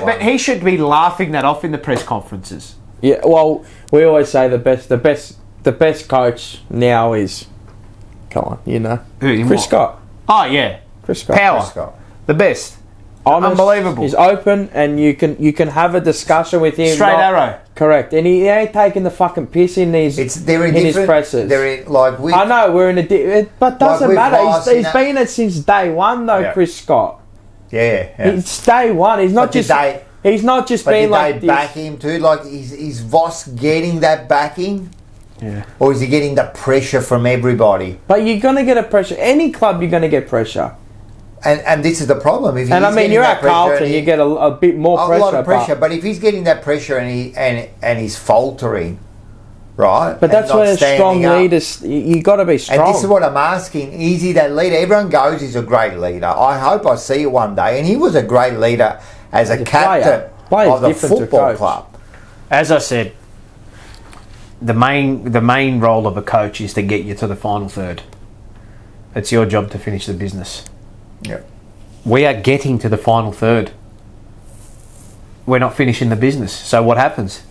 But he should be laughing that off in the press conferences.
Yeah, well, we always say the best coach now is, come on, you know, Chris Scott.
Oh yeah,
Chris Scott.
Power, the best.
Honest,
unbelievable.
He's open, and you can have a discussion with him.
Straight arrow.
Correct, and he ain't taking the fucking piss in his his presses. I know we're in a but doesn't matter. He's been it since day one, though. Chris Scott.
Yeah.
It's day one. He's not He's not just being like
did they back him too? Like, is Voss getting that backing?
Yeah.
Or is he getting the pressure from everybody?
But you're gonna get a pressure. Any club, you're gonna get pressure.
And this is the problem. If
and I mean, you're at Carlton, you get a bit more pressure.
A lot of pressure. But if he's getting that pressure and he's faltering, right?
But that's where strong leaders. You got to be strong.
And this is what I'm asking: is he that leader? Everyone goes, he's a great leader. I hope I see it one day. And he was a great leader as a captain of the football club.
As I said, the main role of a coach is to get you to the final third. It's your job to finish the business.
Yep.
We are getting to the final third. We're not finishing the business. So what happens?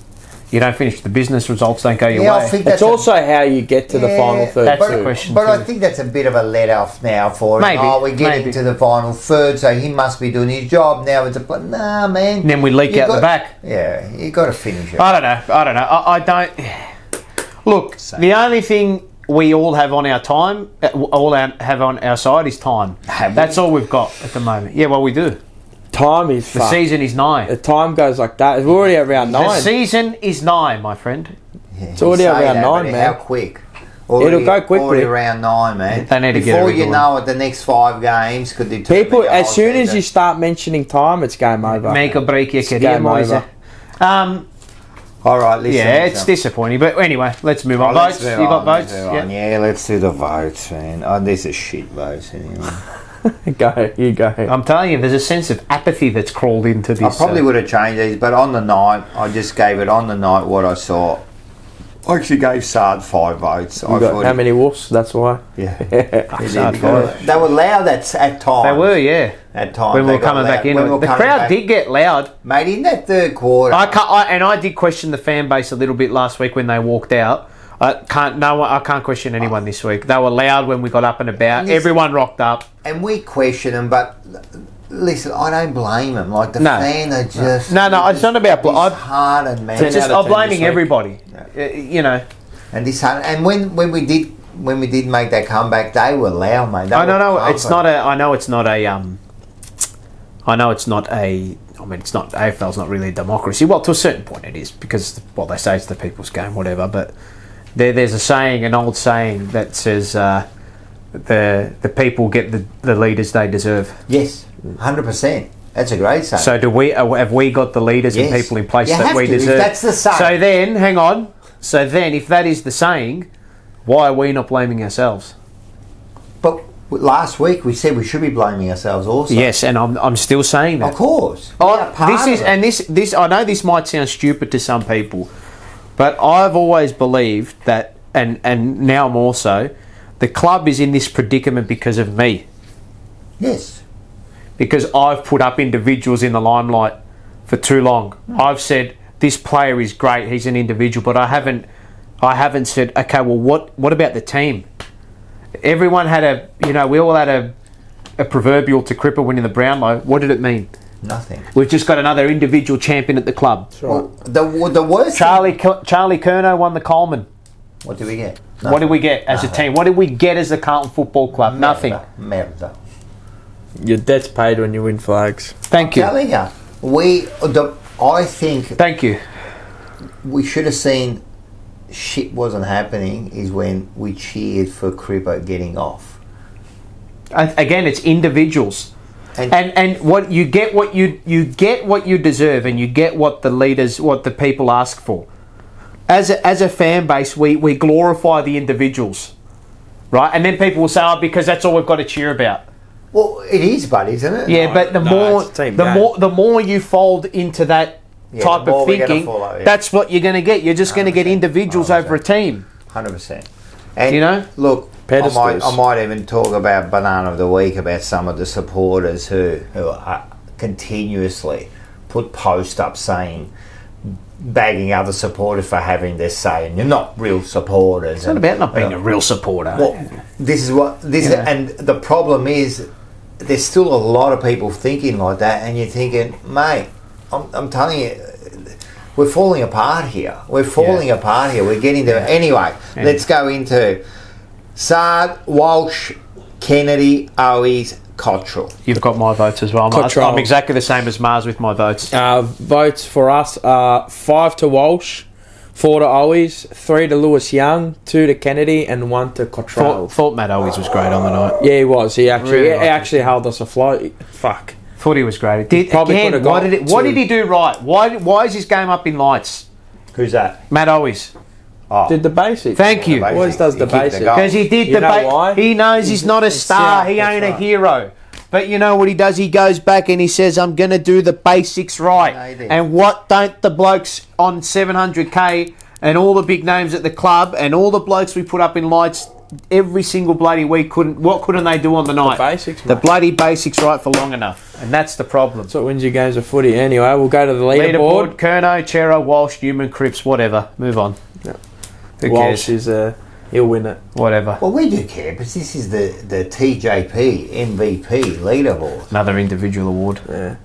You don't finish the business, results don't go your way.
I think
it's also how you get to the final third.
That's the question.
But I think that's a bit of a let-off now for him. We're getting to the final third, so he must be doing his job. Now it's nah, man.
And then we leak out the back.
Yeah, you got to finish it.
I don't know. I don't... Look, the only thing we all have on our time, have on our side is time. That's all we've got at the moment. Yeah, well, we do.
Time is
the season is nigh.
The time goes like that. We're already around 9.
The season is nigh, my friend.
Yeah,
it's already around 9, man.
How quick? It'll go quickly. Already around 9, man.
They need to get
before you know it, the next 5 games could determine.
People, as soon as you start mentioning time, it's game over.
Make or break your career, Moise.
All right, listen.
Yeah, it's disappointing, but anyway, let's move on. Votes? You got votes?
Yeah, let's do the votes, man. Oh, these are shit votes anyway.
You go.
I'm telling you, there's a sense of apathy that's crawled into this.
I probably would have changed these, but on the night, I just gave it on the night what I saw. I actually gave Sard 5 votes.
How many wolves? That's why.
Yeah. They were loud at times.
They were, yeah.
At times.
When we were coming back in. The crowd did get loud.
Mate, in that third quarter.
I did question the fan base a little bit last week when they walked out. I can't question anyone this week. They were loud when we got up and about. Everyone rocked up.
And we question them, but listen, I don't blame them. Like, the fan are just...
No, it's not about...
disheartened, man.
I'm blaming everybody. You know.
And disheartened. And when we did make that comeback, they were loud, mate.
I know it's not AFL's not really a democracy. Well, to a certain point it is, because they say it's the people's game, whatever. But there's a saying, an old saying that says the people get the leaders they deserve.
Yes, 100%. That's a great saying.
So have we got the leaders and people in place that we deserve?
That's the saying.
So then, hang on. So then, if that is the saying, why are we not blaming ourselves?
But last week we said we should be blaming ourselves also.
Yes, and I'm still saying that.
Of course.
This I know this might sound stupid to some people, but I've always believed that, and now more so, the club is in this predicament because of me.
Yes.
Because I've put up individuals in the limelight for too long. I've said this player is great, he's an individual, but I haven't said, okay, well, what about the team? Everyone had we all had a proverbial to Cripper winning the Brownlow, what did it mean?
Nothing.
We've just got another individual champion at the club.
Well, the worst.
Charlie Curnow won the Coleman.
What did we get?
What did we get as a team? What did we get as the Carlton Football Club? Nothing.
Merda.
Your debt's paid when you win flags.
Thank you.
Telling you, I think.
Thank you.
We should have seen shit wasn't happening is when we cheered for Cripper getting off.
Again, it's individuals. And what you get, what you get what you deserve, and you get what the leaders, what the people ask for. As a fan base, we glorify the individuals, right? And then people will say, "Oh, because that's all we've got to cheer about."
Well, it is, but isn't it?
Yeah, but the more you fold into that type of thinking, that's what you're going to get. You're just going to get individuals 100%. Over a team.
100%. And look, I might even talk about Banana of the Week about some of the supporters who are continuously put posts up saying, bagging other supporters for having their say, and you're not real supporters.
It's not about not being a real supporter.
Well, and the problem is, there's still a lot of people thinking like that, and you're thinking, mate, I'm telling you, we're falling apart here. We're getting there. Anyway, let's go into Sard, Walsh, Kennedy, Owies, Cottrell.
You've got my votes as well. I'm exactly the same as Mars with my votes.
Votes for us are 5 to Walsh, 4 to Owies, 3 to Lewis Young, 2 to Kennedy, and 1 to Cottrell.
Thought Matt Owies was great on the night.
Yeah, he was. He actually
really
held us afloat. Fuck.
Thought he was great. What did he do right? Why is his game up in lights?
Who's that?
Matt Owies.
Oh. Did the basics.
Thank you.
Always does the basics.
Because he did the basics. He knows he's not a star. He ain't a hero. But you know what he does? He goes back and he says, I'm going to do the basics right. And what don't the blokes on 700k and all the big names at the club and all the blokes we put up in lights every single bloody week what couldn't they do on the night?
The basics,
the bloody basics right for long enough. And that's the problem.
That's what wins you games of footy. Anyway, we'll go to the leaderboard.
Curnow, Chero, Walsh, Newman, Cripps, whatever. Move on.
Yeah.
Who
Walsh
cares?
He'll win it.
Whatever.
Well, we do care, but this is the TJP MVP leaderboard.
Another individual award.
Yeah.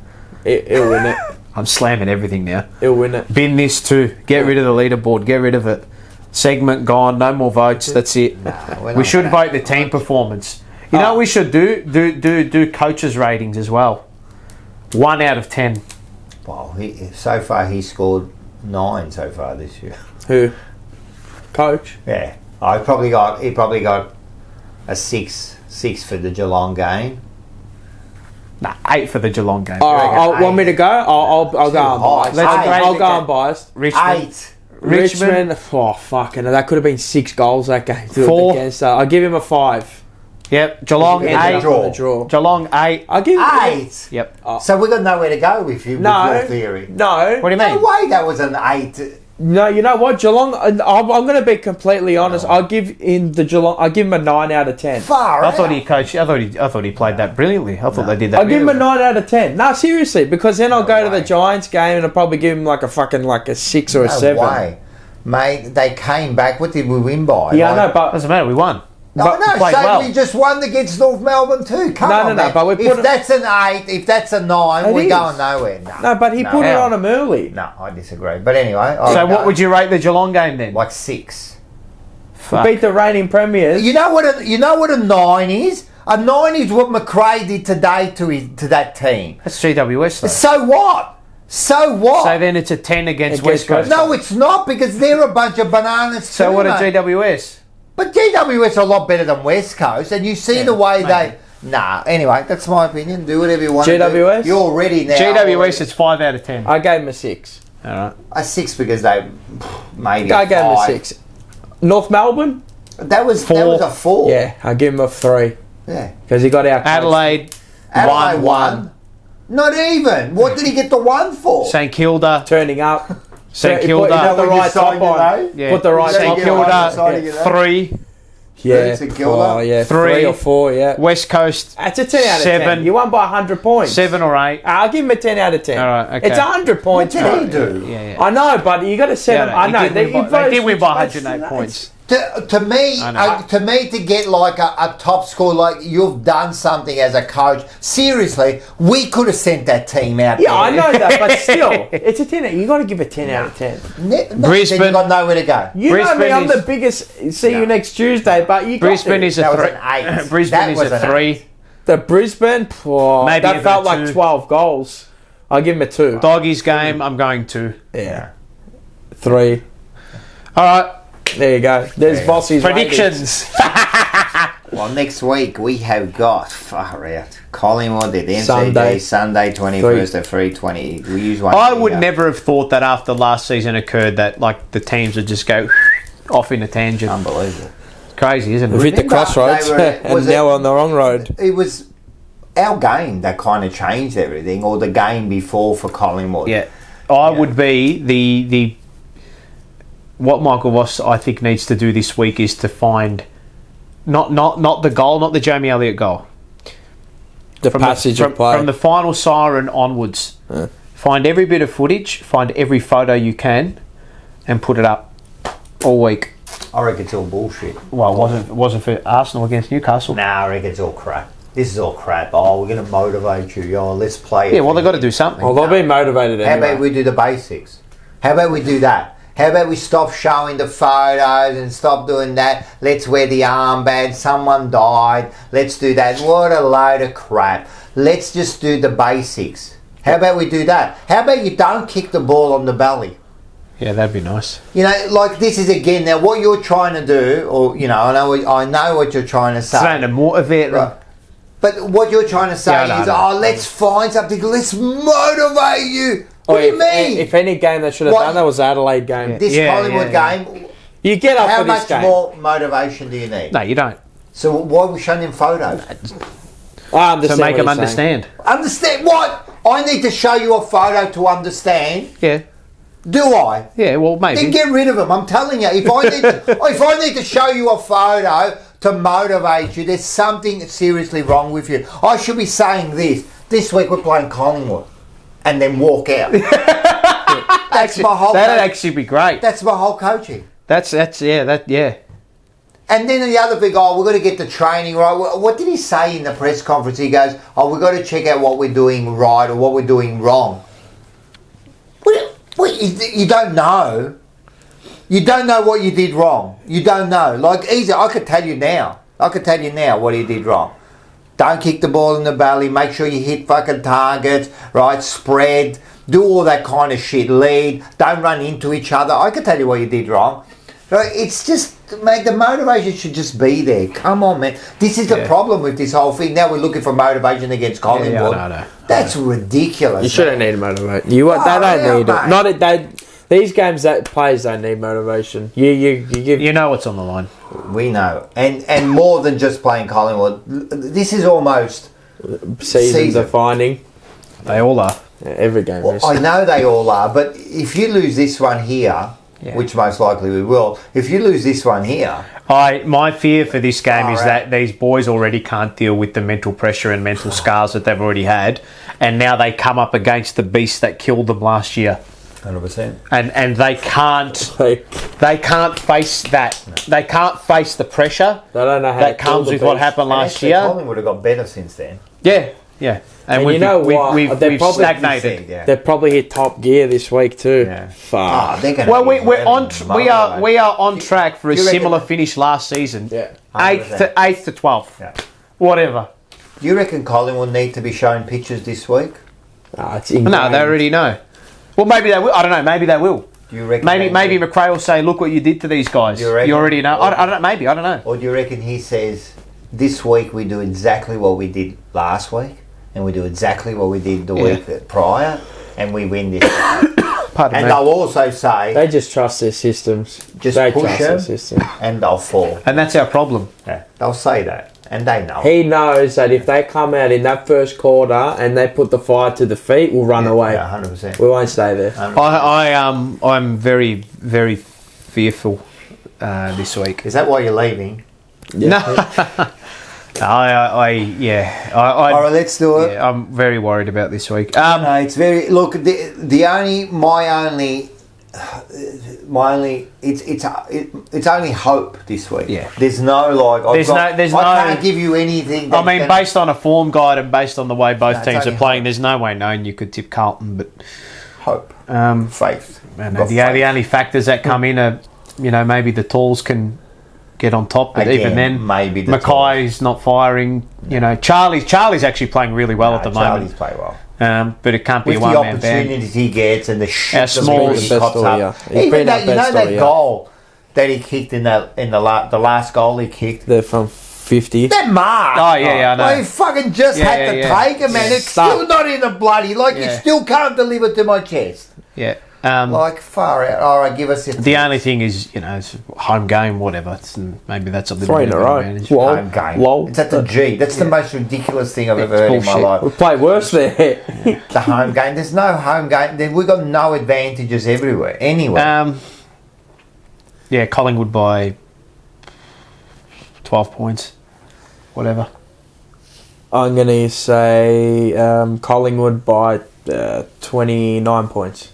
He'll win it.
I'm slamming everything now.
He'll win it.
Bin this too. Get rid of the leaderboard. Get rid of it. Segment gone. No more votes. That's it. We should vote the team performance. You know what we should do? Do coaches' ratings as well. 1 out of 10.
Well, so far he's scored 9 so far this year.
Who? Coach?
Yeah. He probably got a 6 for the Geelong game.
Nah, 8 for the Geelong game.
Want me to go? I'll go unbiased. I'll go unbiased.
Richmond.
Richmond. Oh, fucking. That could have been 6 goals that game.
4.
Against, I'll give him a 5.
Yep. Geelong 8.
Draw.
Geelong 8.
I'll give him
8.
Yep.
So we've got nowhere to go with you. With your theory.
No.
What do you mean?
No way that was an 8.
No, you know what, Geelong. I'm going to be completely honest. I'll give him a 9 out of 10.
I
thought he played that brilliantly. I thought they did that.
I'll give him a 9 out of 10. No, seriously, because then I'll go to the Giants game and I'll probably give him like a 6 or a 7.
No way. Mate, they came back. What did we win by?
Yeah, I know, but
doesn't matter. We won.
No, we just won against North Melbourne too. Come on,
No, but
if that's an 8, if that's a 9, we're going nowhere.
No, but he put it on him early.
No, I disagree. But anyway.
So what would you rate the Geelong game then?
Like 6.
Beat the reigning premiers.
You know what a 9 is? A 9 is what McRae did today to that team.
That's GWS though.
So what? So
then it's a 10 against West Coast.
No, it's not, because they're a bunch of bananas.
So what are GWS?
But GWS are a lot better than West Coast, and you see the way they... Nah, anyway, that's my opinion. Do whatever you want
GWS?
to do. You're ready now.
GWS, it's 5 out of 10.
I gave him a 6.
All right.
A 6 because they... Maybe
I gave him a 6. North Melbourne?
That was a 4.
Yeah, I give him a 3.
Yeah.
Because he got our...
Adelaide
1. Not even. What did he get the 1 for?
St Kilda.
Turning up.
St Kilda.
Put the right top on.
Yeah.
Put the right
St
top on.
Kilda 3.
Yeah.
St Kilda.
3
or 4, yeah.
West Coast.
That's a 10 out of
7.
10. You won by 100 points.
7 or 8.
I'll give him a 10 out of 10.
All right, okay.
It's 100 points.
What did he do?
Yeah.
I know, but you got to set him. I know.
They did win by 108 points.
To me, to get like a top score, like you've done something as a coach. Seriously, we could have sent that team out.
Yeah,
there.
I know that, but still, it's a 10. You got to give it 10 out of 10.
Brisbane, you got nowhere to go.
You know me, I'm the biggest. See you next Tuesday, but you got
Brisbane is a 3. Brisbane is a 3.
The Brisbane,
Maybe
that felt like 12 goals. I'll give him a 2.
Doggies game, I'm going 2.
Yeah. 3.
All right.
There you go. There's Bossy's
predictions.
Well, next week we have got far out Collingwood at
Sunday.
NCG Sunday 21st at 3:20. We use one.
I would never have thought that after last season occurred that like the teams would just go off in a tangent.
Unbelievable.
It's crazy, isn't it?
We've hit the crossroads and now we're on the wrong road.
It was our game that kind of changed everything, or the game before for Collingwood.
Yeah. I would be the what Michael Voss I think needs to do this week is to find not the goal, not the Jamie Elliott goal.
The passage of play.
From the final siren onwards. Find every bit of footage, find every photo you can, and put it up all week.
I reckon it's all bullshit.
Well, it wasn't for Arsenal against Newcastle.
Nah, I reckon it's all crap. This is all crap. Oh, we're going to motivate you. Oh, let's play it.
Yeah, well, they've got to do something.
Well, they'll be motivated anyway.
How about we do the basics? How about we do that? How about we stop showing the photos and stop doing that? Let's wear the armband. Someone died. Let's do that. What a load of crap. Let's just do the basics. How about we do that? How about you don't kick the ball on the belly?
Yeah, that'd be nice.
You know, like this is again now what you're trying to do, or you know, I know what you're trying to say.
Trying to motivate them.
Right. But what you're trying to say is, let's find something. Let's motivate you. What do you mean?
If any game they should have done, that was the Adelaide game.
This Collingwood game.
You get up
how
for this game.
much more motivation do you need?
No, you don't.
So why are we showing them photos?
I understand.
To make them understand.
Understand what? I need to show you a photo to understand.
Yeah.
Do I?
Yeah, well, maybe.
Then get rid of them. I'm telling you. If I need to show you a photo to motivate you, there's something seriously wrong with you. I should be saying this. This week we're playing Collingwood. And then walk out. That's my whole.
That'd actually be great.
That's my whole coaching.
That's.
And then the other thing, we've got to get the training right. What did he say in the press conference? He goes, we've got to check out what we're doing right or what we're doing wrong. What, you don't know. You don't know what you did wrong. You don't know. Like, easy, I could tell you now. What he did wrong. Don't kick the ball in the belly. Make sure you hit fucking targets, right? Spread. Do all that kind of shit. Lead. Don't run into each other. I can tell you what you did wrong. Right? It's just, mate, the motivation should just be there. Come on, man. This is the problem with this whole thing. Now we're looking for motivation against Collingwood.
No.
That's ridiculous.
You shouldn't need motivation. They don't need it. Not it. These games, that players don't need motivation. You
know what's on the line.
We know, and more than just playing Collingwood. This is almost
season defining.
They all are.
Yeah, every game.
Well, I know they all are, but if you lose this one here, which most likely we will, if you lose this one here,
my fear for this game is that these boys already can't deal with the mental pressure and mental scars that they've already had, and now they come up against the beast that killed them last year.
100%.
And they can't face that. No. They can't face the pressure that comes with what happened last year.
Collingwood would have got better since then.
Yeah. And
you know what?
We've stagnated.
They've probably hit top gear this week too.
Yeah.
Fuck.
We are on track for a similar finish last season.
Yeah.
8th to 12th. Yeah. Whatever.
Do you reckon Collingwood need to be showing pictures this week?
No, they already know. Well, maybe they will. I don't know. Maybe they will.
Do you reckon?
Maybe McRae will say, "Look what you did to these guys." You already know. I don't know. Maybe I don't know.
Or do you reckon he says, "This week we do exactly what we did last week, and we do exactly what we did the week prior, and we win this." And they'll also say
they just trust their systems.
Just
they
push
trust
them,
their system.
and they'll fall.
And that's our problem.
Yeah, they'll say that. And they know.
He knows that if they come out in that first quarter and they put the fire to the feet, we'll run away.
Yeah, 100%.
We won't stay there.
I'm very, very fearful this week.
Is that why you're leaving?
Yeah. No. All
right, let's do it.
Yeah, I'm very worried about this week.
No, it's very. Look, my only it's only hope this week.
Yeah.
There's no like. I can't give you anything.
I mean, based on a form guide and based on the way both
it's
teams are
only
playing,
hope.
there's no way known you could tip Carlton, but
Hope, faith.
the only factors that come in are, maybe the Talls can get on top, but even then,
maybe the
Mackay's not firing. Charlie's actually playing really well at the
Charlie's
moment.
play well.
But it can't be
With
a
the
one-man band.
opportunities he gets and the shit
Our Smalls-
he
Best
pops
all
up.
year. He's
Even
been
that,
our best
that
all year.
goal that he kicked in the last goal he kicked.
They're from 50.
That mark.
Oh, yeah, I know.
Well, he fucking just
Yeah,
had to
yeah.
take it, man.
Yeah.
It's still not in the bloody. You
Yeah.
still can't deliver to my chest.
Yeah.
Far out. All right, give us it.
The only thing is, it's a home game, whatever. Maybe that's a little
3
bit
in
of
a
an
row.
advantage.
Lol.
Home game.
Lol.
It's at the G. That's the most ridiculous thing I've ever heard in my
bullshit.
life.
We play worse there.
The home game. There's no home game. We've got no advantages everywhere. Anyway.
Collingwood by 12 points. Whatever.
I'm going to say Collingwood by 29 points.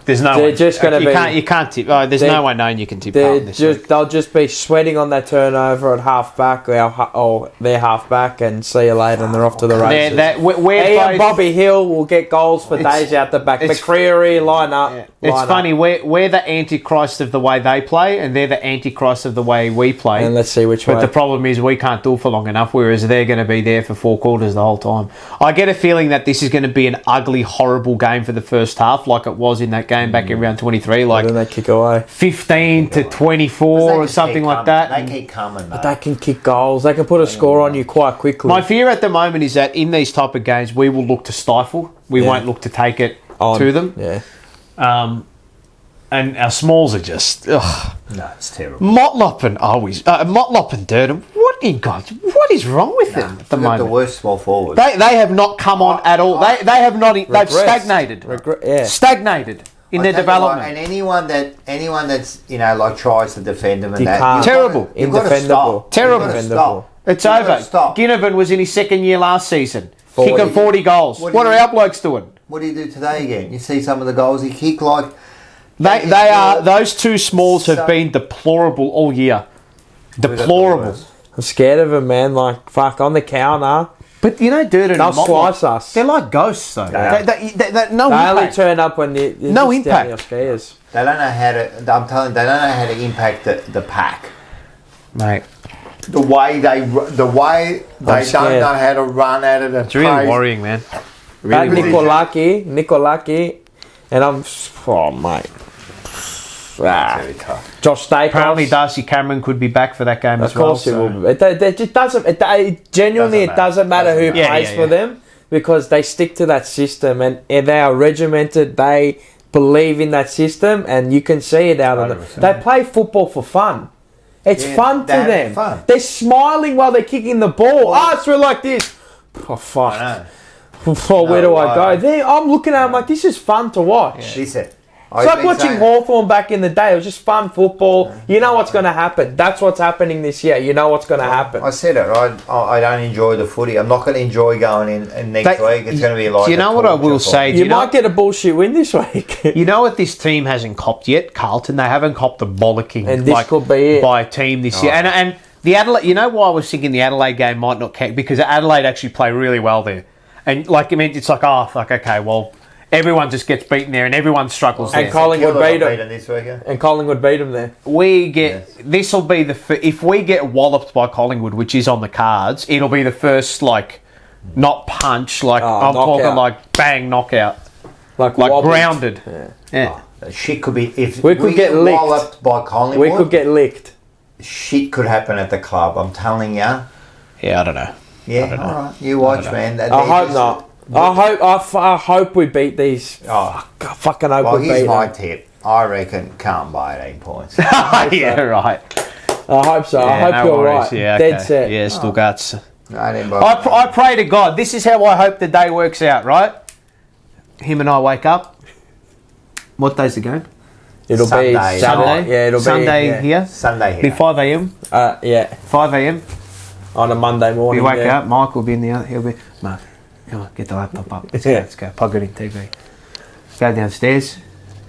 There's no.
They're
way.
just gonna
you
be-
can't. You can't tip. There's no way known you can tip Carlton this week.
They'll just be sweating on that turnover at half back, their half back, and see you later, and they're off to the races. He and Bobby Hill will get goals for days out the back. McCreary, line up.
Yeah. It's funny, we're the antichrist of the way they play, and they're the antichrist of the way we play.
And let's see which
But
way.
the problem is we can't do it for long enough, whereas they're going to be there for 4 quarters the whole time. I get a feeling that this is going to be an ugly, horrible game for the first half, like it was in that game back in round 23,
then they kick away.
15 to 24 or something like that.
They keep coming,
But they can kick goals. They can put a score on you quite quickly.
My fear at the moment is that in these type of games, we will look to stifle. We won't look to take it to them.
Yeah.
And our Smalls are just... Ugh.
No, it's terrible.
Motlop and Durden, what is wrong with them at the moment?
The worst small forwards.
They have not come on at all. They have not. They've stagnated. Stagnated in their development.
And anyone that's tries to defend them and
You
that
can't.
Terrible.
You've got to stop.
Terrible.
You've got to stop.
It's
You've
over.
got to stop.
Ginnivan was in his second year last season,
40.
kicking 40 goals. What are our blokes doing?
What do you do today again? You see some of the goals he kicked like.
They are. Those two Smalls have been deplorable all year. Deplorable.
I'm scared of them, man. Fuck, on the counter.
But Durden
They'll
and Motlop,
slice us.
they're like ghosts, though.
Yeah.
No
They only
impact.
turn up when they're
No
just down
impact.
your skis.
They don't know how to. I'm telling you, they don't know how to impact the pack.
Mate.
The way they don't
scared.
know how to run at it.
It's really worrying, man.
That
Really worrying.
Nikolaki, and I'm... Oh, mate.
Very tough.
Josh Staples.
Apparently, Darcy Cameron could be back for that game
Of
as well.
course he will. It just doesn't... It genuinely, doesn't matter who
Yeah,
plays
yeah,
for
yeah.
them, because they stick to that system, and they are regimented. They believe in that system, and you can see it out of them.
100%.
They play football for fun. It's fun to
they're having
them.
fun.
They're smiling while they're kicking the ball. It's through like this. Oh, fuck.
I know.
Where do I go? There, I'm looking at them like, this is fun to watch.
Listen.
It's like watching Hawthorn back in the day. It was just fun football. You know what's going to happen. That's what's happening this year. You know what's going to happen.
I said it. I don't enjoy the footy. I'm not going to enjoy going in next week. It's going to be like.
Do you know what I will say? Do
You
you know,
might get a bullshit win this week.
you know what this team hasn't copped yet? Carlton. They haven't copped the bollocking
And this could be it.
by a team this year. And the Adelaide. You know why I was thinking the Adelaide game might not count? Because Adelaide actually play really well there. And it's like, okay, well, everyone just gets beaten there and everyone struggles there.
And Collingwood beat them.
this weekend.
And Collingwood beat them there.
This will be if we get walloped by Collingwood, which is on the cards, it'll be the first not punch, I'm
knockout.
talking like bang knockout,
Like
grounded. Yeah.
Shit could be if
We could get licked.
walloped by Collingwood.
We could get licked.
Shit could happen at the club. I'm telling you.
Yeah, I don't know.
Yeah, all right. You watch, man.
I hope not. I hope we beat these. I fucking hope
Well,
we
here's
beat
my
them.
tip. I reckon can't buy 18 points.
Yeah, right.
I hope so. I
Yeah,
hope
no
you're
worries.
right.
Yeah,
Dead
okay.
set.
Yeah, still guts.
18
I pray to God. This is how I hope the day works out. Right? Him and I wake up. What day's the game?
It'll
Sunday.
be
Sunday.
Yeah, it'll
Sunday
be
here.
Sunday
Be
here.
5 a.m.
Yeah,
5 a.m.
on a Monday
We
morning.
wake
yeah.
up. Mike will be in the other. He'll be, Mark, come on, get the laptop up. Let's go. Let's go. Plug it in TV. Go downstairs.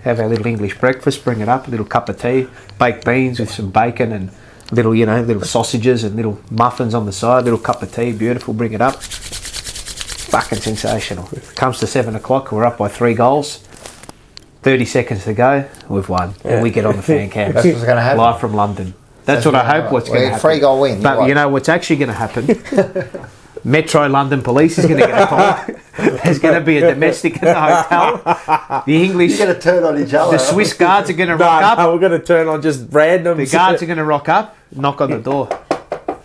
have our little English breakfast, bring it up, a little cup of tea, baked beans with some bacon and little, little sausages and little muffins on the side, little cup of tea, beautiful, bring it up. Fucking sensational. Comes to 7 o'clock, we're up by 3 goals. 30 seconds to go, we've won. And we get on the fan cam.
That's what's going to happen.
Live from London. That's what I hope what's going to happen.
3-goal win.
But you know what's actually going to happen? Metro London Police is going to get a call. There's going to be a domestic at the hotel. The English...
You're going to turn on each other.
The Swiss guards are going to rock up.
No, we're going to turn on just random...
The guards are going to rock up, knock on the door.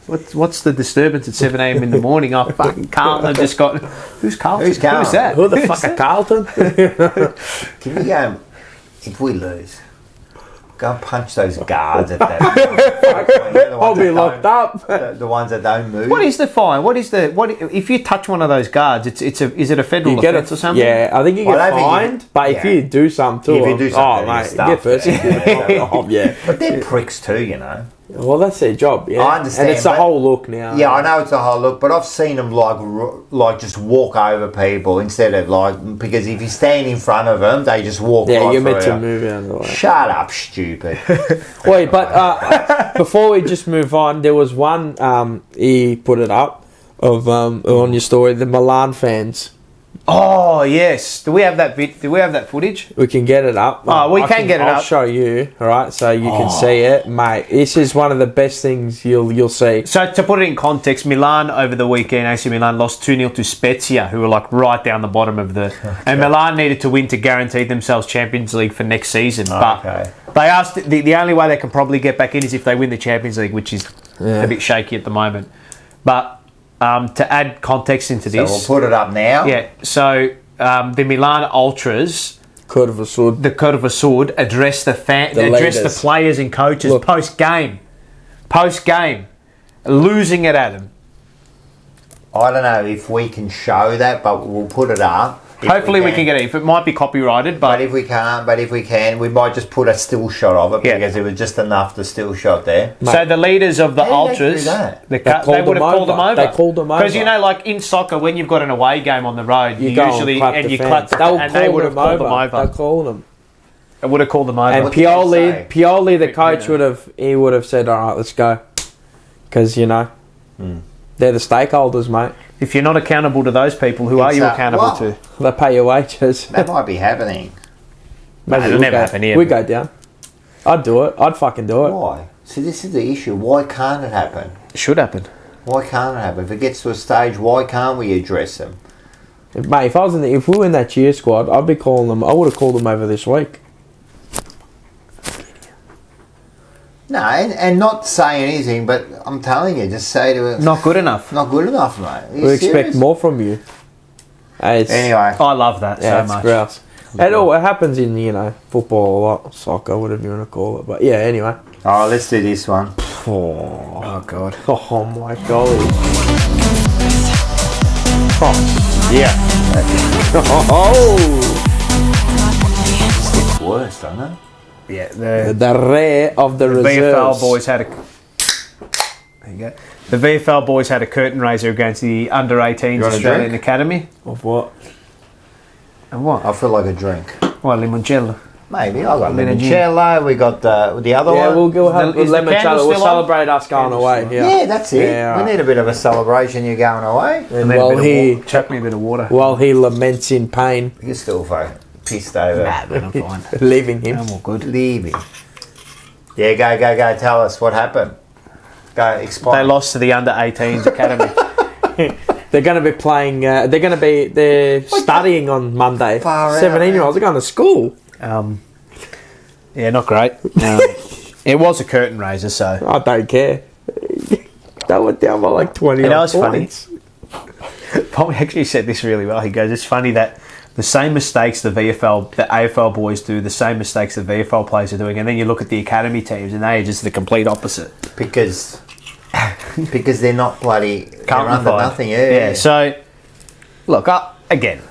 What's the disturbance at 7 a.m. in the morning? Oh, fucking Carlton have just got... Who's Carlton?
Who's Carlton?
Who's that?
Who the fuck are Carlton?
Can you go... If we lose, go and punch those guards at that.
I'll be locked up.
The ones that don't move.
What is the fine? If you touch one of those guards? Is it a federal offence or something?
Yeah, I think you get fined. But if you do something to them,
you do something,
mate,
stuff,
get persecuted. Yeah.
But they're pricks too, you know.
Well, that's their job. Yeah,
I understand,
and it's the whole look now.
Yeah, I know it's a whole look, but I've seen them like just walk over people instead of because if you stand in front of them, they just walk.
Yeah,
right
you're meant
through
to move out of the way.
Shut up, stupid.
Wait, but before we just move on, there was one he put it up of on your story, the Milan fans.
Oh yes. Do we have that footage?
We can get it up.
Oh, we can get it up.
I'll show you, all right, so you can see it, mate. This is one of the best things you'll see.
So to put it in context, Milan over the weekend, AC Milan lost 2-0 to Spezia, who were like right down the bottom of the... And Milan needed to win to guarantee themselves Champions League for next season. But they asked... The only way they can probably get back in is if they win the Champions League, which is a bit shaky at the moment. But to add context into this...
So we'll put it up now.
Yeah, so the Milan Ultras...
The
Curve of Sword address the players and coaches post-game, losing it at them.
I don't know if we can show that, but we'll put it up.
Hopefully we can get it. If it might be copyrighted, but
if we can, we might just put a still shot of it because it was just enough the still shot there.
So the leaders of the Ultras, they would have called them over.
They called them over
because like in soccer, when you've got an away game on the road, you usually clap,
they would have called them over. They called them.
It would have called them over.
And Pioli, the coach, would have said, "All right, let's go," because they're the stakeholders, mate.
If you're not accountable to those people, who are you accountable to?
They pay your wages.
That might be happening.
Maybe
it'll never happen here.
We go down. I'd do it. I'd fucking do it.
Why? See, this is the issue. Why can't it happen?
It should happen.
Why can't it happen? If it gets to a stage, why can't we address them?
Mate, if we were in that cheer squad, I'd be calling them. I would have called them over this week.
No, and not say anything, but I'm telling you, just say to it.
Not good enough.
Not good enough, mate.
We expect more from you.
Anyway.
I love that so much.
Grouse. It happens in, football a lot, soccer, whatever you want to call it. But yeah, anyway.
Oh, let's do this one.
Oh God.
Oh my golly.
Oh, yeah. It's worse, doesn't it?
Yeah,
the rare of the reserves.
VFL boys had there you go. The VFL boys had a curtain raiser against the under-18s Australian Academy.
Of what?
And what?
I feel like a drink.
What, limoncello?
Maybe. I got limoncello. We got the other one.
Yeah, we'll go have limoncello. We'll celebrate us going away.
Yeah, that's it. Yeah, we need a bit of a celebration. You're going away.
And
chuck me a bit of water.
While he laments in pain.
You're still pissed over.
Nah, man, I'm fine.
Leaving him.
I'm all good.
Leaving. Yeah, go. Tell us what happened. Go, explain.
They lost to the under-18s Academy.
They're going to be playing. They're studying on Monday. 17-year-olds are going to school.
Yeah, not great. It was a curtain raiser, so
I don't care. They went down by like 20.
It's funny. Paul actually said this really well. He goes, "It's funny that the same mistakes the AFL boys do, the same mistakes the VFL players are doing, and then you look at the academy teams and they are just the complete opposite."
Because they're not bloody... They're under nothing,
yeah. So, look, again,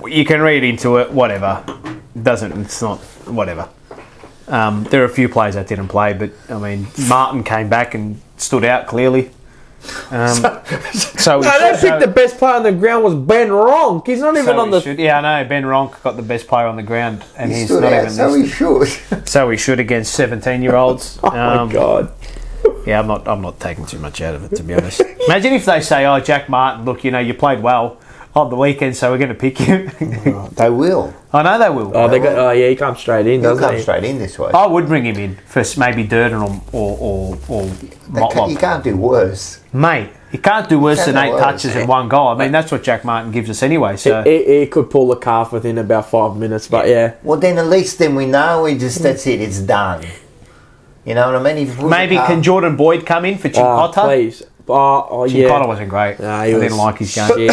you can read into it, whatever. It's not, whatever. There are a few players that didn't play, but, I mean, Martin came back and stood out clearly. So
No, they picked the best player on the ground was Ben Ronk. He's not even on the.
Yeah, I know. Ben Ronk got the best player on the ground, and
He
he's
stood
not
out,
even.
so he should.
So he should against 17-year-olds.
Oh my god.
Yeah, I'm not taking too much out of it, to be honest. Imagine if they say, "Oh, Jack Martin, look, you played well on the weekend, so we're going to pick you."
They will.
I know they will.
Oh, they got. Oh yeah, he comes straight in.
He'll
Doesn't
come
he?
straight in this week.
I would bring him in for maybe Durden or Motlop.
You can't do worse.
Mate, you can't do worse than
Can't
8
do worse.
touches and 1 goal. I mean, that's what Jack Martin gives us anyway. So
He could pull the calf within about 5 minutes, but yeah.
Well, then at least then we know that's it. It's done. You know what I mean? If it was
maybe
a calf-
can Jordan Boyd come in for Chinkota?
Please. Oh yeah.
Chinkota wasn't great.
Nah,
I
he
didn't
was
like his game.
shit.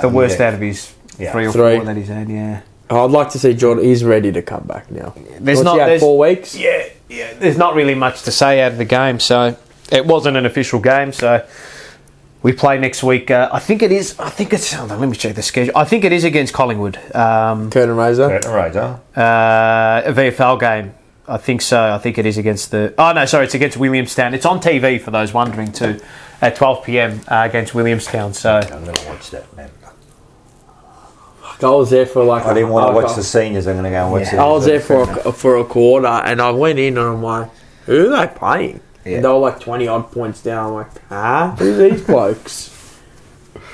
The worst out of his 3 or 4 that he's had. Yeah.
I'd like to see Jordan. He's ready to come back now.
There's
What's
not
he had,
there's
4 weeks.
Yeah. There's not really much to say out of the game. So it wasn't an official game. So we play next week. I think it is. Hold on, let me check the schedule. I think it is against Collingwood.
Curtin Razor.
A VFL game. I think so. I think it is against the. Oh no, sorry, it's against Williamstown. It's on TV for those wondering too, at 12 p.m. Against Williamstown. So
I'm going to watch that, man.
I was there for like.
I didn't want to watch the seniors. I'm going to go and watch it.
I was there for a quarter, and I went in and I'm like, who are they playing?
Yeah.
And they were like 20 odd points down. I'm like, who's these blokes?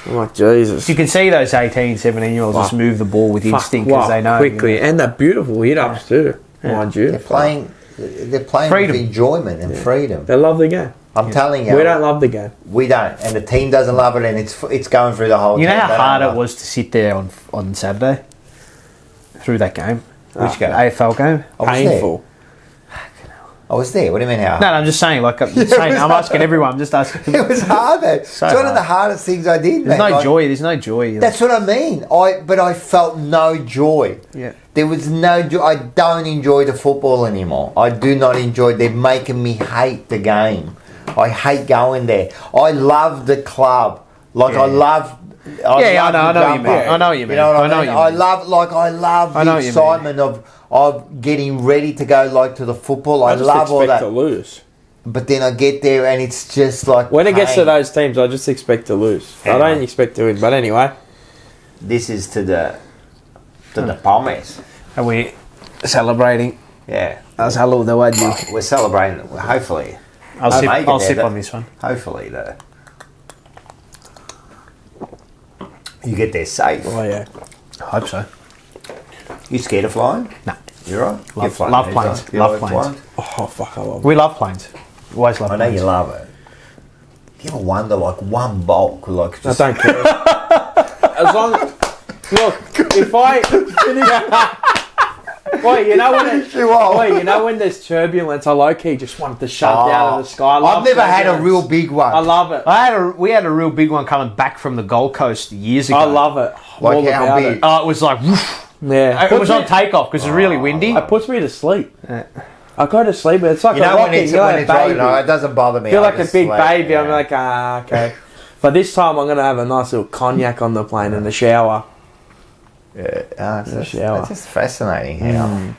I'm like, Jesus.
you can see those 18, 17-year-olds just move the ball with instinct because they know
quickly, and they're beautiful hit ups too. Mind you,
They're playing
Freedom.
with enjoyment and freedom.
they love the game.
I'm telling you.
We don't love the game.
We don't. And the team doesn't love it, and it's going through the whole
You know
team.
how
They
hard
don't
it
love
was to sit there on Saturday through that game,
Which game?
AFL game.
I was
Painful.
there. I was there. What do you mean how?
No, I'm just saying. Like I'm asking everyone. I'm just asking.
It was hard, man. It's one of
hard.
the hardest things I did,
There's
man.
no
Like,
joy. There's no joy.
That's what I mean. But I felt no joy.
Yeah.
There was no joy. I don't enjoy the football anymore. I do not enjoy. They're making me hate the game. I hate going there. I love the club. Like I love.
I know what you mean. I know what you mean.
You know what I mean?
I
I love
I know
the
what you
excitement of getting ready to go like to the football. I
just
love all
expect
that.
to lose.
But then I get there and it's just like
When it gets to
pain.
those teams, I just expect to lose. I don't expect to win. But anyway,
This is to the Palmers.
Are we celebrating?
Yeah.
That's hello the way
We're celebrating. Hopefully,
I'll sip.
make it
I'll
there,
sip
but-
on this one.
hopefully you get there safe.
oh yeah,
I hope so.
You scared of flying?
No.
You're right.
Love-
You're
love
flying,
planes.
right? You
Love
like
planes.
flying?
oh fuck, I love it.
We love planes. Always love
I know
planes.
you love it. Do you ever wonder, like one bulk, like
I
just
don't care. As long look, if I finish, wait, you know when there's turbulence, I low key just wanted to shut down of the sky. I love
I've never had a
turbulence.
real big one.
I love it.
We had a real big one coming back from the Gold Coast years ago.
I love it.
Like
All
how
about
big?
it.
Oh, it was like woof.
Yeah,
It was on takeoff because it was really windy.
It puts me to sleep. I go to sleep, but it's like
You
a
know
rocket.
when it's
You're like a
right,
baby.
no, it doesn't bother me.
I feel
I
like a
just
big
sleep,
baby.
yeah.
I'm like, okay. But this time I'm gonna have a nice little cognac on the plane and a shower.
It's
shower.
it's just fascinating how.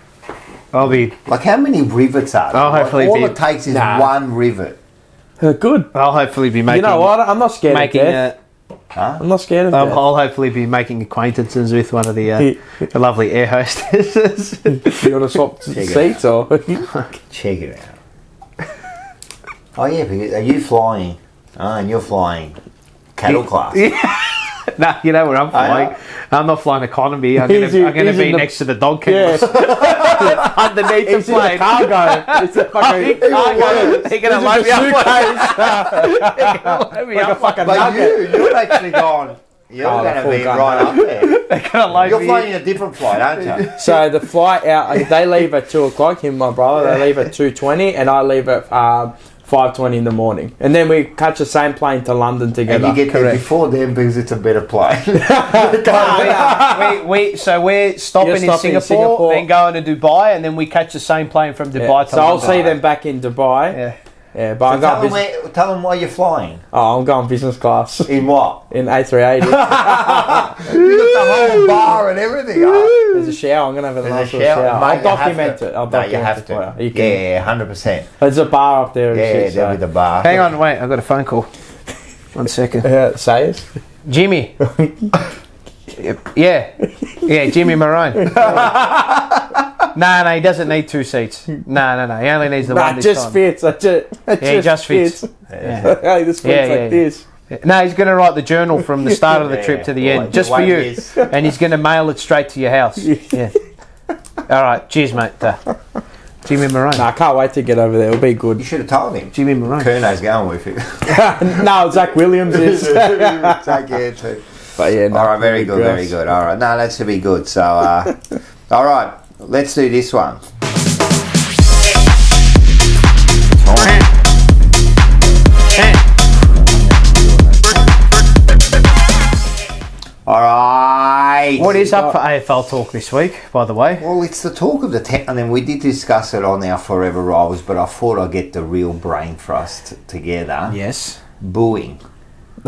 I'll be.
Like how many rivets are there?
I'll
Like,
hopefully
all
be-
it takes is
Nah.
one rivet.
Good.
I'll hopefully be making.
You know what? I'm not scared
Making.
of death. I'm not scared of death.
I'll hopefully be making acquaintances with one of the lovely air hostesses.
You want to swap seats or?
Check it out. Oh yeah, because are you flying? Oh, and you're flying cattle class.
Nah, you know where I'm flying. I'm not flying economy. I'm
He's
going to
in
be
the-
next to the dog
Yeah.
kennels underneath the
It's in the
plane.
cargo. It's a fucking
Cargo. They're going to load me up.
suitcase.
Load me
Like a
up.
fucking
But
nugget.
you're actually gone. You're
Oh, the
going to
full
be
gun,
right up there.
They're going to load
You're
me.
flying a different flight, aren't you?
So the flight out, they leave at 2 o'clock. Him and my brother, they leave at 2:20, and I leave at 5:20 in the morning. And then we catch the same plane to London together.
And you get there
Correct.
before them because it's a better plane.
So we're stopping,
You're stopping
in
in
Singapore,
Singapore.
then going to Dubai, and then we catch the same plane from Dubai
Yeah.
to
So I'll
London.
see them back in Dubai.
Yeah.
Yeah, but I'm going
tell them why you're flying.
I'm going business class
In what?
in A380.
You got the whole bar and everything.
There's a shower. I'm gonna have a
There's
nice
a
little
shower.
shower.
Mate,
I'll
you have
document
to.
it. I'll
No,
document
you have
it for
to.
you. You can-
Yeah, 100%.
There's a bar up there. And
Yeah,
shit,
there'll
so.
be the bar.
Hang on, wait, I've got a phone call. 1 second.
Say it.
Jimmy. Yeah, Jimmy Marone. No, he doesn't need 2 seats. No, he only needs the one this
just
time.
fits.
He just fits.
Yeah. This fits like this.
No, he's going to write the journal from the start of the trip to the end, just for you. And he's going to mail it straight to your house. Yeah. All right, cheers, mate. Jimmy Marone.
I can't wait to get over there. It'll be good.
You should have told him.
Jimmy Marone.
Kerno's going with you.
No, Zach Williams is.
Zach, yeah, too.
But yeah, no,
all right, very good, very good. All right, no, that should be good. So, all right, let's do this one. All right.
What is up for AFL talk this week, by the way?
Well, it's the talk of the town, and then we did discuss it on our Forever Rivals, but I thought I'd get the real brain thrust together.
Yes.
Booing.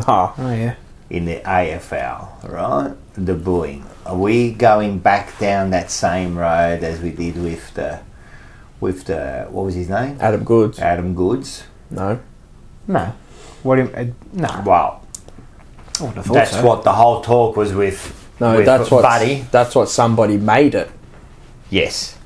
Oh,
yeah.
In the AFL, right? The booing. Are we going back down that same road as we did with the what was his name?
Adam Goods.
Adam Goods.
No.
What do you, no.
Well,
I wouldn't have thought
that's
so.
what the whole talk was with.
No,
with
that's what
Buddy.
That's what somebody made it
Yes.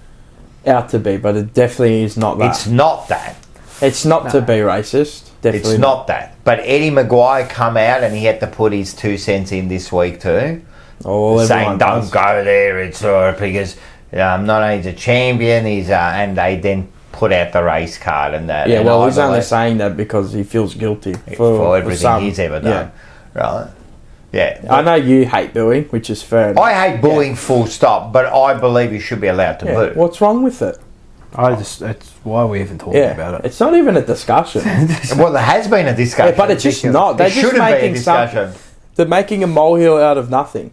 out to be, but it definitely is not that.
It's not that.
It's not to be racist. Definitely
It's not that. But Eddie Maguire come out and he had to put his 2 cents in this week too.
Oh, well,
saying
everyone
don't
does.
go there. It's because not only he's a champion, and they then put out the race card and that.
Yeah,
and
well,
I
he's only
believe-
saying that because he feels guilty
for everything
some.
he's ever done. Right? Yeah.
I know you hate booing, which is fair enough.
I hate booing full stop, but I believe you should be allowed to boo.
What's wrong with it?
That's why are we even talking about it?
It's not even a discussion.
Well, there has been a discussion.
Yeah, but it's just not. They're just
shouldn't be a
making
discussion.
something. They're making a molehill out of nothing.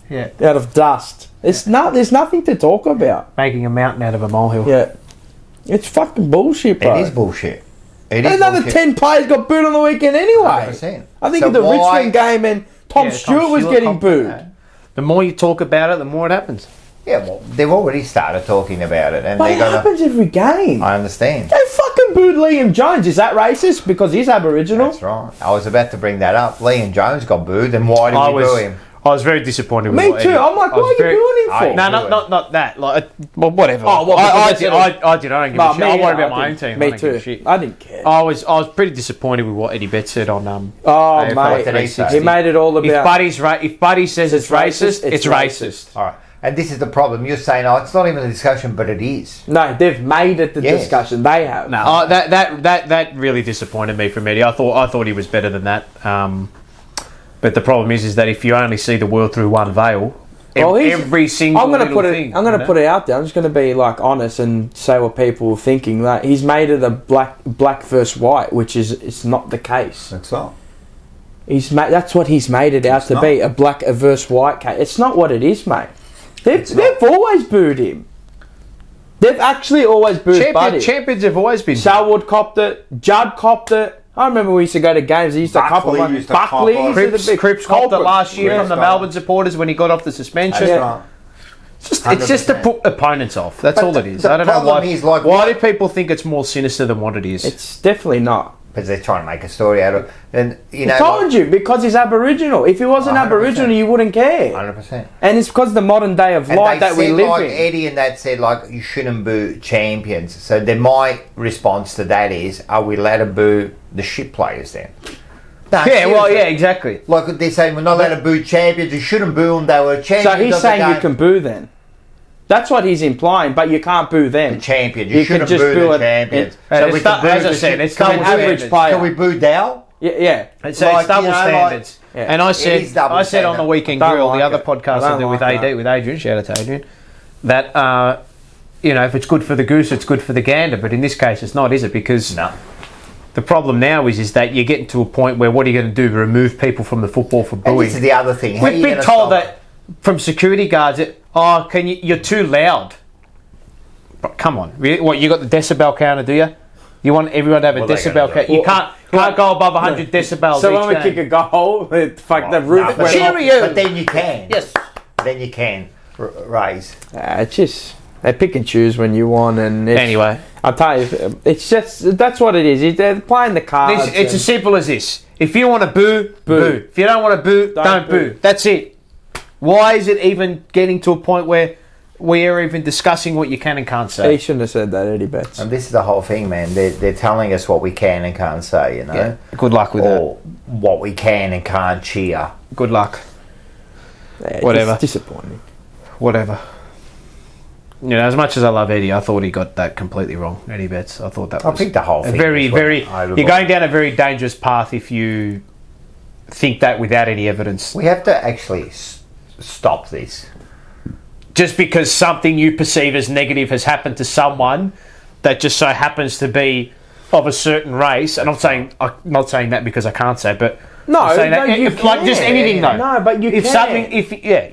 Yeah.
Out of dust. There's nothing to talk about.
Making a mountain out of a molehill.
Yeah. It's fucking bullshit, bro.
It is bullshit. It is
Another
bullshit.
10 players got booed on the weekend anyway.
100%.
I think
So
in the
why-
Richmond game and Tom Stewart was getting booed.
The more you talk about it, the more it happens.
Yeah, well, they've already started talking about it, and
But
they're
it
gonna.
happens every game.
I understand.
They fucking booed Liam Jones. Is that racist? Because he's Aboriginal?
That's right. I was about to bring that up. Liam Jones got booed, and why did we boo him?
I was very disappointed with
Me
what
too.
Eddie-
I'm like,
I
what
was
are you booing him for?
No, not that. Like, well, whatever.
Oh, well,
I
because
did. I did. I don't give a shit. I worry about my own team. I
Me
don't give a
too.
shit.
I didn't care.
I was pretty disappointed with what Eddie Betts said on
Oh,
AFL
mate.
360.
He made it all about...
If Buddy says it's racist, it's racist.
All right, and this is the problem. You're saying, oh, it's not even a discussion, but it is.
No, they've made it the
Yes.
discussion. They have.
No, that really disappointed me from Eddie. I thought he was better than that. But the problem is that if you only see the world through one veil,
Well,
every single
I'm gonna
little
put it.
thing,
I'm going
you
to
know?
put it out there. I'm just going to be like honest and say what people are thinking. That he's made it a black versus white, which is it's not the case.
That's all.
That's what he's made it out to
not.
be, a black versus white case. It's not what it is, mate. They've always booed him. They've actually always booed Buddy.
Champions have always been.
Selwood copped it. Judd copped it. I remember we used to go to games. He used to cop
Buckley
it.
used to cop
Buckley
it.
used to be
Cripps copped it
culprit.
last year
Cripps
from the
got
Melbourne supporters when he got off the suspension.
That's
Yeah.
right.
It's just to put opponents off. That's
But
all it is.
the
I don't know
problem
why.
is, like,
why
what-
do people think it's more sinister than what it is?
It's definitely not.
Because they're trying to make a story out of it. And, you know,
I told you, because he's Aboriginal. If he wasn't
100%.
Aboriginal, you wouldn't care.
100%.
And it's because of the modern day of
And
life
they
that we
said,
live
like,
in.
Eddie and that said, like, you shouldn't boo champions. So then my response to that is, are we allowed to boo the shit players then? No, seriously.
exactly.
Like they're saying, we're not allowed to boo champions. You shouldn't boo them. They were champions.
So he's
of the
saying you
game.
can boo then. That's what he's implying, but you can't boo them.
The champion. You
You can
shouldn't
just
boo
boo
the
it-
champions.
So
we
it's
can boo
as I
the
said,
shit-
it's
can
double
we boo-
average player.
Can we boo Dow?
Yeah.
It's
Like,
double
you know, like-
standards.
Yeah.
And I
It is double
said on the
standard.
Weekend
Don't
Grill,
like
the other
it.
podcast
I
I do
don't
with
like
AD,
that.
with Adrian, shout out to Adrian, that if it's good for the goose, it's good for the gander. But in this case, it's not, is it? Because
No.
the problem now is that you're getting to a point where what are you going to do? Remove people from the football for
And
booing?
this is the other thing. How are
We've
you
been
gonna
told
stop
that from security guards that you're too loud. But come on, what, you got the decibel counter, do you? You want everyone to have a
What are they
decibel
gonna
counter?
do?
You can't go above 100 decibels.
So
each
when we
game.
kick a goal, the roof
No, but,
went off.
but then you can.
Yes.
Then you can raise.
It's just they pick and choose when you want, and
Anyway.
I'll tell you, it's just that's what it is. They're playing the cards.
It's as simple as this. If you want to boo, boo. If you don't want to boo, don't boo. That's it. Why is it even getting to a point where we're even discussing what you can and can't say?
He shouldn't have said that, Eddie Betts.
And this is the whole thing, man. They're telling us what we can and can't say, you know?
Yeah. Good luck with
or what we can and can't cheer.
Good luck.
Yeah,
Whatever.
It's disappointing.
Whatever. You know, as much as I love Eddie, I thought he got that completely wrong. Eddie Betts, I thought that was.
I think the whole thing.
Very. You're going down a very dangerous path if you think that without any evidence.
We have to actually stop this.
Just because something you perceive as negative has happened to someone that just so happens to be of a certain race, and I'm not saying that because I can't say, but
no,
I'm saying
no,
that
you
if, like just anything though.
No, but you
if
can.
something,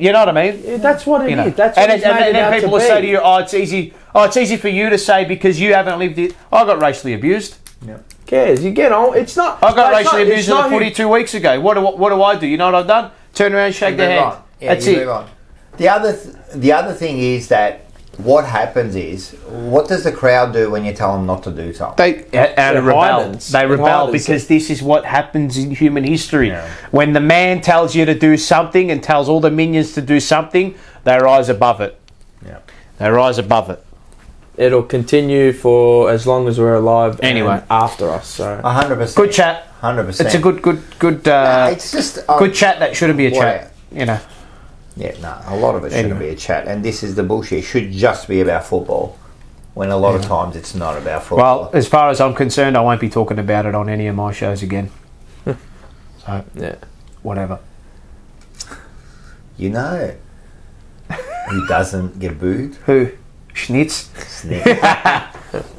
you know what I mean.
Yeah, that's what it
you know.
is. That's what
and then people will say to you, "Oh, it's easy. Oh, it's easy for you to say because you haven't lived it." I got racially abused.
Yeah.
Cares? You get on. It's not.
I got racially abused in the footy 2 weeks ago. What do I do? You know what I've done? Turn around, shake their hand.
Yeah,
That's it.
The other thing is that what happens is, what does the crowd do when you tell them not to do something?
They rebel. They rebel because this is what happens in human history. Yeah. When the man tells you to do something and tells all the minions to do something, they rise above it.
Yeah.
They rise above it.
It'll continue for as long as we're alive.
Anyway,
and after us. So
100%.
Good chat.
100%.
It's a good.
It's just
good chat. That shouldn't be a chat. You know.
Yeah, no, a lot of it shouldn't be a chat, and this is the bullshit. It should just be about football, when a lot of times it's not about football.
Well, as far as I'm concerned, I won't be talking about it on any of my shows again. So,
yeah,
whatever.
You know, who doesn't get booed?
Who? Schnitz?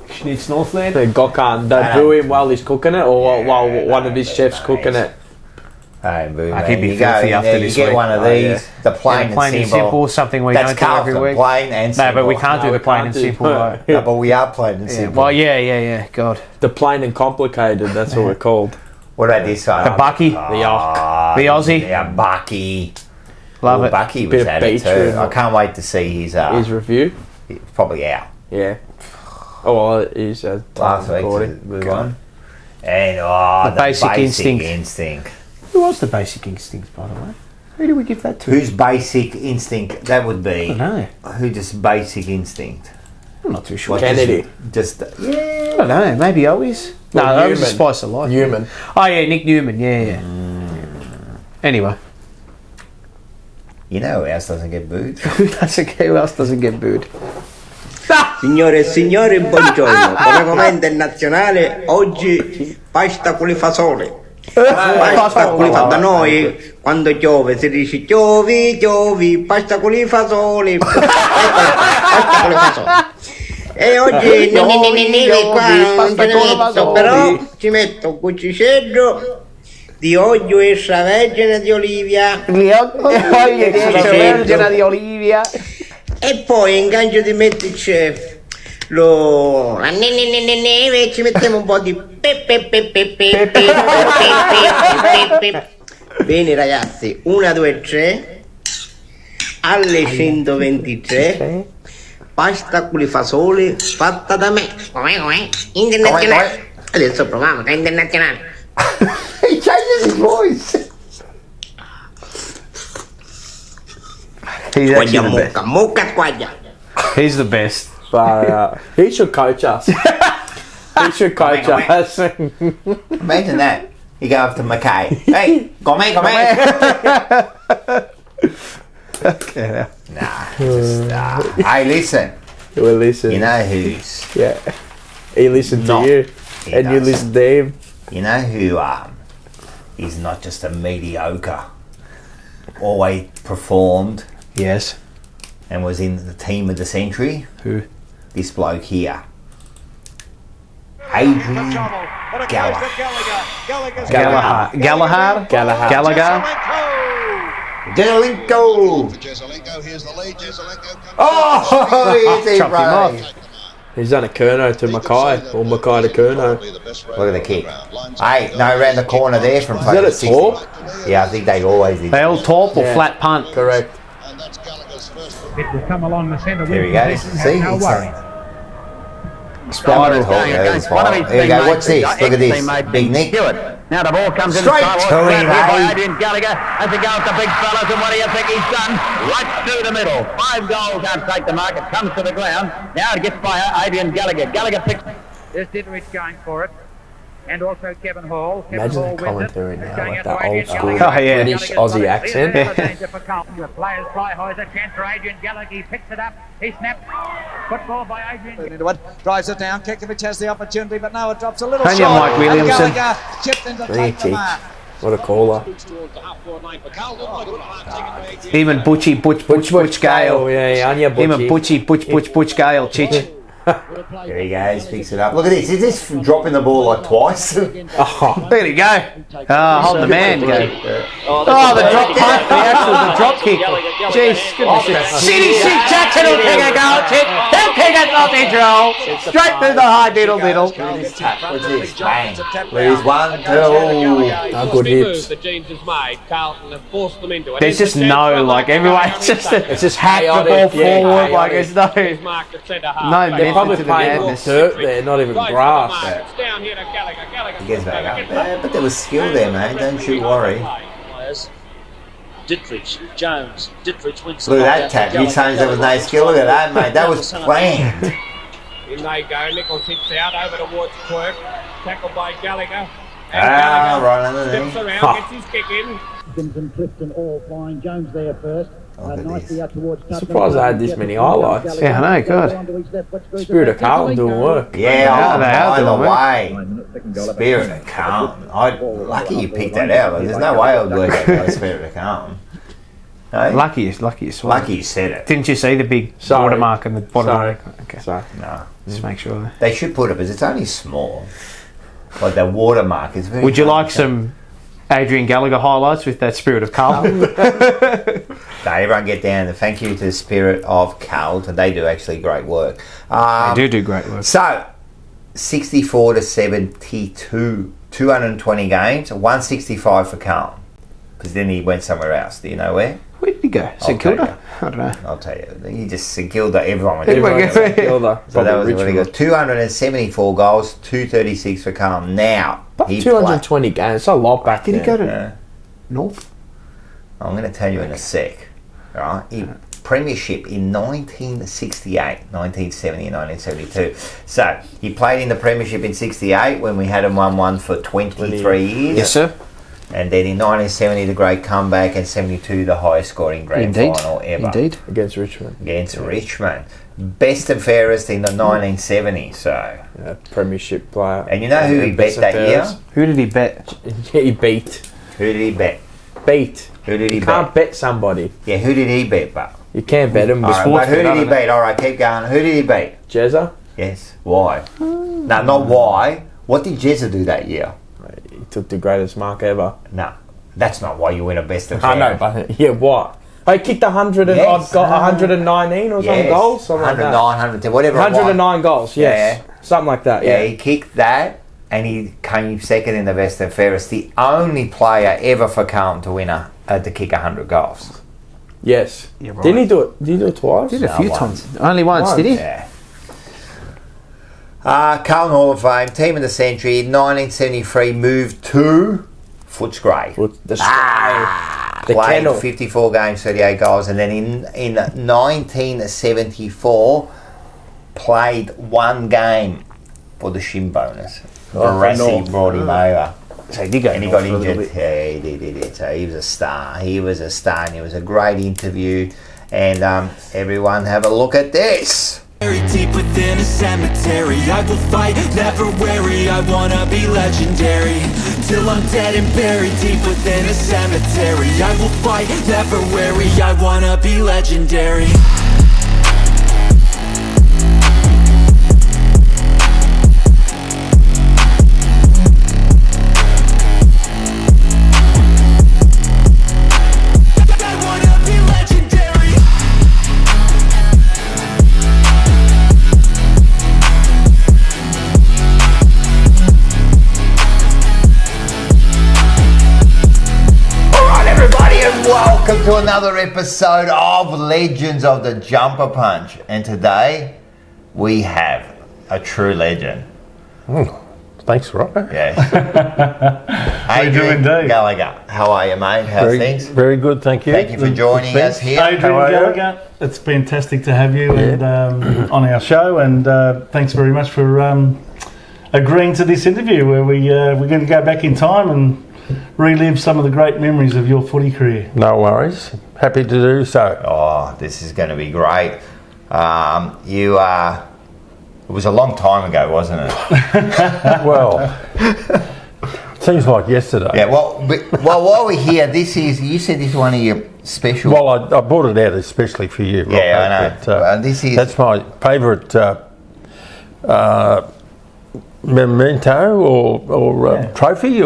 Schnitz Northland?
Gokhan. They boo him while he's cooking it, or while one of his chefs cooking it.
Hey, boo,
I could be
you go
filthy
in
after
there,
this
you get
week.
one of these, the plain,
and simple, something we
That's
don't do every
Carlton,
week.
Plain and simple.
No, but we can't do the plain and simple.
No, but we are plain and simple.
Well, yeah. God,
the plain and complicated. That's what we're called.
What about this one?
The Bucky,
the Yock,
the Aussie,
yeah, Bucky.
Love it.
Bucky was at it too. I can't wait to see his
review.
It's probably out.
Yeah. Oh well, he's
last week's move on. And the
basic instinct. Who was the basic instinct, by the way? Who do we give that to?
Whose basic instinct that would be?
I don't know.
Who just basic instinct?
I'm not too sure.
Kennedy.
Just
I don't know. Maybe always. No, that was a spice of life.
Newman.
Oh yeah, Nick Newman. Yeah. Anyway.
You know who else doesn't get booed?
Who else doesn't get booed?
Signore e signori, buongiorno. Come commenta internazionale, oggi pasta con le fasole. Pasta con le fasole. Da noi, quando piove, si dice chiovi, pasta con le fasole. Pasta con le fasole. E oggi qua non ce ne metto, però ci metto un cuccicello di olio extravergine di olivia.
Olio extravergine di olivia.
E poi in cambio di metterci la neve ci mettiamo un po' di pepe. Bene ragazzi, 1, 2, 3 alle 123 pasta con le fasole fatta da me. Com'è? Internazionale. Adesso proviamo, che è internazionale.
He changes his voice.
He's actually the best.
Mucca squaglia.
He's the best.
But he should coach us. He should coach us.
Imagine that. You go up to Mackay. Hey, come.
Okay.
Hey, listen.
We'll listen.
You know who's?
Yeah. He listened to you, and you listened to him.
You know who is not just a mediocre, always performed.
Yes.
And was in the team of the century.
Who?
This bloke here. Adrian Gallagher. Jezelenko. Oh, here's
Chopped him off.
He's done a Kerno to Mackay, or Mackay to Kerno.
Look at the kick. Hey, no, around the corner there from
Is that a
60.
torp?
Yeah, I think they always did.
They all torp or flat punt.
Correct.
It will come along the centre.
There he goes. See,
no
it's
worry.
Spiral.
Here we go. Watch this. Look at this. Big Nick.
Now the ball comes
Straight
in.
to him, eh?
Adrian Gallagher has to go at the big fellas, and what do you think he's done? Right through the middle. 5 goals can't take the mark. It comes to the ground. Now it gets by Adrian Gallagher. Gallagher picks. There's Ditterich going for it. And also Kevin Hall.
Imagine the commentary now, like that old school
yeah.
British Aussie accent.
The players fly high. There's a chance for Adrian Gallagher. He picks it up. He snaps. Football by Adrian.
Into it, drives it down. Kekovic has the opportunity, but no, it drops a little
Tanya
short.
Mike Williamson.
And Gallagher chipped in to take the mark.
What a caller.
Him and Butch Gale.
Yeah, Anya
Him and Butch Gale, Chich.
Here he goes, picks it up. Look at this. Is this dropping the ball like twice?
Oh, there you go. Hold the man. Go. Oh, the drop kick. The drop kick. Jeez, goodness. City Jackson will kick a goal. He'll kick it off his roll. Straight through the high diddle.
What's this? Bang. There's 1, 2.
Good hips.
that Jeans has made, Carlton have forced them into it.
There's just no, like, everyone, it's just hack the ball forward, like, there's no
They're probably playing with dirt there, not even grass.
He gets back up there, but there was skill there, mate. Don't you worry.
Ditterich, Jones, Ditterich wins.
Look at that tap. You saying there was no skill? Look at that, mate. That was planned.
In they go. Nichols hits out over towards Quirk. Tackled by Gallagher.
Right underneath.
Steps around, gets his kick in.
And Clifton all flying. Jones there first. Nicely out towards
Surprised I had this many highlights.
Yeah, I know, good.
Spirit of Carlton doing work.
Yeah,
they are
by the way. Spirit of Carlton. Lucky you picked that out. There's no way I would work out by Spirit of Carlton. No?
Lucky you
said it.
Didn't you see the big watermark in the bottom? Okay.
Sorry.
No.
Just make sure.
They should put it, because it's only small. Like that watermark is very.
Would you like some Adrian Gallagher highlights with that Spirit of Carlton?
No, everyone get down and thank you to the Spirit of Carlton. They do actually great work.
They do great work.
So, 64 to 72, 220 games, 165 for Carlton. Because then he went somewhere else. Do you know where?
Where did he go? St Kilda? I don't know.
I'll tell you. He just St Kilda. Everyone went
to St Kilda.
So that was really good. 274 goals, 236 for Carlton. Now,
but 220 games. It's a lot back
then. Did he go to
Yeah.
North?
I'm going to tell you in a sec. Right? Premiership in 1968, 1970 and 1972. So, he played in the Premiership in 68 when we had him 1-1 for 23 years.
Yes, sir.
And then in 1970, the great comeback, and 72, the highest scoring grand final ever.
Indeed.
Against Richmond.
Best and fairest in the 1970s, so.
Yeah, Premiership player.
And you know who he bet that year?
Who did he bet?
He beat.
Who did he bet?
Beat.
Who did he bet?
You can't bet somebody.
Yeah, who did he bet, but?
You can't bet him.
All right, but who did he beat? All right, keep going. Who did he beat?
Jezza?
Yes. Why? No, not why. What did Jezza do that year?
He took the greatest mark ever.
No, that's not why you win a best of
I
fair.
know, but yeah, what? I kicked 100 and
Yes.
got 119 or some goals, something like that.
109, 110, whatever.
109 goals, yes, something like that.
Yeah, he kicked that, and he came second in the best and fairest. The only player ever for Carlton to win to kick 100 goals.
Yes.
Right.
Didn't he do it? Did he do it twice?
Did a few times. Only once, did he?
Yeah. Carlton Hall of Fame, Team of the Century, 1973, moved to Footscray.
The
Played
kennel.
54 games, 38 goals, and then in 1974, played one game for the shin bonus. Barassi brought him over.
So he did go
and he got injured. Yeah, he did. So he was a star. And it was a great interview. And everyone have a look at this.
Very deep within a cemetery, I will fight, never wary, I wanna be legendary. Till I'm dead and buried deep within a cemetery, I will fight, never wary, I wanna be legendary.
Welcome to another episode of Legends of the Jumper Punch. And today we have a true legend.
Thanks, Rocco.
Yes.
We do indeed.
Gallagher, how are you, mate? How's things?
Very good, thank you.
Thank you for joining us here.
Adrian Gallagher, it's fantastic to have you and on our show, and thanks very much for agreeing to this interview where we're going to go back in time and relive some of the great memories of your footy career.
No worries. Happy to do so.
Oh, this is going to be great. It was a long time ago, wasn't it?
Well, seems like yesterday.
Yeah, well, while we're here, you said this is one of your special...
Well, I brought it out especially for you, Rocco.
Yeah, I know.
But, that's my favourite memento or trophy.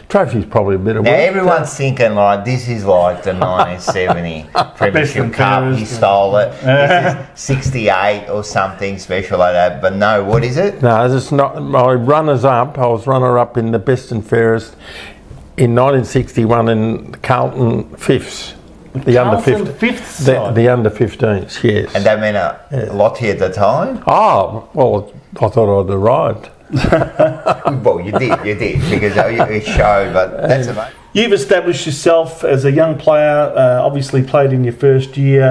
Trophy's probably a bit of
now,
work.
everyone's thinking, like, this is like the 1970 Premiership Cup. He stole it. This is 68 or something special like that. But no, what is it?
No, it's not. My runners-up, I was runner-up in the best and fairest in 1961 in Carlton Fifths. The under 15s. The under 15s, yes.
And that meant a lot to you at the time?
Oh, well, I thought I'd arrived.
Well, you did, because it showed, but that's amazing.
You've established yourself as a young player, obviously played in your first year,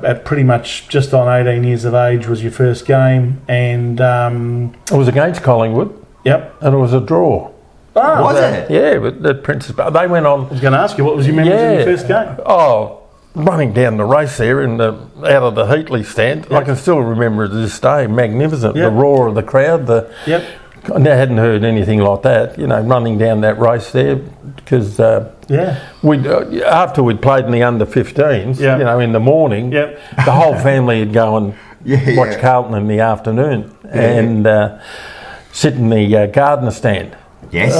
at pretty much just on 18 years of age was your first game, and...
it was against Collingwood.
Yep.
And it was a draw.
Oh, was it?
Yeah, but at Princess Bay. They went on...
I was going to ask you, what was your memories of your first game?
Oh, running down the race there out of the Heatley stand. Yep. I can still remember it to this day. Magnificent. Yep. The roar of the crowd. I hadn't heard anything like that, running down that race there, because after we'd played in the under 15s, in the morning, the whole family would go and watch Carlton in the afternoon and sit in the gardener stand.
Yes.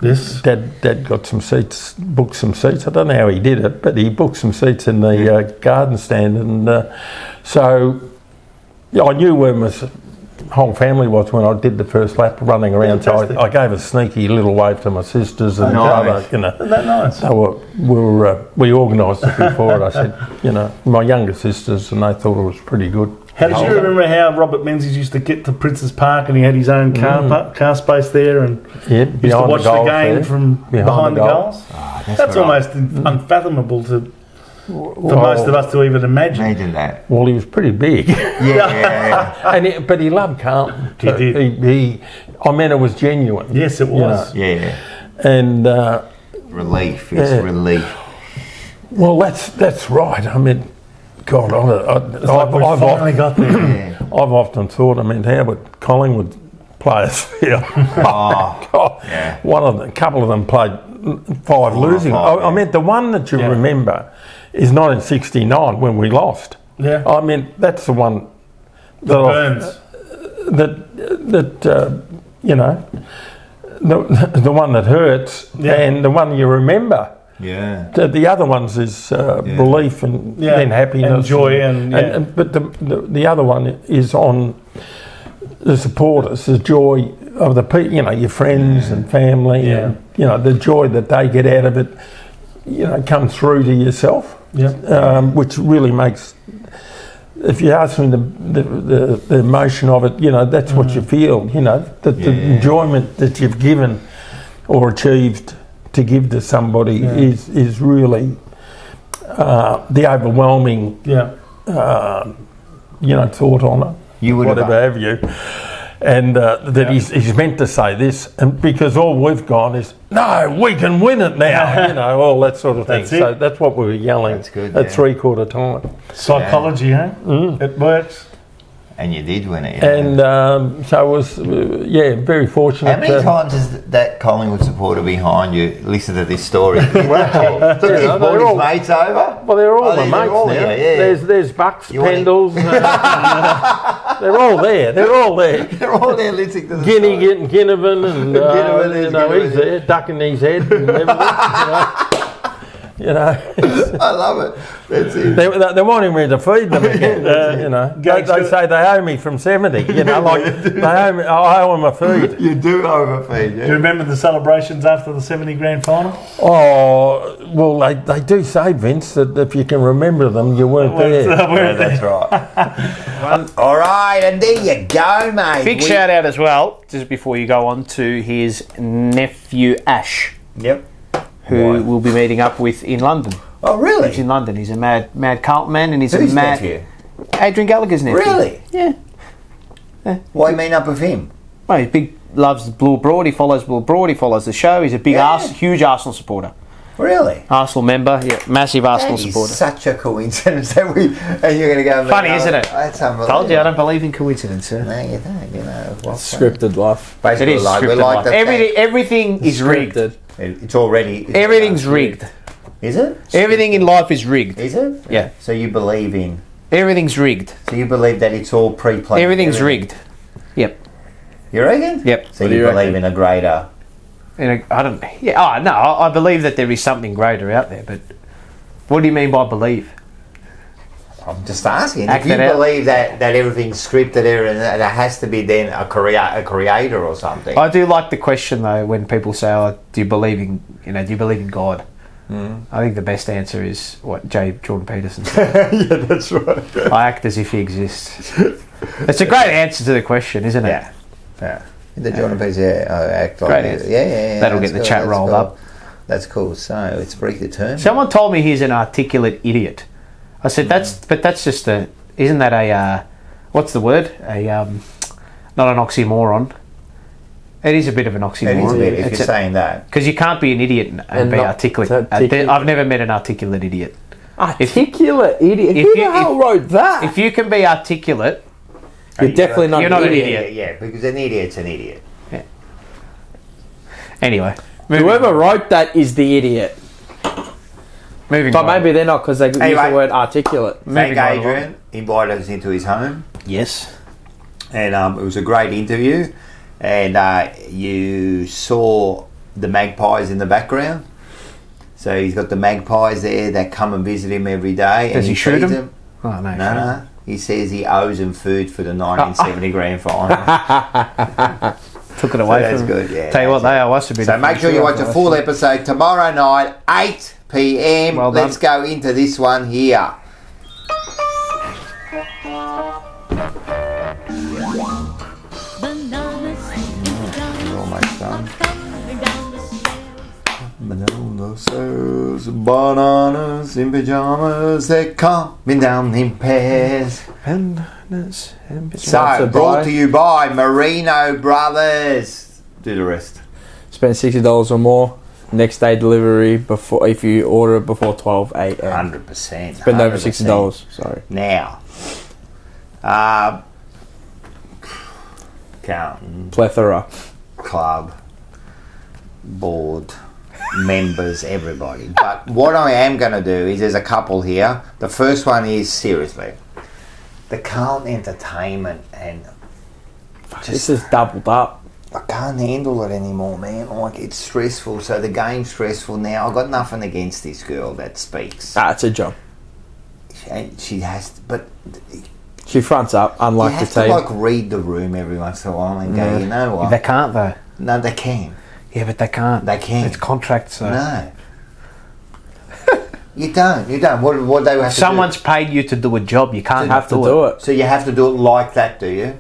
Yes. Dad got some seats, booked some seats. I don't know how he did it, but he booked some seats in the garden stand, and so I knew where my whole family was when I did the first lap running around.
Fantastic.
So I gave a sneaky little wave to my sisters and brother.
Isn't that nice?
We organised it before it. I said, my younger sisters, and they thought it was pretty good.
How did you remember how Robert Menzies used to get to Princes Park and he had his own car space there and used to watch the game from behind the goals?
Oh,
that's almost unfathomable for most of us to even imagine.
Imagine that.
Well, he was pretty big. But he loved Carlton.
He did.
I mean, it was genuine.
Yes, it was.
Yeah.
And
relief. It's relief.
Well, that's right. I mean, God, I've often thought, how would Collingwood players feel? A couple of them played 5 losing. I meant the one that you remember is 1969 when we lost.
Yeah.
I mean, that's the one
that burns.
The one that hurts, and the one you remember.
Yeah.
The other ones is relief and then happiness
and joy
but the other one is on the supporters, the joy of the people, your friends and family, and the joy that they get out of it, comes through to yourself. Which really makes. If you ask me the emotion of it, that's what you feel. The enjoyment that you've given or achieved to give to somebody is really the overwhelming thought on it.
You would
have you, and that he's meant to say this, and because all we've gone is no, we can win it now, all that sort of thing. So that's what we were yelling at 3/4 time.
Psychology, it works.
And you did win it.
And so I was, very fortunate.
How many times has that Collingwood supporter behind you listened to this story? Took his mates over?
Well, they're all my mates now. There's Bucks, Pendles. They're all there.
They're all there listening to the story.
Getting Ginnivan and he's there, ducking his head and everything. You know,
I love it. That's it.
They're wanting me to feed them again. You know, they say they owe me from 70. You know, like they owe me. I owe them a feed.
You do owe them a feed. Yeah.
Do you remember the celebrations after the 70 grand final?
Oh, well, they do say, Vince, that if you can remember them, you weren't there.
Yeah, that's right. All right, and there you go, mate.
Big shout out as well, just before you go on, to his nephew Ash.
Yep.
Who we'll be meeting up with in London.
Oh, really?
He's in London. He's a mad Carlton man, and he's
Who's
a mad
nephew?
Adrian Gallagher's nephew.
Really?
Yeah.
Why meet up with him?
Well, he loves Blue Abroad. He follows Blue Abroad. He follows the show. He's a big huge Arsenal supporter.
Really?
Arsenal member. Yeah, massive Arsenal supporter.
Such a coincidence that and you're going to go.
Funny, isn't it?
That's unbelievable.
Told you I don't believe in coincidence, sir.
No, you don't. You know,
Scripted life.
Basically,
It is
like,
scripted
we like
life. Everything is rigged.
It's already.
Everything's rigged.
Is it?
Everything in life is rigged.
Is it?
Yeah.
So you believe in?
Everything's rigged.
So you believe that it's all pre-planned?
Everything's rigged. Yep.
You reckon?
Yep.
So you believe in a greater?
I don't. Yeah. Oh no. I believe that there is something greater out there. But what do you mean by believe?
I'm just asking.
Act
If you
that out.
believe that everything's scripted, and there has to be then a creator or something.
I do like the question though when people say, "Oh, do you believe in do you believe in God?" I think the best answer is what Jordan Peterson said.
Yeah, that's right.
I act as if he exists. It's a great answer to the question, isn't it?
Yeah. The Jordan Peterson, I act like
Great
it.
answer.
Yeah.
That'll
that's
get the
cool,
chat
that's
rolled
cool.
up.
That's cool. So it's predetermined.
Someone told me he's an articulate idiot. I said that's just isn't that a what's the word? Not an oxymoron. It is a bit of an oxymoron.
It is a bit, if you're saying that.
Because you can't be an idiot and be
not
articulate.
articulate.
I've never met an articulate idiot.
Articulate idiot? Who the hell wrote that?
If you can be articulate,
You're definitely not
you're
an
not an
idiot.
idiot.
Yeah, because an idiot's an idiot.
Yeah. Anyway.
Whoever wrote that is the idiot.
Moving
But
on.
maybe they're not because they use
Anyway.
the word articulate.
Thank Adrian. Invited us into his home.
Yes.
And it was a great interview. And you saw the magpies in the background. So he's got the magpies there that come and visit him every day.
Does
and
he shoot
feeds
them? Oh, no.
No. He says he owes them food for the 1970 grand final.
Took it away
that's
from
good, yeah.
Tell you what, they owe us a bit.
So
of
make sure you watch a full episode tomorrow night, 8 p.m.
Well done.
Let's go into this one here. Almost done. Bananas in pajamas, they're coming down in pairs.
Bananas in
So, brought to you by Merino Brothers. Do the rest.
Spend $60 or more. Next day delivery before if you order it before 12 a.m.
100%.
Spend over $60. Sorry.
Now, Carlton
Plethora.
Club board members, everybody. But what I am going to do is there's a couple here. The first one is seriously the Carlton Entertainment, and
This is doubled up.
I can't handle it anymore, man. Like, it's stressful. So the game's stressful now. I've got nothing against this girl that speaks.
It's a job.
And she has to, but
She fronts up, unlike
you
the
have to
team.
like read the room every once in a while and go, you know what?
They can't though.
No, they can.
Yeah, but they can't.
They can.
It's contracts. So.
No. You don't. What they have to do?
Someone's paid you to do a job. You can't
have to do it.
So you have to do it like that, do you?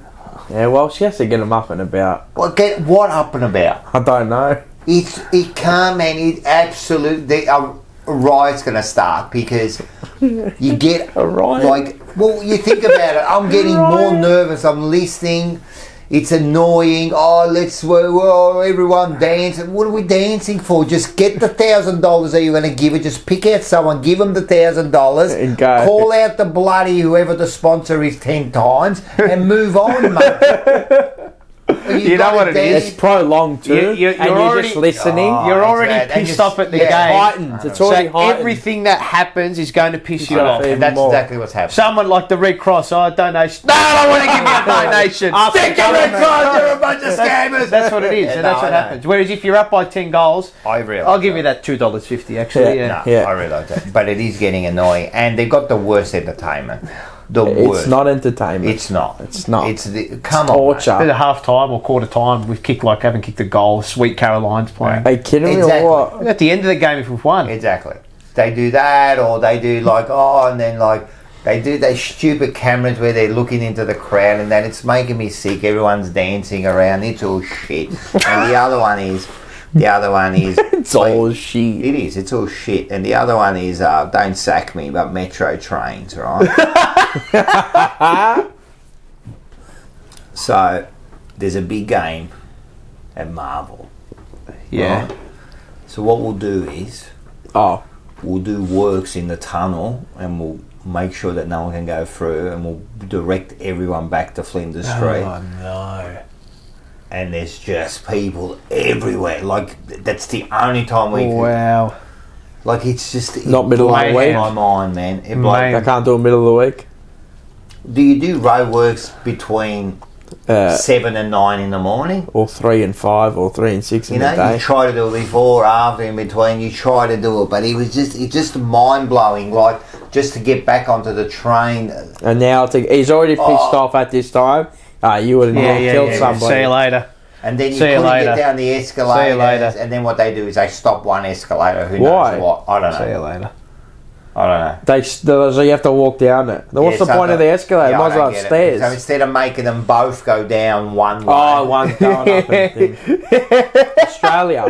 Yeah, well, she has to get them up and about.
Well, get what up and about?
I don't know.
It can't, man. It absolutely a riot's going to start because you get
a riot.
Like, well, you think about it. I'm getting more nervous. I'm listening. It's annoying. Everyone dancing. What are we dancing for? Just get the $1,000 that you're going to give it. Just pick out someone, give them the $1,000,
And go.
call out the bloody whoever the sponsor is 10 times, and move on, mate.
You know what it is?
It's prolonged too.
You're
and you're
already
just listening.
You're already pissed off at the game.
Heightened. It's already
so
heightened.
everything that happens is going to piss you off.
And that's exactly what's happening.
Someone like the Red Cross, donation. No, I don't want to give you a donation.
Stick your Red Cross, you're a bunch of scammers.
That's what it is, and that's what happens. Whereas if you're up by 10 goals, I'll give you that $2.50 actually.
I realise that. But it is getting annoying. And they've got the worst entertainment. The worst.
It's not entertainment.
It's not.
It's not.
It's
torture.
At half time or quarter time, we've haven't kicked a goal. Sweet Caroline's playing.
Are you kidding me or what?
At the end of the game, if we've won.
Exactly. They do that, or they do and then they do those stupid cameras where they're looking into the crowd, and that it's making me sick. Everyone's dancing around. It's all shit. And the other one is.
It's all shit.
It is. It's all shit. And the other one is don't sack me, but metro trains, right? So there's a big game at Marvel.
Yeah.
Right? So what we'll do is we'll do works in the tunnel, and we'll make sure that no one can go through, and we'll direct everyone back to Flinders Street.
Oh no.
And there's just people everywhere. That's the only time we can.
Wow.
It's just
not middle of the week.
My mind, man.
I can't do it middle of the week.
Do you do road works between 7 and 9 in the morning?
Or 3 and 5 or 3 and 6 in the day?
You try to do it before, after, in between. You try to do it, but it's just mind blowing. Just to get back onto the train.
And now he's already pissed off at this time. You would have killed somebody.
See you later.
And then you couldn't get down the escalators, and then what they do is they stop one escalator. Who knows what? I don't know.
See you later.
I don't know.
So you have to walk down there. What's the point of the escalator? Might as well upstairs.
So instead of making them both go down one way.
One's going up and thing. Australia.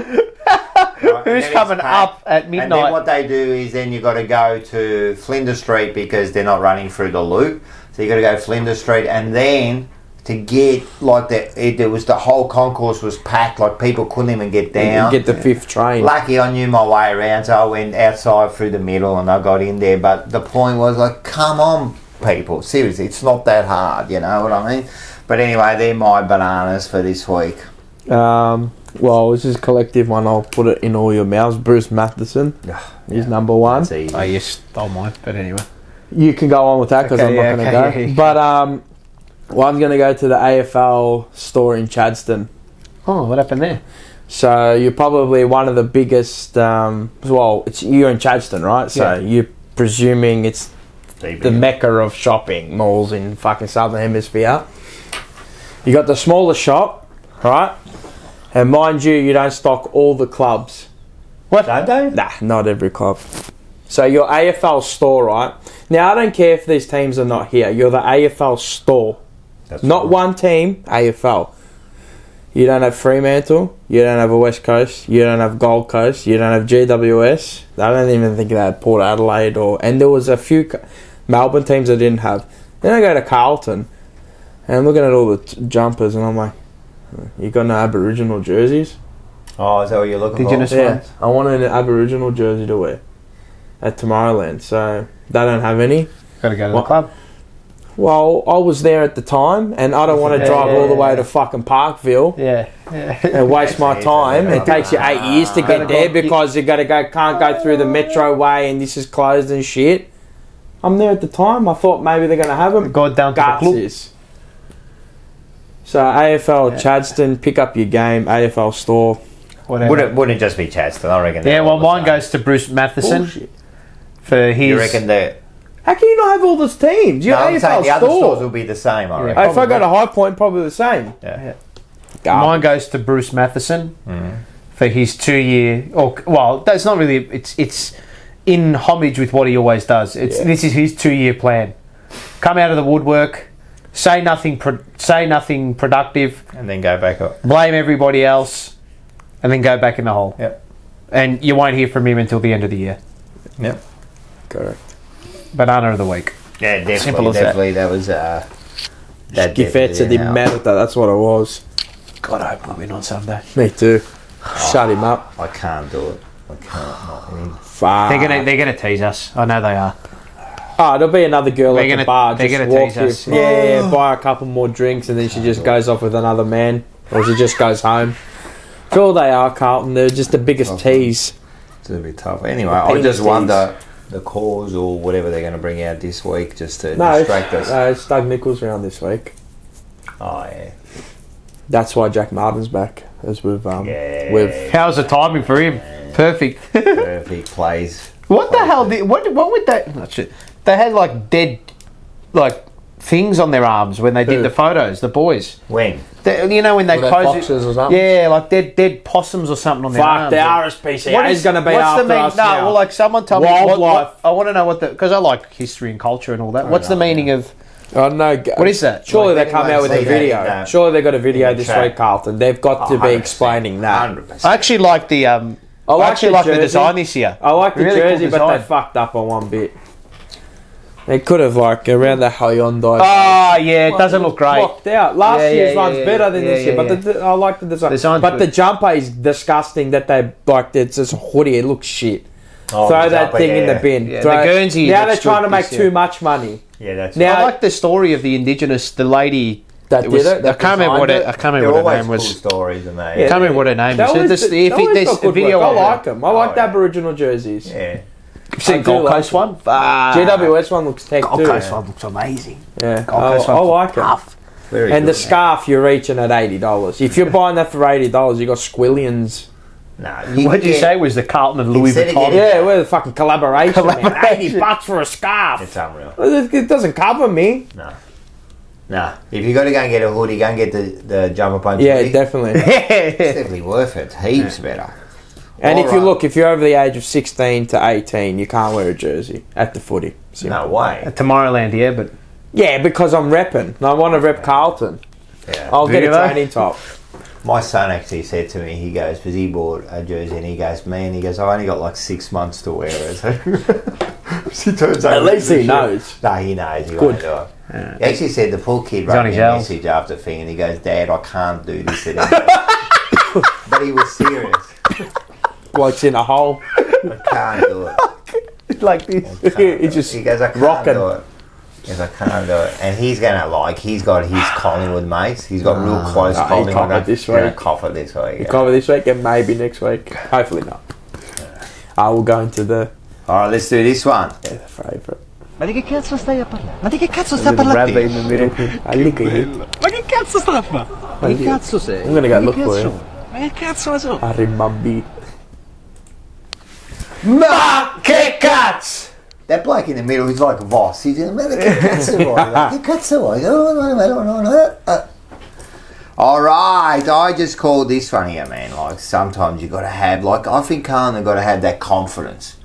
Who's coming up at midnight?
And then what they do is then you've got to go to Flinders Street because they're not running through the loop. So you've got to go Flinders Street, and then to get there was the whole concourse was packed, people couldn't even get down.
Get the 5th train.
Lucky I knew my way around, so I went outside through the middle and I got in there. But the point was come on, people, seriously, it's not that hard, you know what I mean? But anyway, they're my bananas for this week.
Well, this is a collective one. I'll put it in all your mouths. Bruce Matheson is number 1.
Oh, you stole mine, but anyway.
You can go on with that because I'm not going to go.
Yeah.
But I'm going to go to the AFL store in Chadstone.
Oh, what happened there?
So you're probably one of the biggest. You're in Chadstone, right? So you're presuming it's the mecca of shopping malls in fucking Southern Hemisphere. You got the smallest shop, right? And mind you don't stock all the clubs.
What? Don't they?
Nah, not every club. So your AFL store, right? Now I don't care if these teams are not here. You're the AFL store.
That's
not one team, AFL. You don't have Fremantle. You don't have a West Coast. You don't have Gold Coast. You don't have GWS. I don't even think they had Port Adelaide and there was a few Melbourne teams that didn't have. Then I go to Carlton and I'm looking at all the jumpers and I'm like, you got no Aboriginal jerseys?
Oh, is that what you're looking for?
Yeah, I wanted an Aboriginal jersey to wear at Tomorrowland, so they don't have any.
Got to go to the club.
Well, I was there at the time, and I don't want to drive all the way to fucking Parkville and waste my time. It takes you 8 years to get there because you can't go through the metro way, and this is closed and shit. I'm there at the time. I thought maybe they're going to have them.
Go down to the club.
So AFL Chadstone, pick up your game. AFL store.
Whatever. Wouldn't just be Chadstone, I reckon.
Yeah, well, mine goes to Bruce Matheson.
Bullshit.
For his.
You reckon that?
How can you not have all those teams? Your
I'm
AFL
saying the
store.
other stores will be the same, I reckon.
If I go to High Point, probably the same.
Yeah.
Mine goes to Bruce Matheson for his 2-year. Well, that's not really. It's in homage with what he always does. This is his 2-year plan. Come out of the woodwork, say nothing productive,
and then go back up.
Blame everybody else, and then go back in the hole.
Yep.
And you won't hear from him until the end of the year.
Yep.
Correct.
Banana of the week.
Yeah, definitely.
Simple as
definitely. That was
Schifezza di merda, that's what it was.
God, I hope we win on Sunday.
Me too. Shut him up.
I can't do it. I can't.
Fuck.
They're gonna tease us. I know they are.
Oh, there'll be another girl at the bar.
They're
Just
gonna
walk
tease us.
Yeah, buy a couple more drinks, and then she just goes off with another man. or he just goes home. That's all they are, Carlton. They're just the biggest tease.
It's a bit tough. Anyway, I just wonder the cause or whatever they're going to bring out this week just to distract us.
No, it's Doug Nicholls round this week.
Oh, yeah.
That's why Jack Martin's back, as we've
How's the timing for him? Perfect.
Perfect plays.
What the hell? What would that? Oh, shit. They had like dead, like things on their arms when they did the photos. The boys.
When?
You know when they
Were they
pose
foxes or something?
Yeah, like dead possums or something on their arms.
The RSPCA is going to be after us
No,
now.
well, like someone tell
Wildlife.
me. I want to know what because I like history and culture and all that. What's the meaning of?
Oh no!
What is that?
Surely
Like
they come out with a video. Surely they got a video this
chat.
week, Carlton. They've got to be explaining that.
100%.
I actually like the I actually like the design this year.
I like the
Really cool
jersey, but
design.
they fucked up on one bit. They could have around the Hyundai.
Oh yeah, it doesn't look great.
Blocked out. Last year's one's better than this year,
yeah.
but I like the design.
Design's
But
good.
the jumper is disgusting. That they it's just a hoodie. It looks shit.
Oh,
Throw
the
that
jumper,
thing in the bin.
Yeah,
Throw
the Guernsey
now they're
looks
trying
good
to make
this year.
too much money.
Yeah, that's
Now
I like the story of the indigenous, the lady
that did it.
I can't remember what her name was.
Cool stories and
I can't remember what her name
They
is.
always
There's
got
a
good
video.
work. I
of
like
it.
them. I like the Aboriginal jerseys.
Yeah.
You've seen
I do
Gold
like
Coast
it.
one?
GWS one looks tech
Gold
too.
Coast one looks amazing.
Yeah,
Gold Coast
I
one's
like it.
tough.
Very
And
good,
the scarf you're reaching at $80. If you're buying that for $80, you got squillions.
Nah,
What did you say was the Carlton and Louis
Instead of
Vuitton?
getting-
Yeah, we're the fucking collaboration. Man. $80 for a scarf.
It's unreal.
It doesn't cover me.
Nah. If you got to go and get a hoodie, go and get the jumper punch
Yeah,
hoodie.
definitely.
It's definitely worth it. Heaps better.
And if you
Alright.
look, if you're over the age of 16 to 18, you can't wear a jersey at the footy. Simple.
No way.
At Tomorrowland, yeah, but
Yeah, because I'm repping. I want to rep Carlton.
Yeah.
I'll get a
Really?
training top.
My son actually said to me, he goes, because he bought a jersey and he goes, man, he goes, I only got like 6 months to wear it. So he turns
At
over
least
to the
he
shirt.
knows.
No, he knows. He
Good.
won't do it. He actually said the poor kid
on
wrote me
his
a
L's.
message after the thing and he goes, Dad, I can't do this anymore. But he was serious.
Bloke's in a hole.
I can't do it.
like this.
I can't do
He
it.
just
He goes, I can't
rocking.
do it. He goes, I can't do it. And he's going to he's got his Collingwood mates. He's got real close
he
Collingwood
covered
mates.
this
He's gonna
week.
cough it this week.
You
yeah.
cover this week and maybe next week. Hopefully not. I will go into the
All right, let's do this one.
favourite.
Ma di che cazzo stai a parlare? Ma di che cazzo
There's a rabbit in the middle. I look at you.
Ma che cazzo sta a fare? Ma che cazzo sei?
I'm gonna go look for him.
Ma che cazzo so?
I remember.
Ma che cazzo!
That bloke in the middle, he's like Voss. He's in all right, I just called this one here, man. Like sometimes you got to have, like I think Carlton got to have that confidence,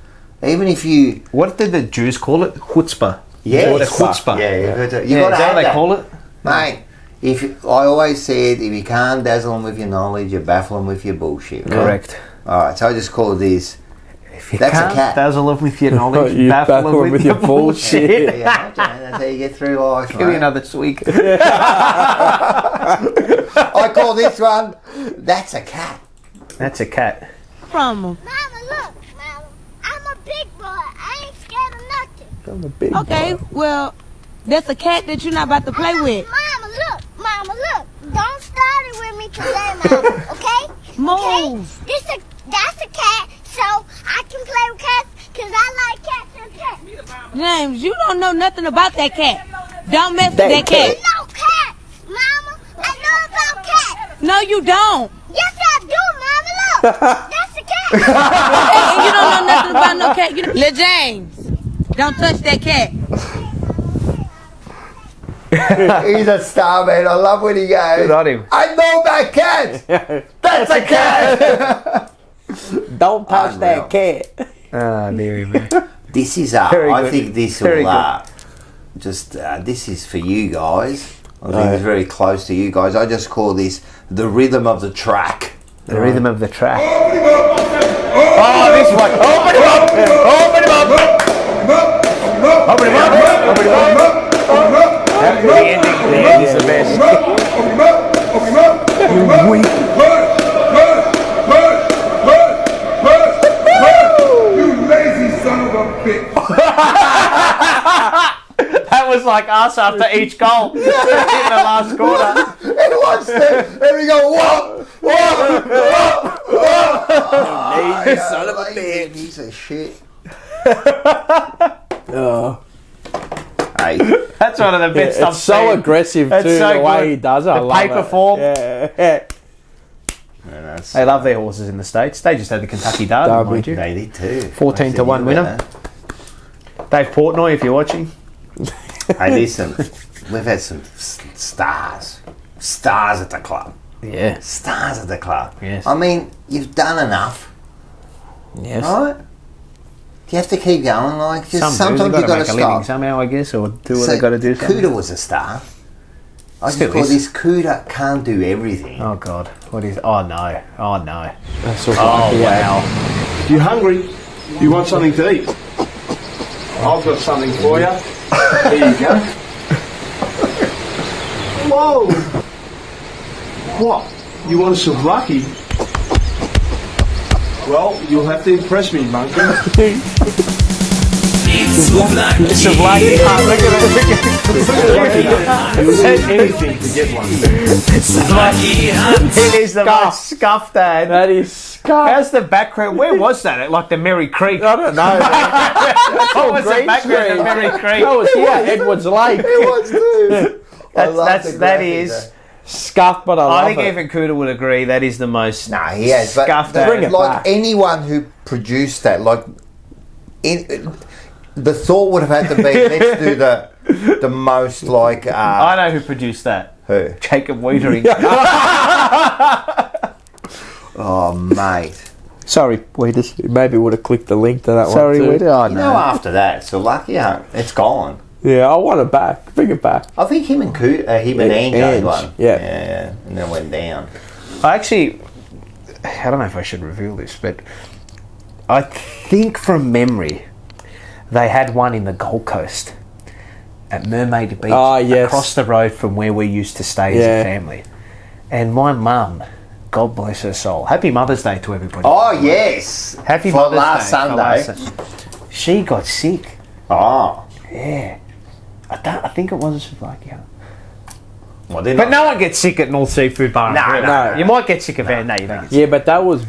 even if you.
What did the Jews call it? Chutzpah.
Yeah,
chutzpah.
Yeah, you got to
Is that
have
what they
that.
call it?
Mate. I always said, if you can't dazzle them with your knowledge, you baffle them with your bullshit. Right?
Correct.
All right, so I just called this.
If you
That's a
can't
cat.
dazzle them with your knowledge,
You
baffle
baffle
them with your bullshit.
Yeah, that's how you get through life,
Give me
mate.
another tweak.
I call this one, that's a cat.
That's a cat.
From him. Mama, look, Mama. I'm a big boy. I ain't scared of nothing.
I'm a big
Okay,
boy.
well, that's a cat that you're not about to play with. Mama, look. Mama, look. Don't start it with me today, Mama. Okay? Move. Okay? That's a cat, so I can play with cats because I like cats and cats.
James, you don't know nothing about that cat. Don't mess with that cat.
No cats, Mama. I know about cats.
No, you don't.
Yes, I do, Mama. Look. That's a cat.
And you don't know nothing about no cat. Lil James, don't touch that cat.
He's a star, man. I love when he goes.
Good on him.
I know about cats. That's a cat.
Don't touch that cat.
Ah, dearie man.
This is
Very
I
good.
think this
Very
will this is for you guys. I think it's very close to you guys. I just call this the rhythm of the track.
The rhythm of the track. Oh, this one. Open him up. Open him up. Open him up. Open him up. That's the ending there. It's the best. You weak.
You lazy son of a bitch.
That was like us after each goal in the last quarter.
It was on, Steve. There we go. Whoa, whoa, whoa, whoa.
Lazy son of a bitch.
Piece of shit.
Oh.
Hey.
That's one of the best I've
It's so
seen.
aggressive
It's
too,
so
the way
good.
he does it. I
The
love
paper
it.
form.
Yeah.
They love their horses in the States. They just had the Kentucky Derby, mind you.
They did too.
14-1 winner. Dave Portnoy, if you're watching.
Hey, listen, we've had some stars at the club.
Yeah.
Stars at the club.
Yes.
I mean, you've done enough.
Yes.
Right? Do you have to keep going? Like, just
Some
sometimes
dudes
you've got to
make a living
stop.
somehow, I guess, or do what they got to do.
Cooter was a star. I just
Still
call
is.
this Cooter can't do everything.
Oh, God. What is... Oh, no. Oh, no.
That's all
Oh, wow.
You hungry? You want something to eat? I've got something for you. There you go. Whoa! What? You want some lucky? Well, you'll have to impress me, monkey.
It's Souvlaki. Look at it.
You'll do anything to get one.
It is the most scuffed, Dad.
That is scuffed.
How's the background? Where was that? At like the Merry Creek?
I don't know.
What was the background of Merry Creek?
That was here, Edwards Lake.
It was too.
That is
scuffed, but I love
think
it.
even Cooter would agree that is the most
Nah, he has. But
scuffed.
Bring it
like
back.
anyone who produced that, like, the thought would have had to be, let's do the most like.
I know who produced that.
Who?
Jacob Wiedering.
Oh, mate.
Sorry, Wieders.
Maybe would have clicked the link to that
Sorry,
one too.
Wieders. Oh,
You know, after that, so lucky, it's gone.
Yeah, I want it back. Bring it back.
I think him and Ange owned one.
Yeah.
And then went down.
I actually, I don't know if I should reveal this, but I think from memory, they had one in the Gold Coast at Mermaid Beach, across the road from where we used to stay as a family. And my mum, God bless her soul, Happy Mother's Day to everybody.
Oh, yes.
Happy
For
Mother's
last
Day.
Sunday.
She got sick.
Oh.
Yeah. I think it was a Slovakia.
Well,
but no one gets sick at North Seafood Bar.
No.
You might get sick of it. No, you don't get sick.
Yeah, but that was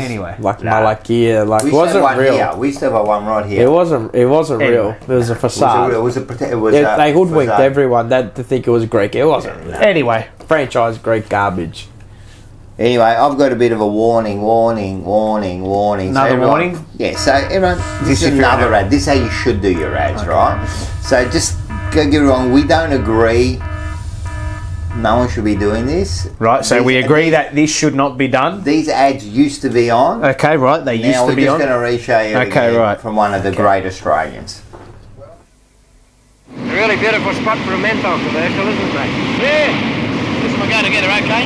Anyway.
like Malakia. Like,
We
it wasn't
one
real.
here. We used to have one right here.
It wasn't real. It was a facade.
It was a
They hoodwinked
facade.
everyone that to think it was Greek. It wasn't.
Anyway,
franchise Greek garbage.
Anyway, I've got a bit of a warning.
Another warning?
Yeah, so everyone, this is another ad. This is how you should do your ads, right? So just don't get it wrong, we don't agree. No one should be doing this.
Right, so we agree that this should not be done?
These ads used to be on.
Okay, right, they used to be on.
Now we're just going to re-show you
Okay, right.
from one of the great Australians.
Really beautiful spot for a menthol commercial, isn't it? Yeah. Listen, we'll go together, okay?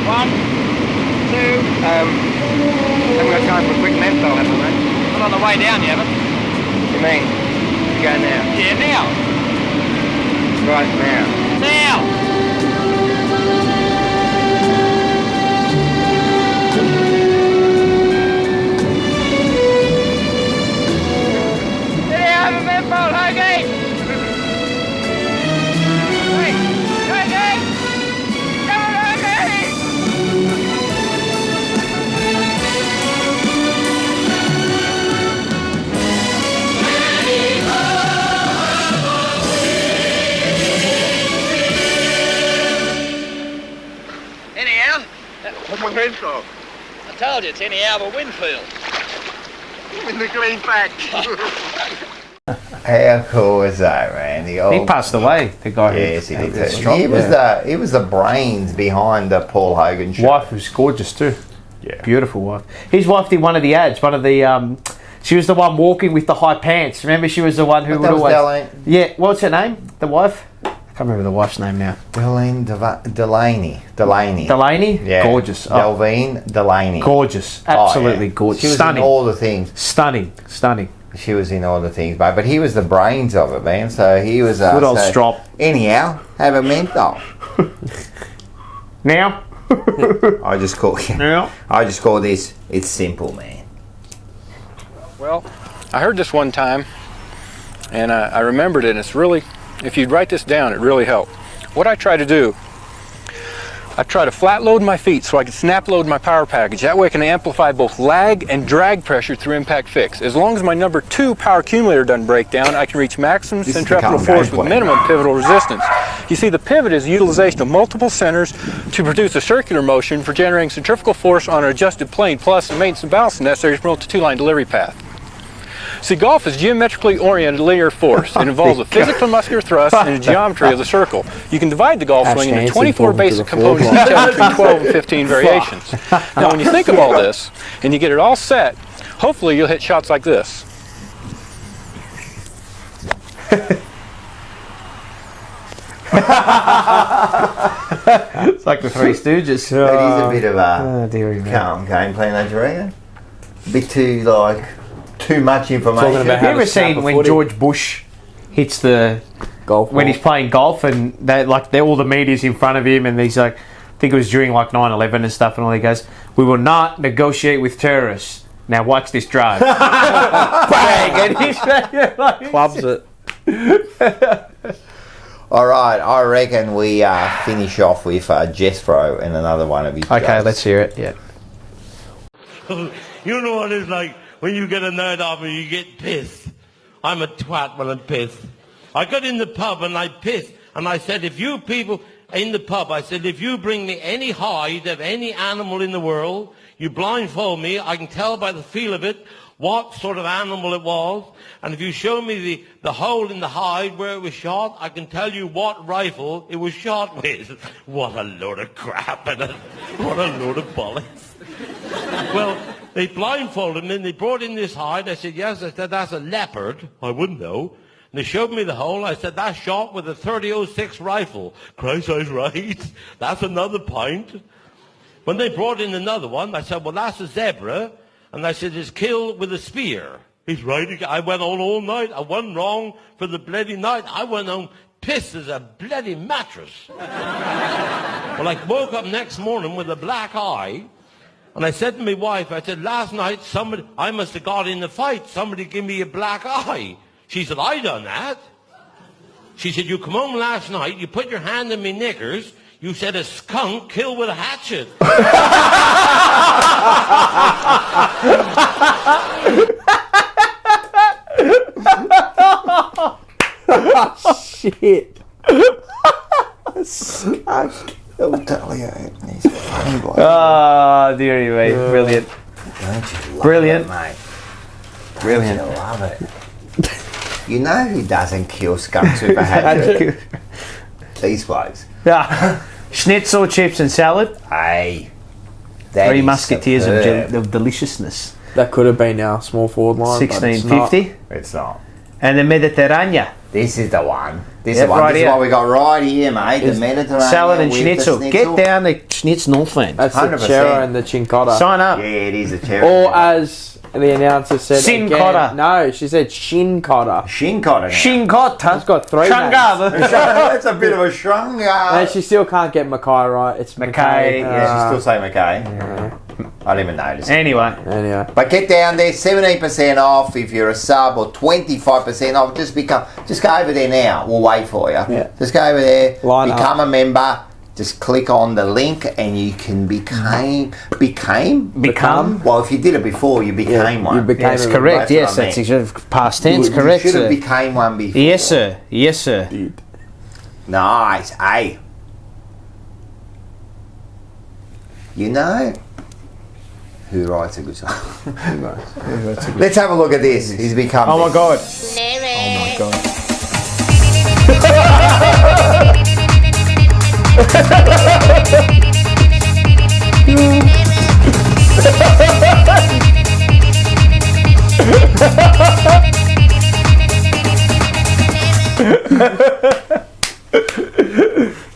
1, 2. Haven't got time for a quick menthol, haven't we? Not on the way down, you haven't? You mean? You go now? Yeah, now. Right now. Now! Have a menthol, Hoagie! Hey, Hoagie! Come on, Hoagie! Anyhow, what's my menthol? I told you, it's anyhow but Winfield. In the green patch.
How cool is that, man?
He passed away, the guy
yes,
who
he did.
was strong.
He was the brains behind the Paul Hogan show.
Wife was gorgeous too. Yeah. Beautiful wife. His wife did one of the ads, she was the one walking with the high pants. Remember, she was the one who would always... Yeah, what's her name? The wife? I can't remember the wife's name now.
Delaney.
Delaney?
Yeah.
Gorgeous.
Delvine Delaney.
Gorgeous. Absolutely
Oh, yeah.
gorgeous.
She was
Stunning.
in all the things.
Stunning.
She was in all the things, mate. But he was the brains of it, man. So he was...
Good old strop.
Anyhow, have a menthol.
Now?
I just call this, it's simple, man.
Well, I heard this one time, and I remembered it, and it's really, if you'd write this down, it really helped. What I try to do I try to flat load my feet so I can snap load my power package. That way I can amplify both lag and drag pressure through impact fix. As long as my number 2 power accumulator doesn't break down, I can reach maximum centrifugal force with minimum pivotal resistance. You see, the pivot is the utilization of multiple centers to produce a circular motion for generating centrifugal force on an adjusted plane, plus the maintenance and balance necessary to promote the 2-line delivery path. See, golf is geometrically oriented linear force. It involves a physical muscular thrust and the geometry of the circle. You can divide the golf swing into 24 basic components, each having between 12 and 15 variations. Now, when you think of all this, and you get it all set, hopefully you'll hit shots like this.
It's like the Three Stooges.
It is a bit of a calm game plan, don't you reckon? A bit too, too much information.
Have you ever seen when George Bush hits the golf when he's playing golf and all the media's in front of him and he's like, I think it was during 9/11 and stuff, and all he goes, "We will not negotiate with terrorists. Now watch this drive." Bang! And he's
clubs it.
All right, I reckon we finish off with Jethro and another one of his.
Okay,
jokes.
let's hear it. Yeah.
You know what it's like when you get a night off and you get pissed. I'm a twat when I'm pissed. I got in the pub and I pissed, and I said, if you people in the pub, I said, if you bring me any hide of any animal in the world, you blindfold me, I can tell by the feel of it what sort of animal it was, and if you show me the hole in the hide where it was shot, I can tell you what rifle it was shot with. What a load of crap, and what a load of bollocks. Well, they blindfolded me and they brought in this hide. I said, yes. I said, that's a leopard. I wouldn't know. And they showed me the hole. I said, that's shot with a 30-06 rifle. Christ, I was right. That's another pint. When they brought in another one, I said, well, that's a zebra. And I said, it's killed with a spear. He's right. I went on all night. I wasn't wrong for the bloody night. I went on pissed as a bloody mattress. Well, I woke up next morning with a black eye. And I said to my wife, I said, last night I must have got in the fight. Somebody give me a black eye. She said, I done that. She said, you come home last night, you put your hand in me knickers, you said a skunk killed with a hatchet.
Shit.
Oh, dearie me. Brilliant. Brilliant.
Mate.
Brilliant.
Don't you love it? You know who doesn't kill skunks with a hatchet? These blokes.
Yeah. Schnitzel, chips and salad.
Hey.
Three musketeers of deliciousness.
That could have been our small forward line.
1650.
It's not.
And the Mediterranean.
This is the one. This is the one. This is what we got right here, mate. The Mediterranean.
Salad and schnitzel. Get down the schnitzel fan.
That's 100%. The chero and the chincotta.
Sign up.
Yeah, it is a chero.
Or as the announcer said,
Shin-cotta.
No, she said shin-cotta.
Shin-cotta.
Shin-cotta.
It's got 3 names.
That's a bit of a shrunga.
And she still can't get Mackay right. It's
Mackay. Yeah, she still say Mackay. Yeah. I didn't even notice.
Anyway.
But get down there, 17% off if you're a sub, or 25% off. Just go over there now. We'll wait for you.
Yeah.
Just go over there, become
up.
a member. Just click on the link and you can become. Well, if you did it before, you became one.
You became
Yes, correct. Yes, that's past tense. Correct.
You should have became one before.
Yes, sir. Yes, sir.
Nice. Hey. You know who writes a good song? Let's have a look at this. He's become.
Oh my god.
Oh my god.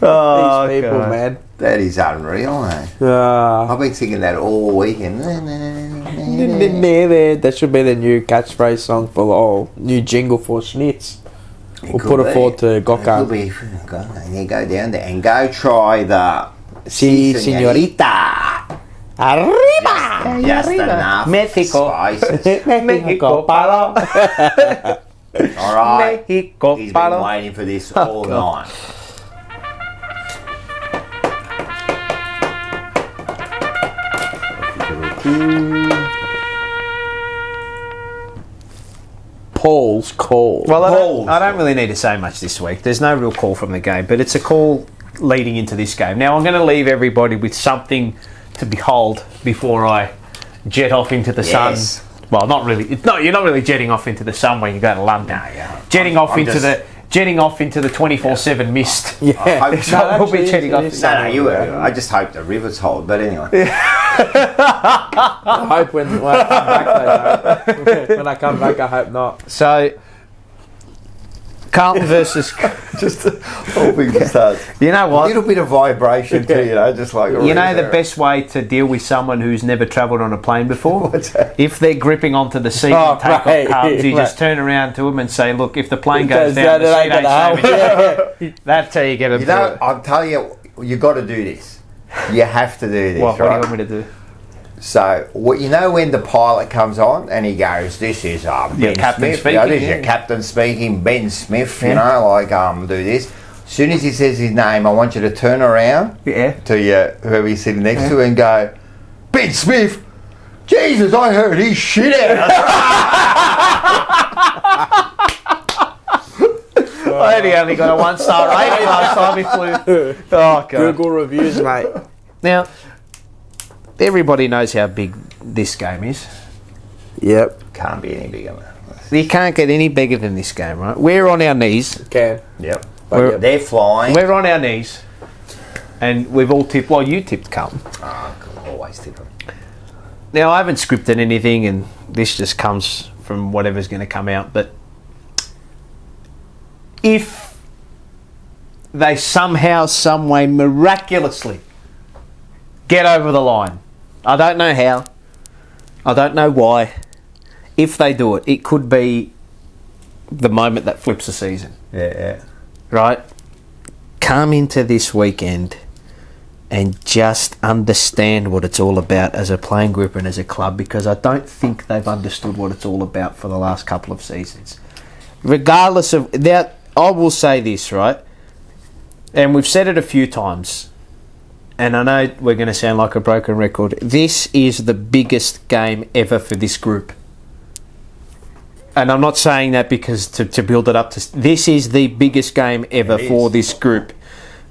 Oh, these people, man.
That is unreal, eh? I've been singing that all weekend.
That should be the new catchphrase song for all new jingle for Schnitz. We'll put it forward to Gokka.
You go down there and go try the
señorita. Arriba!
Just enough
Mexico.
spices.
Mexico palo.
All right.
Mexico
He's been
palo.
waiting for this all night.
Paul's call.
Well, I don't really need to say much this week. There's no real call from the game, but it's a call leading into this game. Now, I'm going to leave everybody with something to behold before I jet off into the sun. Well, not really. No, you're not really jetting off into the sun when you go to London. Jetting off into the 24/7 mist.
I hope so.
We'll be jetting off.
No, you were. I just hope the rivers hold. But anyway.
I hope when I come back, though. When I come back, I hope not.
So, Carlton versus...
just hoping to start.
You know what?
A little bit of vibration too, just like...
the best way to deal with someone who's never travelled on a plane before?
What's that?
If they're gripping onto the seat and take off Carlton, you just turn around to them and say, look, if the plane goes down, the seat ain't staying. That's how you get them through it.
I'll tell you, you got to do this. You have to do this,
What do you want me to do?
So, when the pilot comes on and he goes, this is Ben
Captain
Smith.
speaking,
This is your captain speaking, Ben Smith, do this. As soon as he says his name, I want you to turn around to whoever you're sitting next to and go, Ben Smith, Jesus, I heard his shit out.
I only got a 1-star rating last time he flew. Oh, God.
Google reviews, mate.
Now, everybody knows how big this game is.
Yep.
Can't be any bigger, man.
You can't get any bigger than this game, right? We're on our knees.
Can.
Yep. They're flying.
We're on our knees. And we've all tipped... Well, you tipped Carlton.
Always tip them.
Now, I haven't scripted anything, and this just comes from whatever's going to come out, but if they somehow, some way, miraculously get over the line, I don't know how, I don't know why, if they do it, it could be the moment that flips the season.
Yeah.
Right? Come into this weekend and just understand what it's all about as a playing group and as a club, because I don't think they've understood what it's all about for the last couple of seasons. Regardless of that, I will say this, right? And we've said it a few times, and I know we're going to sound like a broken record. This is the biggest game ever for this group. And I'm not saying that because to build it up to... This is the biggest game ever for this group.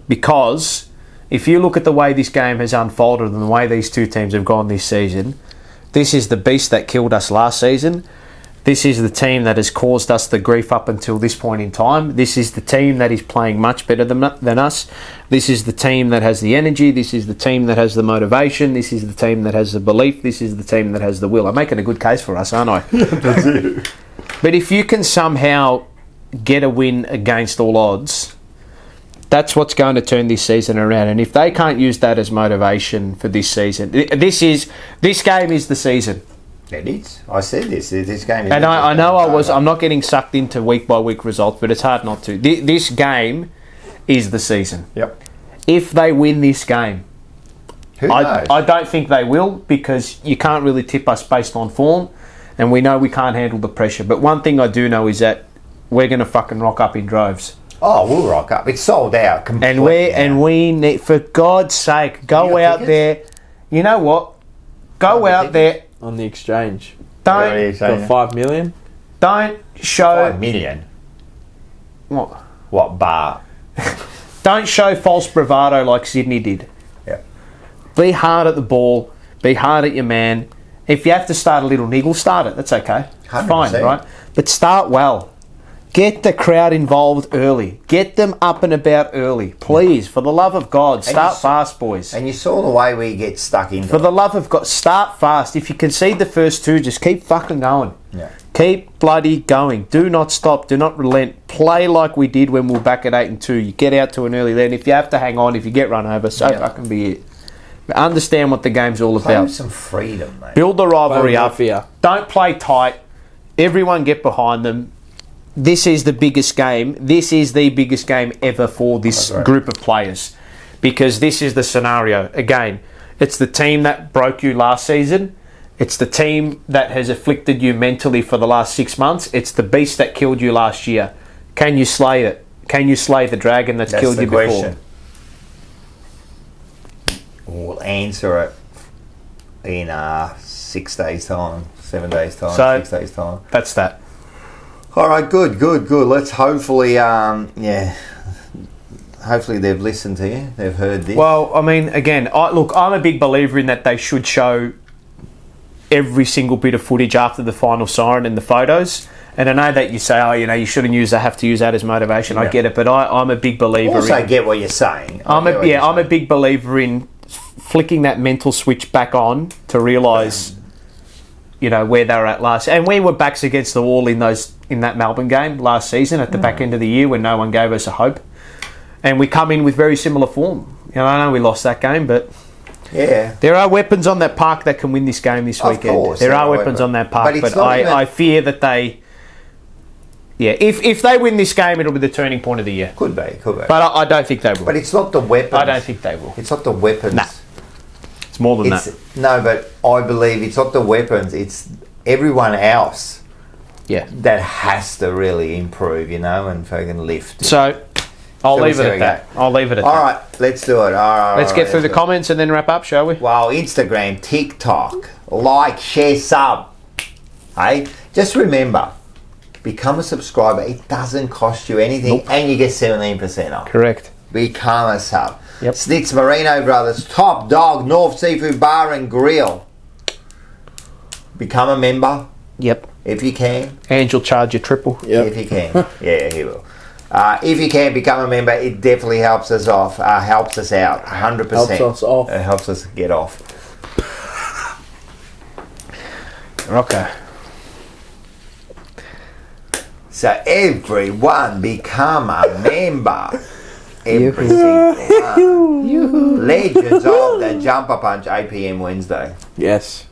Because if you look at the way this game has unfolded and the way these two teams have gone this season, this is the beast that killed us last season. This is the team that has caused us the grief up until this point in time. This is the team that is playing much better than us. This is the team that has the energy. This is the team that has the motivation. This is the team that has the belief. This is the team that has the will. I'm making a good case for us, aren't I?
That's it.
But if you can somehow get a win against all odds, that's what's going to turn this season around. And if they can't use that as motivation for this season, this game is the season.
It is. I said this game is...
And I know I'm not getting sucked into week by week results, but it's hard not to. This game is the season.
Yep.
If they win this game,
who knows?
I don't think they will, because you can't really tip us based on form, and we know we can't handle the pressure. But one thing I do know is that we're going to fucking rock up in droves.
Oh, we'll rock up. It's sold out completely.
And we need, for God's sake, go out there. You know what? Go out there
on the exchange.
Don't
for 5 million.
Don't show
5 million.
What
bar?
Don't show false bravado like Sydney did.
Yeah.
Be hard at the ball. Be hard at your man. If you have to start a little niggle, start it. That's okay.
100%.
Fine, right? But start well. Get the crowd involved early. Get them up and about early. Please, for the love of God, start fast, boys.
And you saw the way we get stuck into
For the love of God, start fast. If you concede the first two, just keep fucking going.
Yeah.
Keep bloody going. Do not stop. Do not relent. Play like we did when we were back at 8-2. You get out to an early lead. If you have to hang on, if you get run over, so fucking be it. But understand what the game's all
Play
about.
with some freedom, mate.
Build the rivalry up. Don't play tight. Everyone get behind them. This is the biggest game. This is the biggest game ever for this group of players, because this is the scenario. Again, it's the team that broke you last season. It's the team that has afflicted you mentally for the last 6 months. It's the beast that killed you last year. Can you slay it? Can you slay the dragon that's killed you before?
We'll answer it in 6 days' time, 7 days' time,
So-
6 days' time.
That's that.
All right, good. Let's hopefully, hopefully they've listened to you. They've heard this.
Well, I mean, again, I'm a big believer in that they should show every single bit of footage after the final siren and the photos. And I know that you say, you shouldn't have to use that as motivation. I get it, but I'm a big believer.
Also, get what you're saying.
I'm a big believer in flicking that mental switch back on to realise, where they were at last. And we were backs against the wall in that Melbourne game last season at the back end of the year when no one gave us a hope. And we come in with very similar form. I know we lost that game, but there are weapons on that park that can win this game this weekend.
Course,
there are weapons on that park, but I fear that they. Yeah, if they win this game, it'll be the turning point of the year.
Could be.
But I don't think they will.
But it's not the weapons.
I don't think they will.
It's not the weapons.
Nah. It's more than that.
No, but I believe it's not the weapons. It's everyone else.
Yeah.
That has to really improve, and fucking lift.
So, I'll leave it at that.
All right, let's do it. All right.
Let's get through the comments and then wrap up, shall we?
Well, Instagram, TikTok, like, share, sub. Hey, just remember, become a subscriber. It doesn't cost you anything, and you get 17% off.
Correct.
Become a sub.
Yep.
Snitz Marino Brothers, Top Dog, North Seafood Bar and Grill. Become a member.
Yep.
If you can.
Angel charge you triple.
Yep. If you can. Yeah, he will. If you can become a member, it definitely helps us off. Helps us out. 100%.
Helps us off.
It helps us get off.
Okay.
So everyone become a member. Every single one. Legends of the Jumper Punch, 8 p.m. Wednesday.
Yes.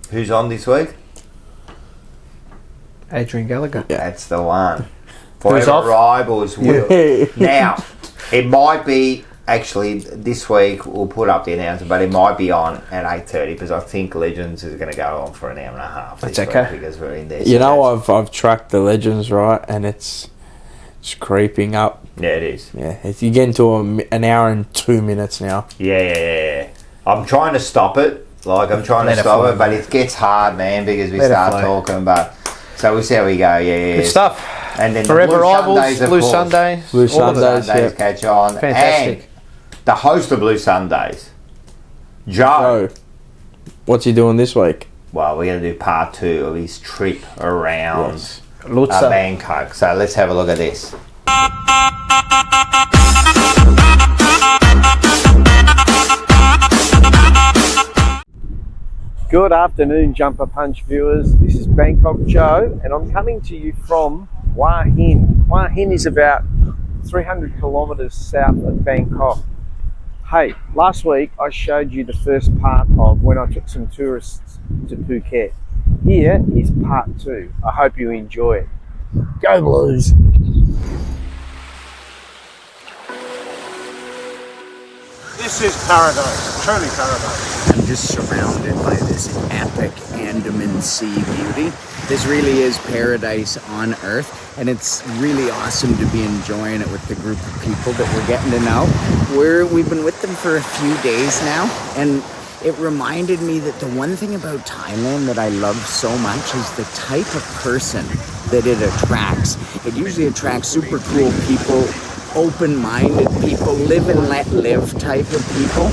Who's on this week?
Adrian Gallagher.
That's the one.
Who's
Forever
off?
Rivals will. Now, it might be, actually, this week we'll put up the announcement, but it might be on at 8:30 because I think Legends is going to go on for an hour and a half.
That's
this
okay.
week because we're in there.
I've tracked the Legends, right, and it's creeping up.
Yeah, it is.
Yeah, you get into an hour and 2 minutes now.
Yeah. I'm trying to stop it. But it gets hard, man, because we start talking. But so we'll see how we go. Yeah.
Good stuff.
And then
Forever
the Blue
Rivals,
Sundays, of
Blue
course.
Sundays.
Blue Sundays,
catch on.
Fantastic.
And the host of Blue Sundays, Joe.
What's he doing this week?
Well, we're going to do part 2 of his trip around
Lutza.
Bangkok. So let's have a look at this.
Good afternoon, Jumper Punch viewers. This is Bangkok Joe, and I'm coming to you from Hua Hin. Hua Hin is about 300 kilometres south of Bangkok. Hey, last week I showed you the first part of when I took some tourists to Phuket. Here is part 2. I hope you enjoy it. Go Blues!
This is paradise, truly paradise.
I'm just surrounded by this epic Andaman Sea beauty. This really is paradise on earth, and it's really awesome to be enjoying it with the group of people that we're getting to know. We've been with them for a few days now, and it reminded me that the one thing about Thailand that I love so much is the type of person that it attracts. It usually attracts super cool people, open-minded people, live and let live type of people.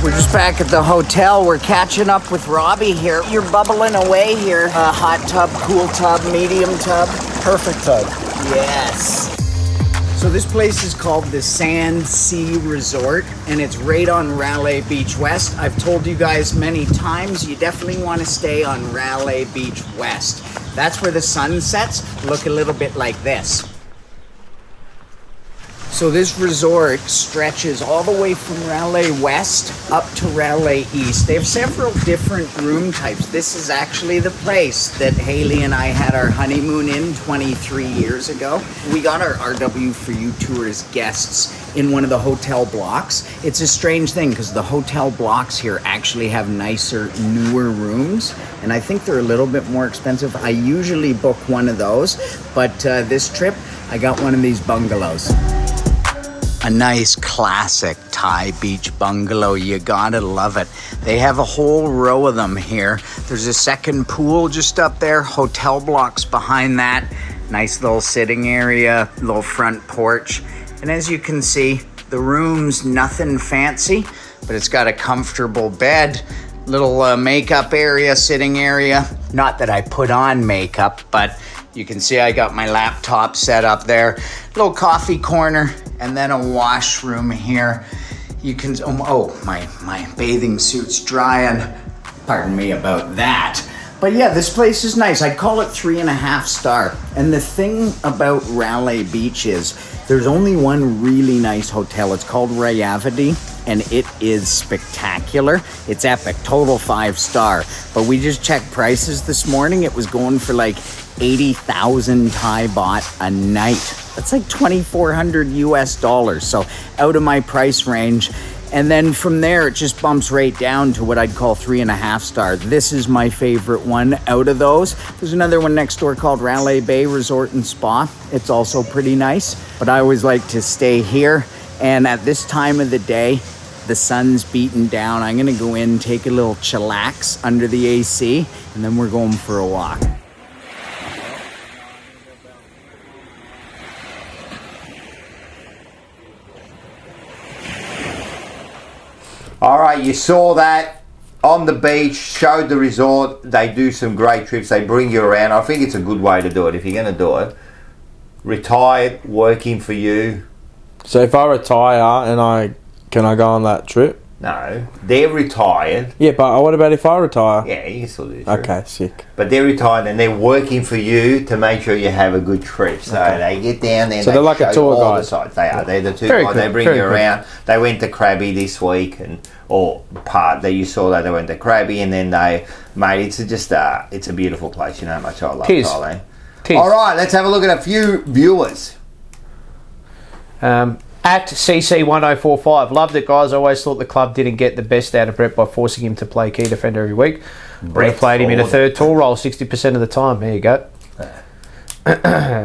We're just back at the hotel. We're catching up with Robbie here. You're bubbling away here. Hot tub, cool tub, medium tub. Perfect tub. Yes. So this place is called the Sand Sea Resort, and it's right on Railay Beach West. I've told you guys many times, you definitely want to stay on Railay Beach West. That's where the sun sets. Look a little bit like this. So this resort stretches all the way from Railay West up to Railay East. They have several different room types. This is actually the place that Haley and I had our honeymoon in 23 years ago. We got our RW for You Tours guests in one of the hotel blocks. It's a strange thing because the hotel blocks here actually have nicer, newer rooms, and I think they're a little bit more expensive. I usually book one of those, but this trip I got one of these bungalows. A nice classic Thai beach bungalow. You gotta love it. They have a whole row of them here. There's a second pool just up there, hotel blocks behind that. Nice little sitting area, little front porch. And as you can see, the room's nothing fancy, but it's got a comfortable bed, little makeup area, sitting area. Not that I put on makeup, but you can see I got my laptop set up there. Little coffee corner, and then a washroom here. You can, my bathing suit's drying. Pardon me about that. But yeah, this place is nice. I'd call it 3.5 star. And the thing about Raleigh Beach is there's only one really nice hotel. It's called Rayavity, and it is spectacular. It's epic, total 5 star. But we just checked prices this morning. It was going for like 80,000 Thai baht a night. That's like $2,400 US. So out of my price range. And then from there, it just bumps right down to what I'd call 3.5 star. This is my favorite one out of those. There's another one next door called Raleigh Bay Resort and Spa. It's also pretty nice, but I always like to stay here. And at this time of the day, the sun's beating down. I'm gonna go in, take a little chillax under the AC, and then we're going for a walk.
All right, you saw that on the beach, showed the resort. They do some great trips. They bring you around. I think it's a good way to do it if you're going to do it. Retired, working for you.
So if I retire and can I go on that trip?
No, they're retired.
Yeah, but what about if I retire?
Yeah, you can still do the trip.
Okay, sick.
But they're retired and they're working for you to make sure you have a good trip. So they get down there and
so
they
they're like a tour guide.
the sites. They are. They're the tour
Very
guide.
cool.
They bring
Very
you
cool.
around. They went to Krabi this week you saw that they went to Krabi and then it's a beautiful place. You know how much I love Thailand. All right, let's have a look at a few viewers.
At CC1045, loved it, guys. I always thought the club didn't get the best out of Brett by forcing him to play key defender every week. Brett played him in a third tall role 60% of the time. There you go.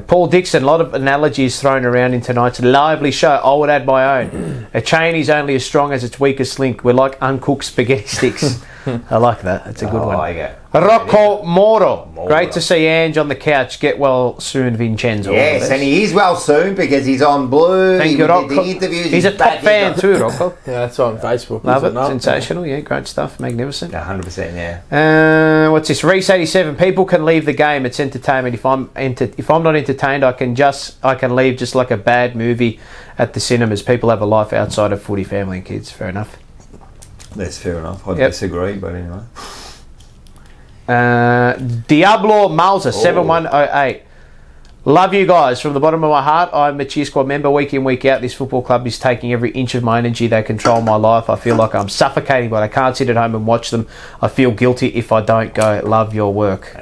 Paul Dixon, a lot of analogies thrown around in tonight's lively show. I would add my own. A chain is only as strong as its weakest link. We're like uncooked spaghetti sticks. I like that. That's a good one.
I like it.
Rocco Moro. Great to see Ange on the couch. Get well soon, Vincenzo.
Yes, and he is well soon because he's on Blue.
Thank you, Rocco. He's a top fan too, Rocco.
Yeah, that's on Facebook.
Love it. Sensational. Yeah, great stuff. Magnificent.
100%, yeah.
What's this? Reese 87. People can leave the game. It's entertainment. If I'm not entertained, I can leave just like a bad movie at the cinemas. People have a life outside of footy, family, and kids. Fair enough.
That's fair enough. I disagree, but anyway.
Diablo Malza 7108. Love you guys from the bottom of my heart. I'm a Cheer Squad member week in, week out. This football club is taking every inch of my energy. They control my life. I feel like I'm suffocating, but I can't sit at home and watch them. I feel guilty if I don't go. Love your work.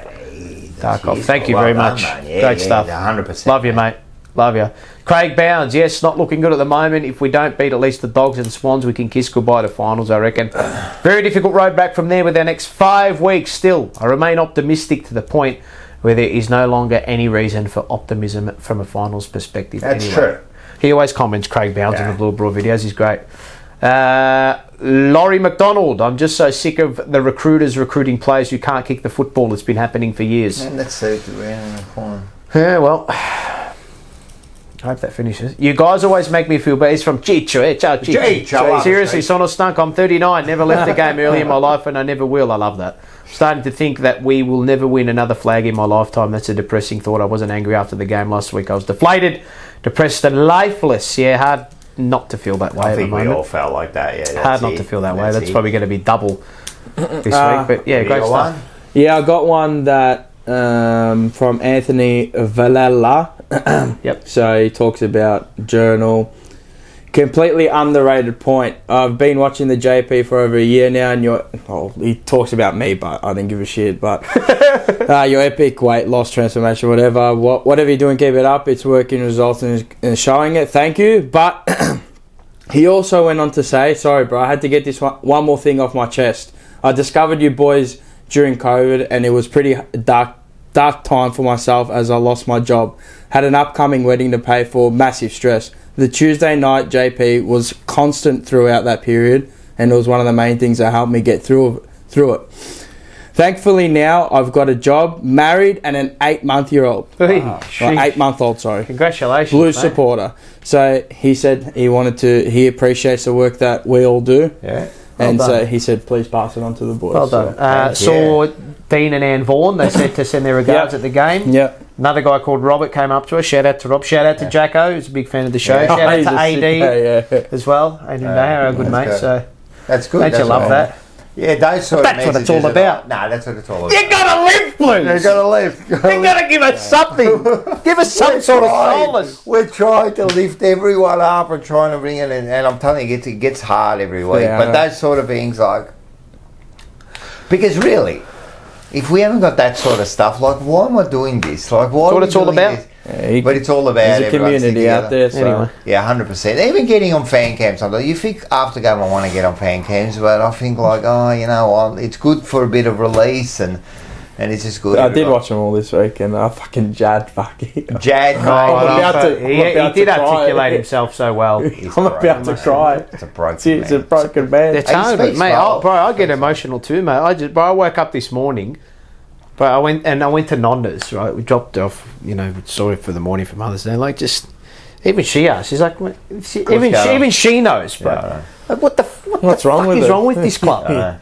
Darkov. Thank you very much. Great stuff.
100%.
Love you, mate. Love you. Craig Bounds, yes, not looking good at the moment. If we don't beat at least the Dogs and Swans, we can kiss goodbye to finals, I reckon. Very difficult road back from there with our next 5 weeks still. I remain optimistic to the point where there is no longer any reason for optimism from a finals perspective.
That's true.
He always comments, Craig Bounds, in the Blue Broad videos. He's great. Laurie McDonald, I'm just so sick of the recruiters recruiting players who can't kick the football. It's been happening for years.
And that's around the corner.
Yeah, well, I hope that finishes. You guys always make me feel bad. It's from Chicho. Ciao, Chicho. Seriously, Sono Stunk. I'm 39. Never left the game early in my life, and I never will. I love that. I'm starting to think that we will never win another flag in my lifetime. That's a depressing thought. I wasn't angry after the game last week. I was deflated, depressed, and lifeless. Yeah, hard not to feel that way.
I think we all felt like that. Yeah,
hard not to feel that way. That's probably going to be double this week. But yeah, great stuff.
Yeah, I got one that from Anthony Valella.
Yep.
So he talks about journal. Completely underrated point. I've been watching the JP for over a year now, and he talks about me, but I didn't give a shit. But your epic weight loss transformation, whatever you're doing, keep it up. It's working, results, and showing it. Thank you. But he also went on to say, sorry, bro, I had to get this one more thing off my chest. I discovered you boys during COVID, and it was pretty dark time for myself as I lost my job. Had an upcoming wedding to pay for, massive stress. the Tuesday night JP was constant throughout that period, and it was one of the main things that helped me get through it. Thankfully now I've got a job, married, and an 8-month-old.
Oh,
8-month-old, sorry.
Congratulations,
Blues
mate.
supporter. So he said he appreciates the work that we all do.
Yeah.
And
Well done.
so he said, please pass it on to the boys.
Well done. Saw Dean and Ann Vaughan. They said to send their regards at the game.
Yep.
Another guy called Robert came up to us. Shout out to Rob. Shout out to Jacko, who's a big fan of the show.
Yeah.
Shout out
He's
to
a
AD
sick guy,
as well. AD Mayer, our good mate.
good.
So
That's good.
Don't you
That's
love
all.
that?
Yeah, those sort
That's
of
what it's all
messages
about.
Nah, that's what it's all about.
You gotta live, Blues.
You gotta live.
You gotta give us something. Give us some sort of solace.
We're trying to lift everyone up and trying to bring it in, and I'm telling you, it gets hard every week.
Yeah, I
but
know.
those sort of things, like, because really, if we haven't got that sort of stuff, like, why am I doing this? Like, why?
That's what
are we
it's all
doing
about.
this? But it's all about
There's a
everyone
community
sticking
out there. So.
Anyway.
Yeah, 100%. Even getting on fan cam sometimes. You think after game I want to get on fan cams, but I think like, oh, you know what? It's good for a bit of release and it's just good.
I did watch them all this week, and I fucking Jad fucking.
Jad,
He did articulate himself so well.
I'm about to cry.
It's a broken
It's a broken man.
It's hard, but mate, I get emotional too, mate. I woke up this morning, but I went to Nonda's, right? We dropped off, sorry for the morning for Mother's Day. Like, just even she asked, she's like, even she knows, bro.
Yeah,
like, what's
wrong with
is
it?
wrong with this club?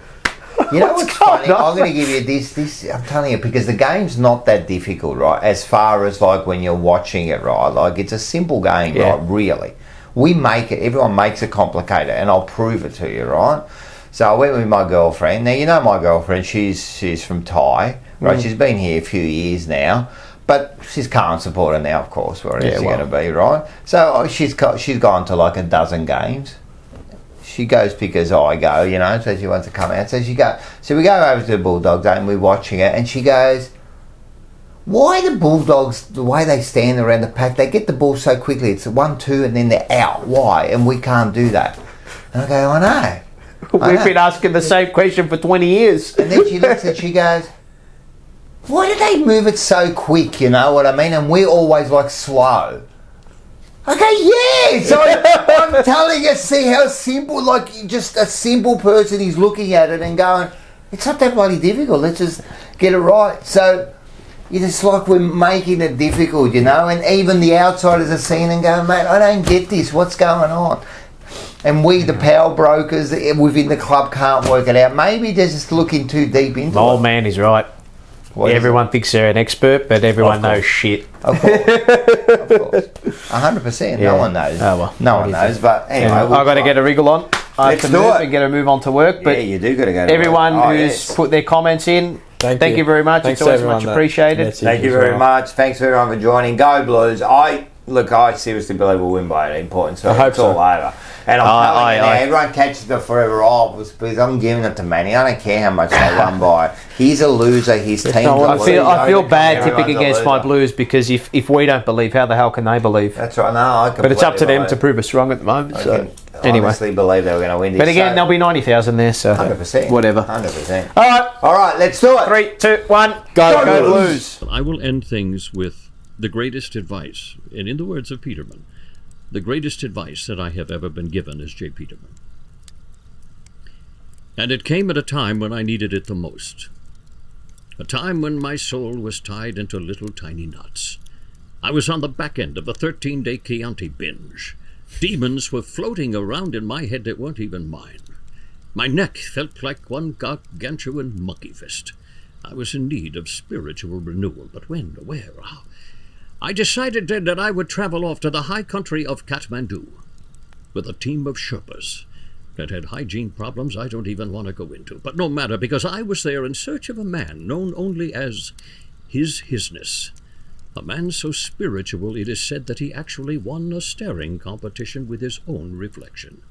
You know what's funny? I'm going to give you this. I'm telling you, because the game's not that difficult, right? As far as like when you're watching it, right? Like, it's a simple game, right? Really, we make it. Everyone makes it complicated, and I'll prove it to you, right? So I went with my girlfriend. Now you know my girlfriend. She's from Thai, right? She's been here a few years now, but she's Carlton supporter now, of course. Where is she going to be, right? So she's gone to like a dozen games. She goes because I go, so she wants to come out. So we go over to the Bulldogs and we're watching it, and she goes, why the Bulldogs, the way they stand around the pack, they get the ball so quickly. It's 1-2 and then they're out. Why? And we can't do that. And I go, I know.
We've been asking the same question for 20 years.
And then she looks at, she goes, why do they move it so quick, you know what I mean? And we're always like slow. Okay, yeah. So I'm telling you, see how simple, like just a simple person is looking at it and going, it's not that bloody difficult. Let's just get it right. So it's like we're making it difficult, And even the outsiders are seeing and going, mate, I don't get this. What's going on? And we, the power brokers within the club, can't work it out. Maybe they're just looking too deep into
The old
it.
man is right. Everyone thinks they're an expert, but everyone knows shit.
Of course. 100%.
Yeah.
No one knows.
Oh, well.
No one knows. But anyway,
I've got to get a wriggle on. I have
Let's
to
do
move
it.
and get a move on to work. But
yeah, you do got to go to
everyone
work.
who's put their comments in, thank
you.
you very much.
Thanks
it's always
to
much
everyone that
appreciated.
messaged
Thank you
as
very
well.
much. Thanks everyone for joining. Go Blues. I seriously believe we'll win by 18 points. So
I hope
it's
so.
all over. And I'm telling you now, everyone catches the forever off because I'm giving it to Manny. I don't care how much they won by. He's a loser. His team.
I feel bad tipping against my Blues because if we don't believe, how the hell can they believe?
That's right. No,
but it's up to them to prove us wrong at the moment. So anyway,
honestly believe they were going to win this.
But again, there'll be 90,000 there. So
100%.
Whatever.
100%.
All
right. Let's do it.
3, 2, 1. Go Blues.
I will end things with the greatest advice, and in the words of Peterman, the greatest advice that I have ever been given is J. Peterman. And it came at a time when I needed it the most. A time when my soul was tied into little tiny knots. I was on the back end of a 13-day Chianti binge. Demons were floating around in my head that weren't even mine. My neck felt like one gargantuan monkey fist. I was in need of spiritual renewal, but when, where, how? I decided then that I would travel off to the high country of Kathmandu with a team of Sherpas that had hygiene problems I don't even want to go into. But no matter, because I was there in search of a man known only as Hisness. A man so spiritual it is said that he actually won a staring competition with his own reflection.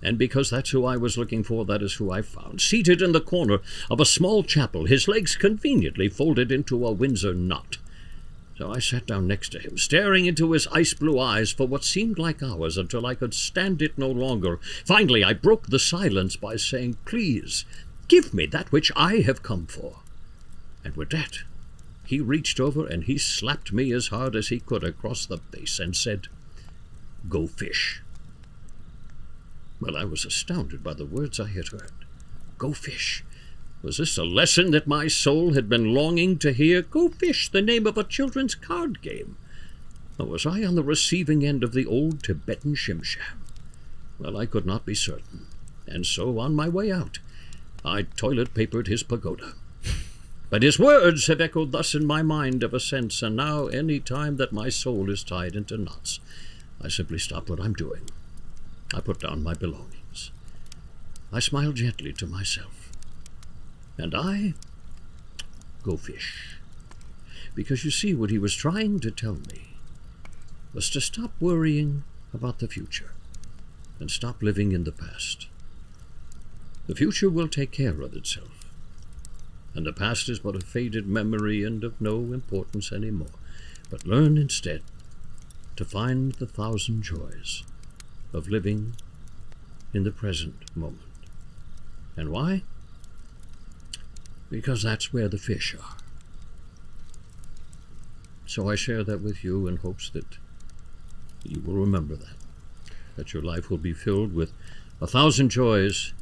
And because that's who I was looking for, that is who I found, seated in the corner of a small chapel, his legs conveniently folded into a Windsor knot. So I sat down next to him, staring into his ice-blue eyes for what seemed like hours until I could stand it no longer. Finally, I broke the silence by saying, "Please, give me that which I have come for." And with that, he reached over and he slapped me as hard as he could across the face and said, Go fish. Well, I was astounded by the words I had heard. Go fish. Was this a lesson that my soul had been longing to hear? Go fish, the name of a children's card game. Or was I on the receiving end of the old Tibetan shimsham? Well, I could not be certain, and so on my way out, I toilet-papered his pagoda. But his words have echoed thus in my mind ever since, and now any time that my soul is tied into knots, I simply stop what I'm doing. I put down my belongings. I smile gently to myself, and I go fish. Because you see, what he was trying to tell me was to stop worrying about the future and stop living in the past. The future will take care of itself, and the past is but a faded memory and of no importance anymore. But learn instead to find the 1,000 joys of living in the present moment. And why? Because that's where the fish are. So I share that with you in hopes that you will remember that your life will be filled with 1,000 joys